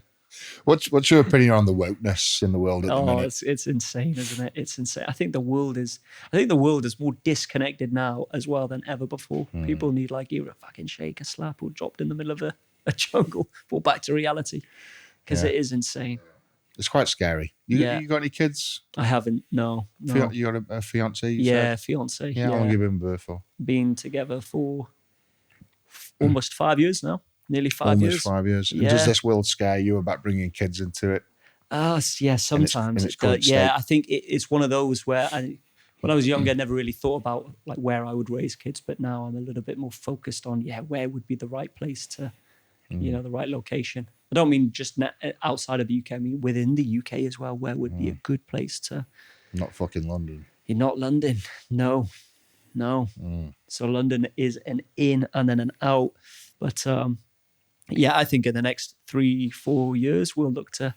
What's your opinion on the wokeness in the world at the minute? It's insane, isn't it? It's insane. I think the world is more disconnected now as well than ever before. People need like either a fucking shake, a slap, or dropped in the middle of a jungle, brought back to reality. Because it is insane. It's quite scary. You got any kids? I haven't, no. You got a fiance? Fiance. Yeah, how long have you been birth for? Been together for almost 5 years now. Nearly 5 years. Almost 5 years. Yeah. Does this world scare you about bringing kids into it? Sometimes in its it does. current state? I think it's one of those where when I was younger, I never really thought about like where I would raise kids, but now I'm a little bit more focused on where would be the right place to, the right location. I don't mean just outside of the UK. I mean within the UK as well. Where would be a good place to? Not fucking London. You're not London. No. So London is an in and then an out. But I think in the next 3-4 years we'll look to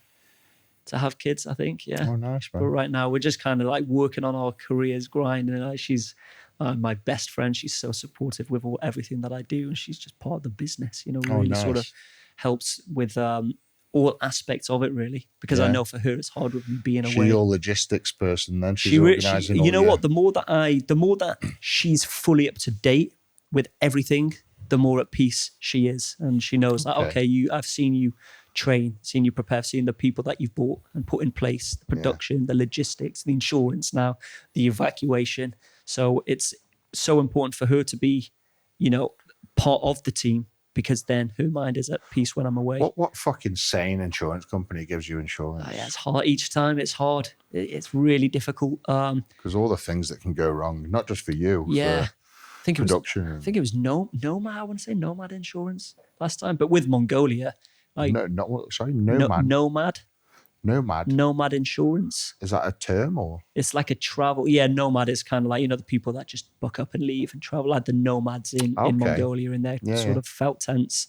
have kids. I think. Yeah. Oh, nice, man. But right now we're just kind of like working on our careers, grinding. Like she's my best friend. She's so supportive with everything that I do, and she's just part of the business. You know, really sort of helps with all aspects of it, really. Because I know for her it's hard with me being away. She's your logistics person, then she's organising. You know what? The more that she's fully up to date with everything, the more at peace she is, and she knows that I've seen you train, seen you prepare, seen the people that you've bought and put in place, the production, the logistics, the insurance, now the evacuation. So it's so important for her to be, part of the team, because then her mind is at peace when I'm away. What fucking sane insurance company gives you insurance? It's hard each time. It's hard. It's really difficult. Because all the things that can go wrong, not just for you. Yeah. For production. I think it was Nomad. I want to say Nomad Insurance last time, but with Mongolia. Nomad. Nomad Insurance. Is that a term or? It's like a travel. Yeah, nomad is kind of like, the people that just buck up and leave and travel, like the nomads in Mongolia in their sort of felt tents.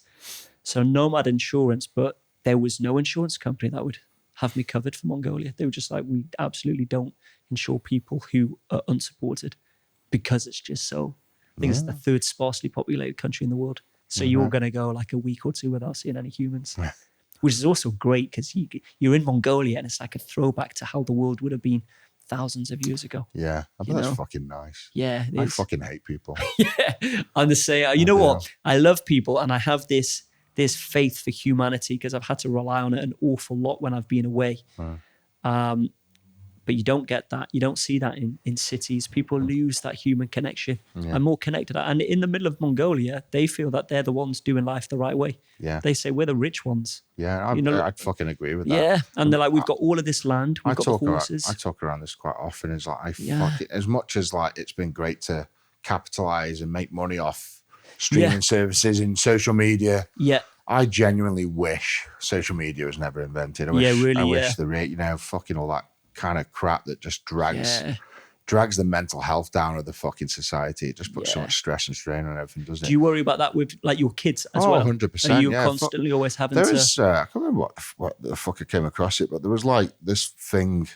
So Nomad Insurance, but there was no insurance company that would have me covered for Mongolia. They were just like, we absolutely don't insure people who are unsupported because it's just so, I think it's the third sparsely populated country in the world. So you're going to go like a week or two without seeing any humans. Which is also great because you're in Mongolia and it's like a throwback to how the world would have been thousands of years ago. Yeah, I bet that's fucking nice. Yeah, I fucking hate people. I'm the same. You know what? I love people, and I have this faith for humanity because I've had to rely on it an awful lot when I've been away. But you don't get that. You don't see that in cities. People lose that human connection. I'm more connected. And in the middle of Mongolia, they feel that they're the ones doing life the right way. Yeah. They say we're the rich ones. Yeah, I'd fucking agree with that. Yeah, and they're like, we've got all of this land, we've got the horses. I talk around this quite often. It's like, as much as like it's been great to capitalize and make money off streaming services in social media. Yeah. I genuinely wish social media was never invented. I wish the fucking all that kind of crap that just drags the mental health down of the fucking society. It just puts so much stress and strain on everything, doesn't it? Do you worry about that with like your kids as well? 100%. Are you constantly always having to... I can't remember what the fuck I came across it, but there was like this thing,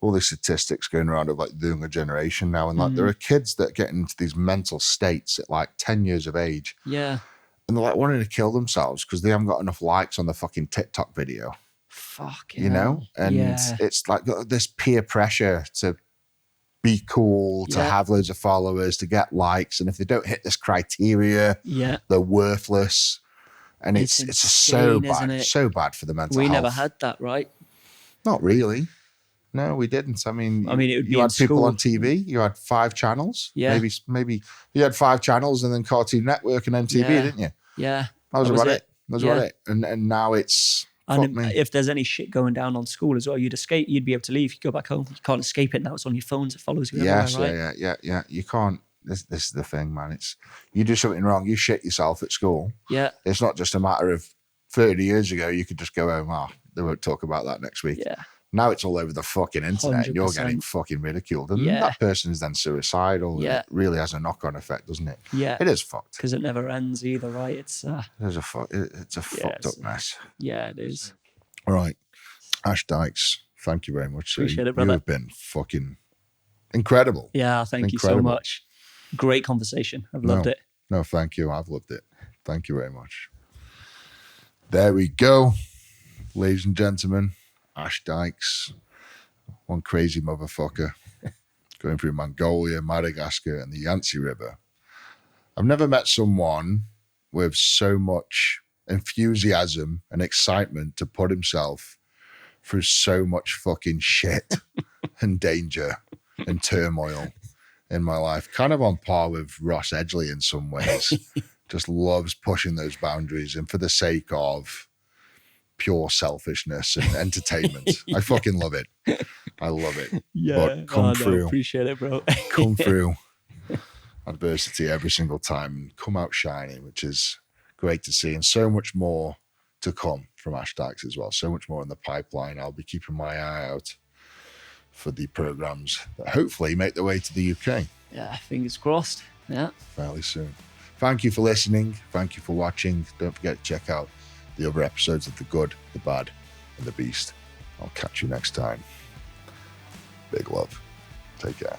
all these statistics going around of like the younger generation now, and like there are kids that get into these mental states at like 10 years of age. Yeah. And they're like wanting to kill themselves because they haven't got enough likes on the fucking TikTok video. Fuck, you know? And it's like this peer pressure to be cool, to have loads of followers, to get likes. And if they don't hit this criteria, they're worthless. And it's insane, so bad, so bad for the mental health. We never had that, right? Not really. No, we didn't. I mean, it would be you had people school. on TV. You had 5 channels. Yeah. Maybe you had 5 channels and then Cartoon Network and MTV, didn't you? Yeah. That was about it. That was about it. And now it's... And if there's any shit going down on school as well, you'd escape. You'd be able to leave. You go back home. You can't escape it now. It's on your phones. It follows you everywhere, right? Yeah. You can't. This is the thing, man. It's you do something wrong, you shit yourself at school. Yeah. It's not just a matter of 30 years ago, you could just go home. They won't talk about that next week. Yeah. Now it's all over the fucking internet 100%. And you're getting fucking ridiculed. And that person is then suicidal. Yeah. It really has a knock-on effect, doesn't it? Yeah. It is fucked. Because it never ends either, right? It's it's a fucked up mess. Yeah, it is. All right. Ash Dykes, thank you very much. Appreciate it, brother. You have been fucking incredible. Yeah, thank you so much. Great conversation. I've loved it. No, thank you. I've loved it. Thank you very much. There we go. Ladies and gentlemen, Ash Dykes, one crazy motherfucker going through Mongolia, Madagascar, and the Yangtze River. I've never met someone with so much enthusiasm and excitement to put himself through so much fucking shit and danger and turmoil in my life. Kind of on par with Ross Edgley in some ways. Just loves pushing those boundaries and for the sake of pure selfishness and entertainment. I fucking love it. I love it. Yeah. But come through. Appreciate it, bro. Come through adversity every single time and come out shining, which is great to see. And so much more to come from Ash Dykes as well. So much more in the pipeline. I'll be keeping my eye out for the programs that hopefully make their way to the UK. Yeah, fingers crossed. Yeah. Fairly soon. Thank you for listening. Thank you for watching. Don't forget to check out the other episodes of The Good, The Bad, and The Beast. I'll catch you next time. Big love. Take care.